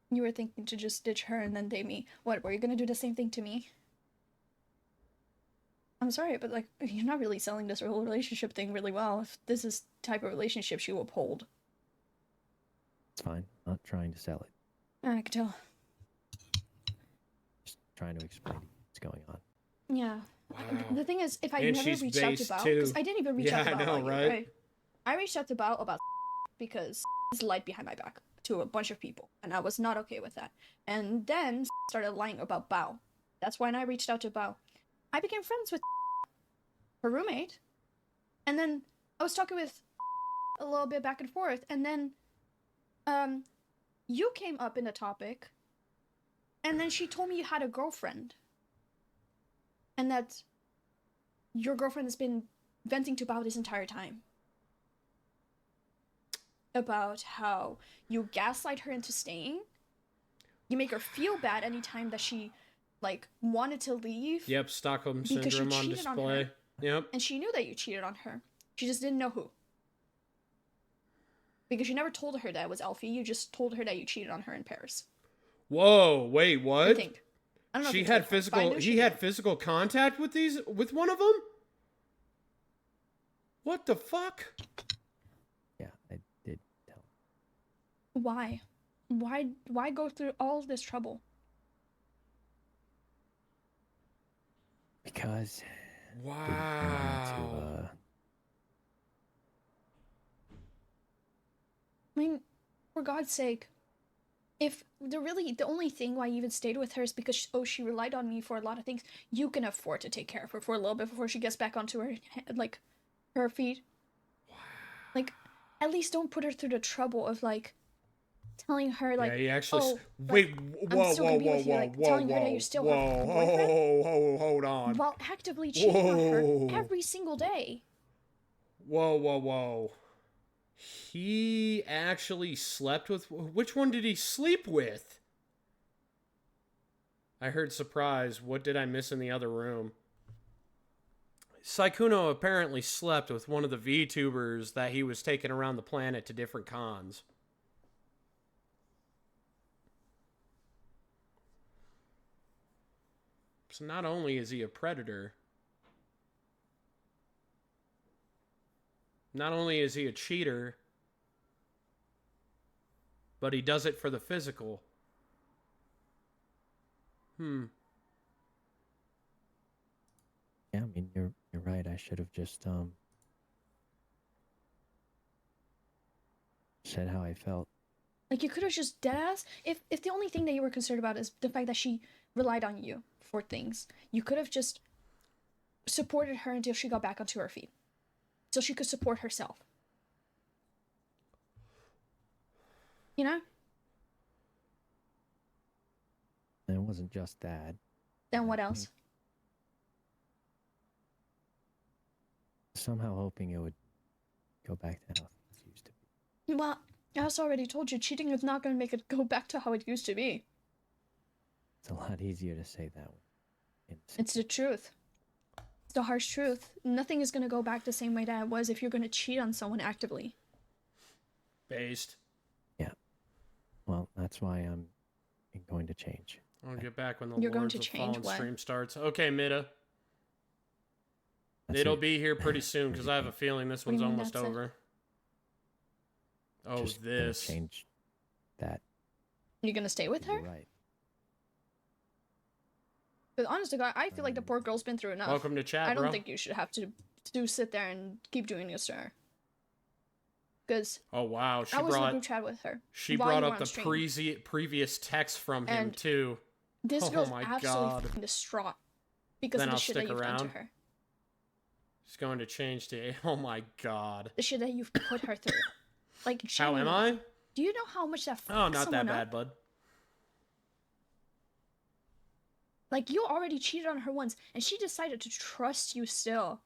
You were thinking to just ditch her and then date me. What, were you gonna do the same thing to me? I'm sorry, but like, you're not really selling this whole relationship thing really well. If this is the type of relationship you uphold. It's fine. I'm not trying to sell it. I can tell. Just trying to explain to you what's going on. Yeah. Wow. The thing is, if I And never she's reached out to based Bao, too. because I didn't even reach out to Yeah, Bao I know, about you, right? right? I reached out to Bao about because is lied behind my back to a bunch of people, and I was not okay with that. And then started lying about Bao. That's when I reached out to Bao. I became friends with her roommate, and then I was talking with a little bit back and forth, and then you came up in the topic, and then she told me you had a girlfriend, and that your girlfriend has been venting to Bao this entire time. About how you gaslight her into staying. You make her feel bad anytime that she, like, wanted to leave. Yep, Stockholm Because you Syndrome on cheated on display. her. Yep. And she knew that you cheated on her. She just didn't know who. Because you never told her that it was Elfie. You just told her that you cheated on her in Paris. Whoa, wait, I what? think. I don't know. She if you had told her, but I physical. know she He had did. physical contact with one of them. What the fuck? Yeah, I did tell. Why? Why go through all of this trouble? Because didn't know Wow. I mean, for God's sake, if the only thing why you even stayed with her is because she relied on me for a lot of things, you can afford to take care of her for a little bit before she gets back onto her feet. Like, at least don't put her through the trouble of like telling her like, yeah, he actually. oh, wait, I'm whoa, still whoa, gonna be whoa, with you, whoa, like, whoa, telling her that whoa, you still have a whoa, boyfriend? hold on. while actively cheating on her Whoa. every single day. Whoa. He actually slept with. Which one did he sleep with? I heard surprise. What did I miss in the other room? Sykkuno apparently slept with one of the VTubers that he was taking around the planet to different cons. So not only is he a predator, not only is he a cheater, but he does it for the physical. Yeah, I mean you're right. I should have just said how I felt. Like, you could have just deadass. If the only thing that you were concerned about is the fact that she relied on you for things, you could have just supported her until she got back onto her feet, so she could support herself. You know? And it wasn't just that. Then what else? Somehow hoping it would go back to how things used to be. Well, I also already told you, cheating is not going to make it go back to how it used to be. It's a lot easier to say that way. It's the truth. It's the harsh truth. Nothing is going to go back the same way that it was if you're going to cheat on someone actively. Based. Yeah. Well, that's why I'm going to change. I'll get back when the You're going Lords to of change Fallen what? stream starts. Okay, Mida. That's It'll it. be here pretty soon because I have a feeling this What do one's you mean almost that's it? over. Oh, Just gonna this. change that. You're going to stay with her? You're right. Because honest to God, I feel like the poor girl's been through enough. Welcome to chat, I don't bro. think you should have to sit there and keep doing this to her. Because Oh wow, she I was in a brought group chat with her. she while brought you were up on the stream. previous text from him And too. This Oh girl's my absolutely God. fucking distraught because Then of the I'll shit that stick you've done to around. her. She's going to change to. Oh my god. The shit that you've put her through. Like, How am genuinely. I? Do you know how much that fucks Oh, not that someone bad, up? bud. Like, you already cheated on her once, and she decided to trust you still.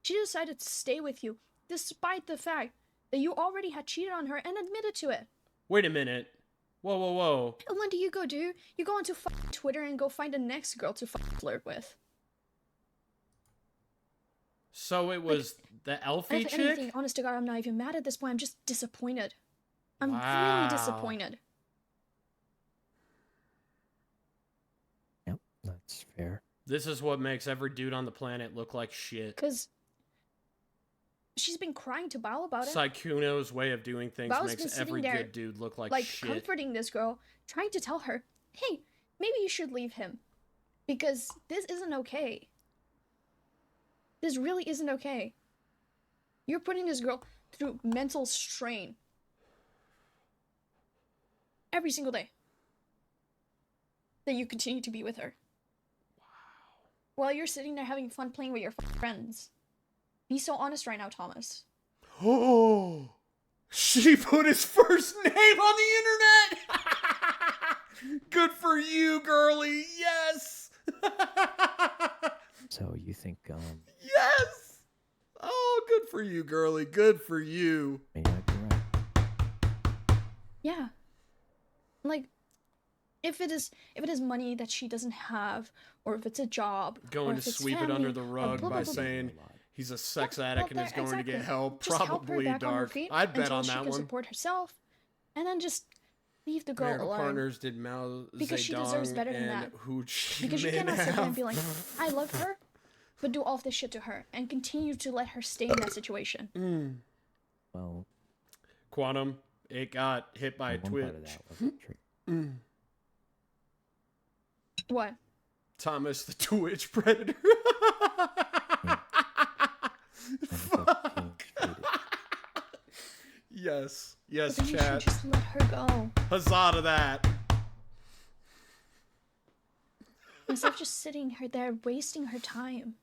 She decided to stay with you, despite the fact that you already had cheated on her and admitted to it. Wait a minute. Whoa, whoa, whoa. And when do you go, dude? You go onto Twitter and go find the next girl to flirt with. So it was the Elfie If chick? anything, honest to God, I'm not even mad at this point. I'm just disappointed. I'm Wow. really disappointed. Yep, that's fair. This is what makes every dude on the planet look like shit. Because she's been crying to Bao about it. Sykkuno's way of doing things Bao's been makes sitting every there, good dude look like shit. comforting this girl, trying to tell her, hey, maybe you should leave him. Because this isn't okay. This really isn't okay. You're putting this girl through mental strain. Every single day. That you continue to be with her. Wow. While you're sitting there having fun playing with your friends. Be so honest right now, Thomas. Oh, she put his first name on the internet. Good for you, girly. Yes. So you think, Yes. Oh, good for you, girly. Good for you. you might be right. Yeah. Like, if it is money that she doesn't have, or if it's a job, or Going to if it's sweep it family, under the or rug blah, by blah, blah, saying he's a sex addict and well, is going to get exactly. help. Just help her Probably back on her dark. feet I'd bet until on she that can one. support herself, and then just leave the girl Marital alone. Partners did Mao Because she deserves Zedong better than and that. Hu Chi Because you Minh cannot sit there and have. be like, I love her, but do all of this shit to her, and continue to let her stay in that situation. Well, Quantum, it got hit by a one Twitch. part of that wasn't true. What? Thomas the Twitch Predator. Yes. Yes, But then you should chat. just let her go. Huzzah to that. Instead of just sitting her there wasting her time.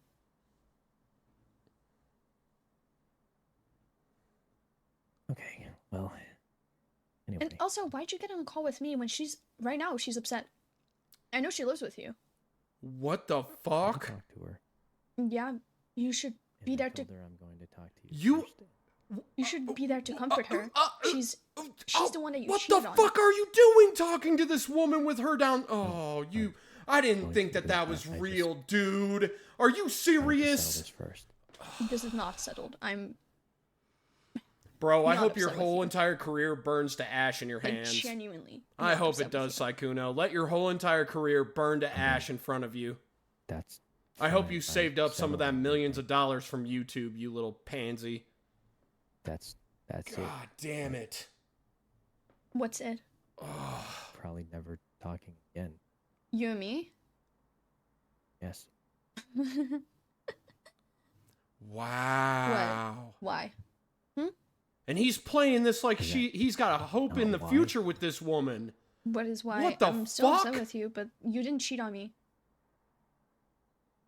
Okay, well, anyway. And also, why'd you get on a call with me when right now she's upset? I know she lives with you. What the I fuck? talked to her. Yeah, you should be and there I to. told her I'm going to talk to you. You. first. You should be there to comfort her. She's the one that you What cheated the on. fuck are you doing talking to this woman with her down? Oh, you. I didn't think that was real, dude. Are you I wanted to settle serious? this first. This is not settled. I'm Bro, I not hope your upset with whole you. entire career burns to ash in your like hands. genuinely. I not hope upset it does, with Sykkuno. Let your whole entire career burn to ash in front of you. That's. I hope fine. you I saved up some of that settled millions of everything. dollars from YouTube, you little pansy. That's it. God damn it. you. What's it? Probably never talking again. You and me? Yes. Wow. Why? And he's playing this like Okay. he's got a hope in the Why? future with this woman. What is why What the I'm still upset fuck? with you, but you didn't cheat on me.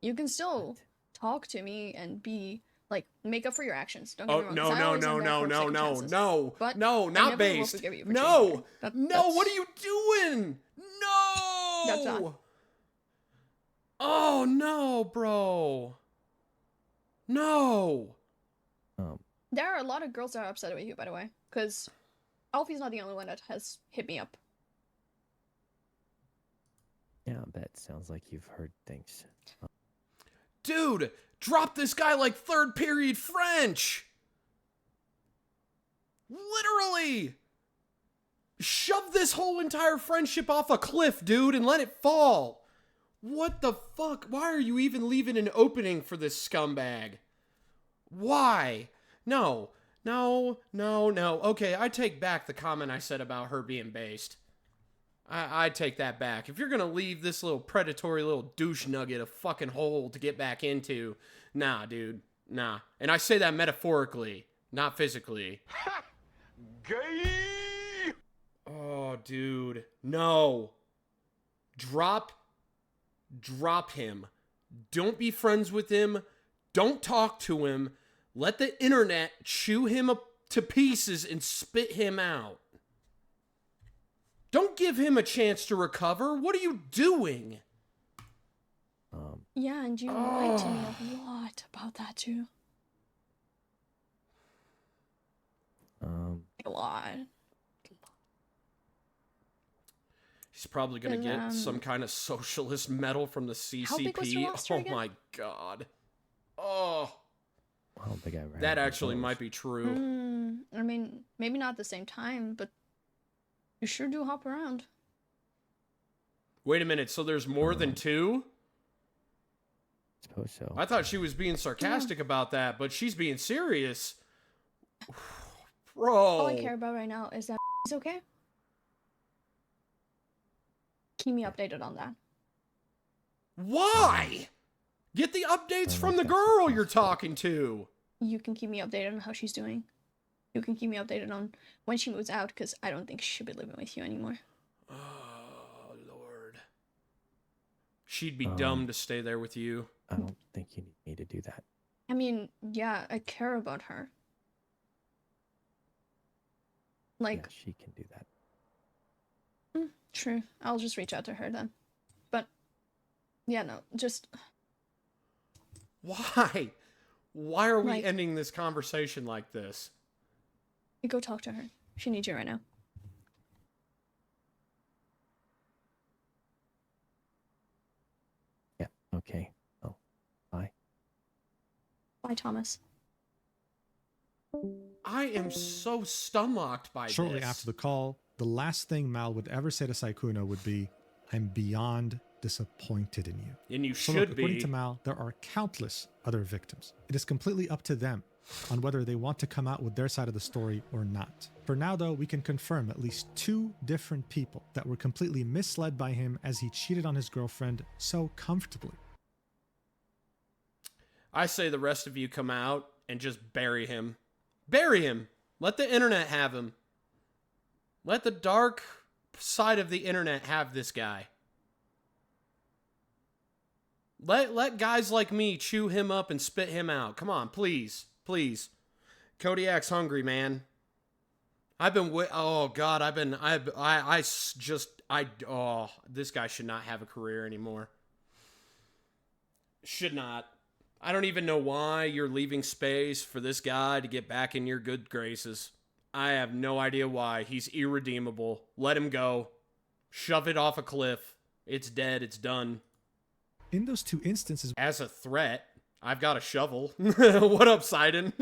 You can still What? talk to me and be like make up for your actions. Don't get Oh me wrong, no 'cause I no always no am back no for no second no chances. no But no I not never will based. forgive you for No cheating. no. What are That's- you doing? No. That's not. Oh no, bro. No. There are a lot of girls that are upset with you, by the way, because Alfie's not the only one that has hit me up. Yeah, that sounds like you've heard things. Dude, drop this guy like third period French. Literally. Shove this whole entire friendship off a cliff, dude, and let it fall. What the fuck? Why are you even leaving an opening for this scumbag? Why? No. Okay, I take back the comment I said about her being based. I take that back. If you're gonna leave this little predatory little douche nugget a fucking hole to get back into, nah, dude. Nah. And I say that metaphorically, not physically. Gay! Oh, dude. No. Drop him. Don't be friends with him. Don't talk to him. Let the internet chew him up to pieces and spit him out. Don't give him a chance to recover. What are you doing? Yeah, and you lied to me a lot about that too. A lot. She's probably gonna get some kind of socialist medal from the CCP. How big was her lobster again? My god. Oh. I don't think I ever That had actually those. might be true. I mean, maybe not at the same time, but you sure do hop around. Wait a minute, so there's more than 2? Suppose so. I thought she was being sarcastic about that, but she's being serious. Bro. All I care about right now is that he's okay. Keep me updated on that. Why? Get the updates from the girl you're talking to. You can keep me updated on how she's doing. You can keep me updated on when she moves out, because I don't think she should be living with you anymore. Oh, Lord. She'd be dumb to stay there with you. I don't think you need me to do that. I mean, yeah, I care about her. Like, Yeah, she can do that. true. I'll just reach out to her then. But, yeah, no, just... Why? Why are we Like- ending this conversation like this? You go talk to her. She needs you right now. Yeah, okay. Oh, bye. Bye, Thomas. I am so stunlocked by Shortly this. after the call, the last thing Mal would ever say to Sykkuno would be, "I'm beyond disappointed in you." And you So should look, according be. to Mal, there are countless other victims. It is completely up to them on whether they want to come out with their side of the story or not. For now, though, we can confirm at least 2 different people that were completely misled by him as he cheated on his girlfriend so comfortably. I say the rest of you come out and just bury him. Bury him. Let the internet have him. Let the dark side of the internet have this guy. Let guys like me chew him up and spit him out. Come on, please. Please. Kodiak's hungry, man. Oh god, this guy should not have a career anymore. Should not. I don't even know why you're leaving space for this guy to get back in your good graces. I have no idea why. He's irredeemable. Let him go. Shove it off a cliff. It's dead. It's done. In those 2 instances, As a threat, I've got a shovel. What up, Sidon?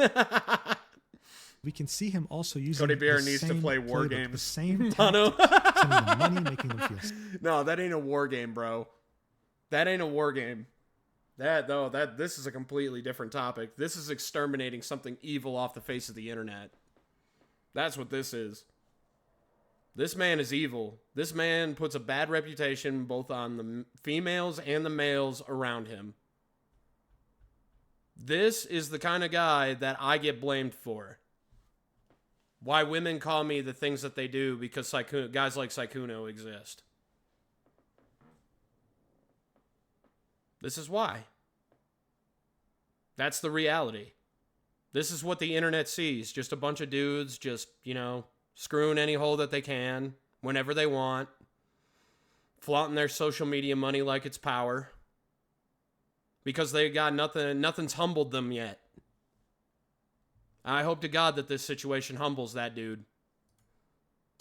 we can see him also using Cody Bear the needs to same play war playbook, the games. same Mono. tactic, sending them money, making them feel No, that ain't a war game, bro. That ain't a war game. This is a completely different topic. This is exterminating something evil off the face of the internet. That's what this is. This man is evil. This man puts a bad reputation both on the females and the males around him. This is the kind of guy that I get blamed for. Why women call me the things that they do because guys like Sykkuno exist. This is why. That's the reality. This is what the internet sees. Just a bunch of dudes just, screwing any hole that they can, whenever they want. Flaunting their social media money like it's power. Because they got nothing's humbled them yet. I hope to God that this situation humbles that dude.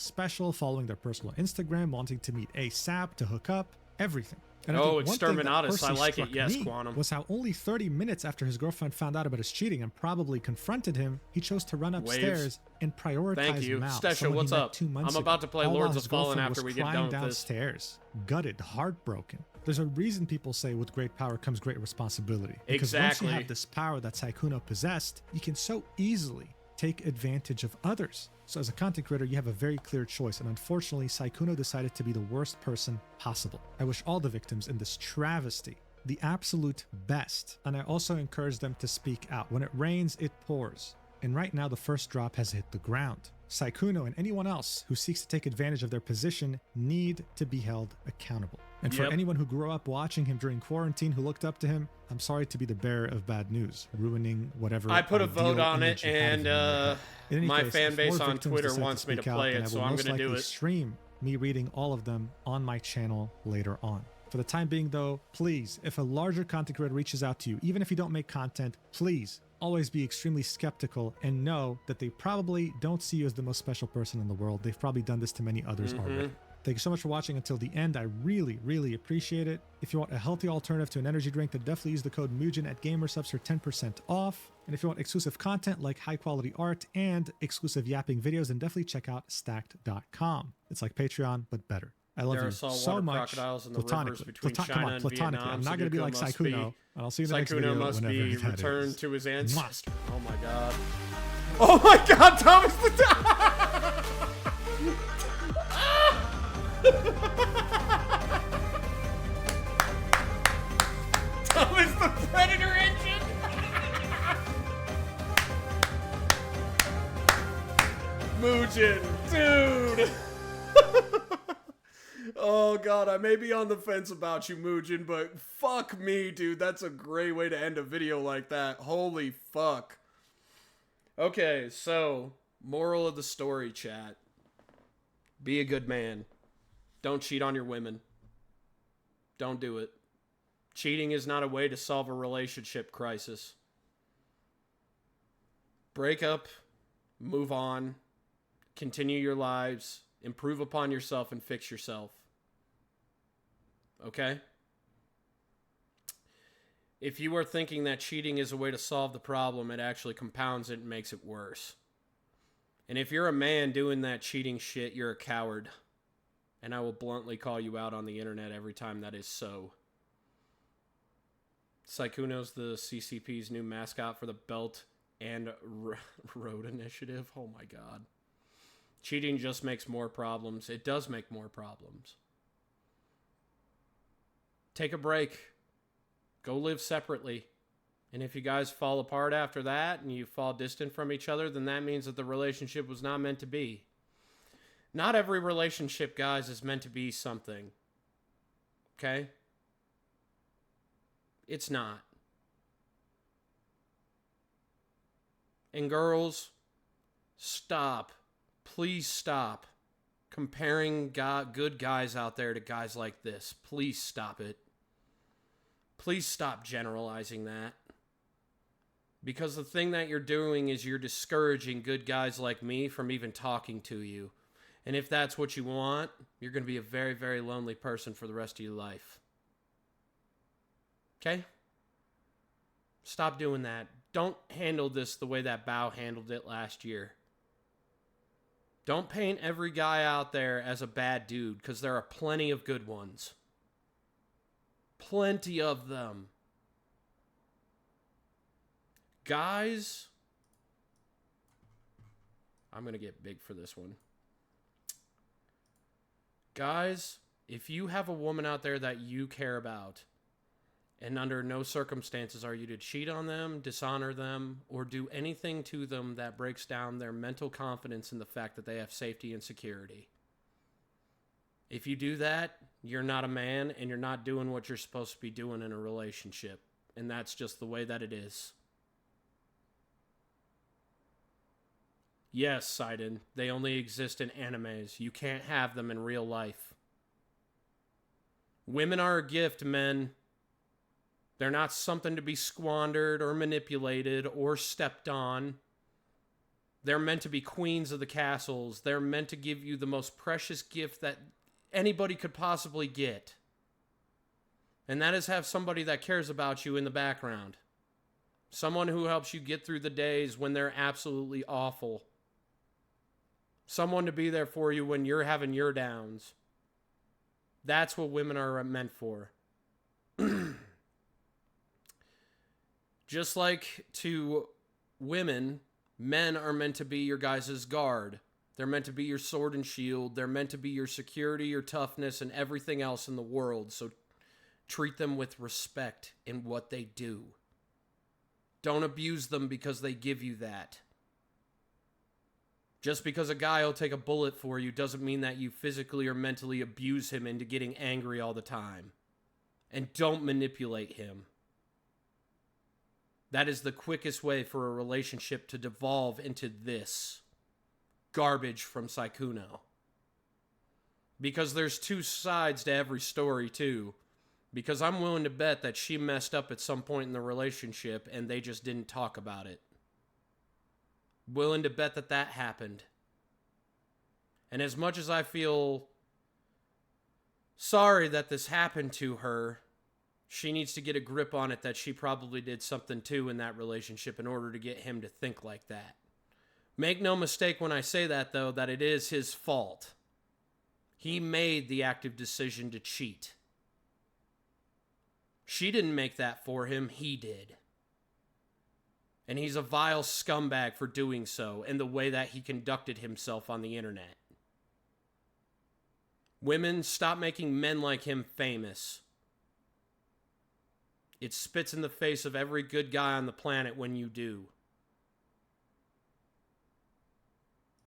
special, following their personal Instagram, wanting to meet ASAP, to hook up, everything. And I Oh, think one thing that Exterminatus, I personally like it. struck Yes, me Quantum. was how only 30 minutes after his girlfriend found out about his cheating and probably confronted him, he chose to run upstairs and prioritize Thank you. Mal, Stesha, someone he what's met up? 2 months I'm about ago. to play All Lords while of his Fallen girlfriend after was we get crying done with this. downstairs, gutted, heartbroken. There's a reason people say with great power comes great responsibility. Because Exactly. once you have this power that Sykkuno possessed, you can so easily take advantage of others. So as a content creator, you have a very clear choice, and unfortunately, Sykkuno decided to be the worst person possible. I wish all the victims in this travesty the absolute best, and I also encourage them to speak out. When it rains, it pours. And right now, the first drop has hit the ground. Sykkuno and anyone else who seeks to take advantage of their position need to be held accountable. And for Yep. anyone who grew up watching him during quarantine, who looked up to him, I'm sorry to be the bearer of bad news, ruining whatever. I put a ideal vote on image it, you had of and him in your head. In any my case, fan if base more on victims Twitter decide to wants me to speak out, play then it, I so will I'm most gonna do likely it. stream me reading all of them on my channel later on. For the time being though, please, if a larger content creator reaches out to you, even if you don't make content, please always be extremely skeptical and know that they probably don't see you as the most special person in the world. They've probably done this to many others already. Thank you so much for watching until the end. I really, really appreciate it. If you want a healthy alternative to an energy drink, then definitely use the code MUJIN at GamerSubs for 10% off. And if you want exclusive content like high quality art and exclusive yapping videos, then definitely check out stacked.com. It's like Patreon, but better. I love There are you so saltwater much. crocodiles in the rivers between Come China on, and platonically. Vietnam. I'm not going to be like Sykkuno must Sykkuno. I'll see you in the next Sykkuno video. must whenever be that returned is. to his Mwah. ancestors. Oh my god. Oh my god, Thomas the Thomas the Predator engine! Muujin, dude! Oh god, I may be on the fence about you, Muujin, but fuck me, dude. That's a great way to end a video like that. Holy fuck. Okay, so, moral of the story, chat. Be a good man. Don't cheat on your women. Don't do it. Cheating is not a way to solve a relationship crisis. Break up, move on, continue your lives, improve upon yourself, and fix yourself. Okay? If you are thinking that cheating is a way to solve the problem, it actually compounds it and makes it worse. And if you're a man doing that cheating shit, you're a coward. And I will bluntly call you out on the internet every time that is so. Sykkuno's the CCP's new mascot for the Belt and Road Initiative. Oh my god. Cheating just makes more problems. It does make more problems. Take a break. Go live separately. And if you guys fall apart after that and you fall distant from each other, then that means that the relationship was not meant to be. Not every relationship, guys, is meant to be something. Okay? It's not. And girls, stop. Please stop comparing good guys out there to guys like this. Please stop it. Please stop generalizing that. Because the thing that you're doing is you're discouraging good guys like me from even talking to you. And if that's what you want, you're going to be a very, very lonely person for the rest of your life. Okay? Stop doing that. Don't handle this the way that Bao handled it last year. Don't paint every guy out there as a bad dude, because there are plenty of good ones. Plenty of them. Guys, I'm going to get big for this one. Guys, if you have a woman out there that you care about, and under no circumstances are you to cheat on them, dishonor them, or do anything to them that breaks down their mental confidence in the fact that they have safety and security. If you do that, you're not a man, and you're not doing what you're supposed to be doing in a relationship. And that's just the way that it is. Yes, Sidon, they only exist in animes. You can't have them in real life. Women are a gift, men. They're not something to be squandered or manipulated or stepped on. They're meant to be queens of the castles. They're meant to give you the most precious gift that anybody could possibly get. And that is have somebody that cares about you in the background. Someone who helps you get through the days when they're absolutely awful. Someone to be there for you when you're having your downs. That's what women are meant for. Just like to women, men are meant to be your guys' guard. They're meant to be your sword and shield. They're meant to be your security, your toughness, and everything else in the world. So treat them with respect in what they do. Don't abuse them because they give you that. Just because a guy will take a bullet for you doesn't mean that you physically or mentally abuse him into getting angry all the time. And don't manipulate him. That is the quickest way for a relationship to devolve into this garbage from Sykkuno. Because there's two sides to every story, too. Because I'm willing to bet that she messed up at some point in the relationship and they just didn't talk about it. Willing to bet that that happened. And as much as I feel sorry that this happened to her. She needs to get a grip on it that she probably did something too in that relationship in order to get him to think like that. Make no mistake when I say that, though, that it is his fault. He made the active decision to cheat. She didn't make that for him, he did. And he's a vile scumbag for doing so, and the way that he conducted himself on the internet. Women, stop making men like him famous. It spits in the face of every good guy on the planet when you do.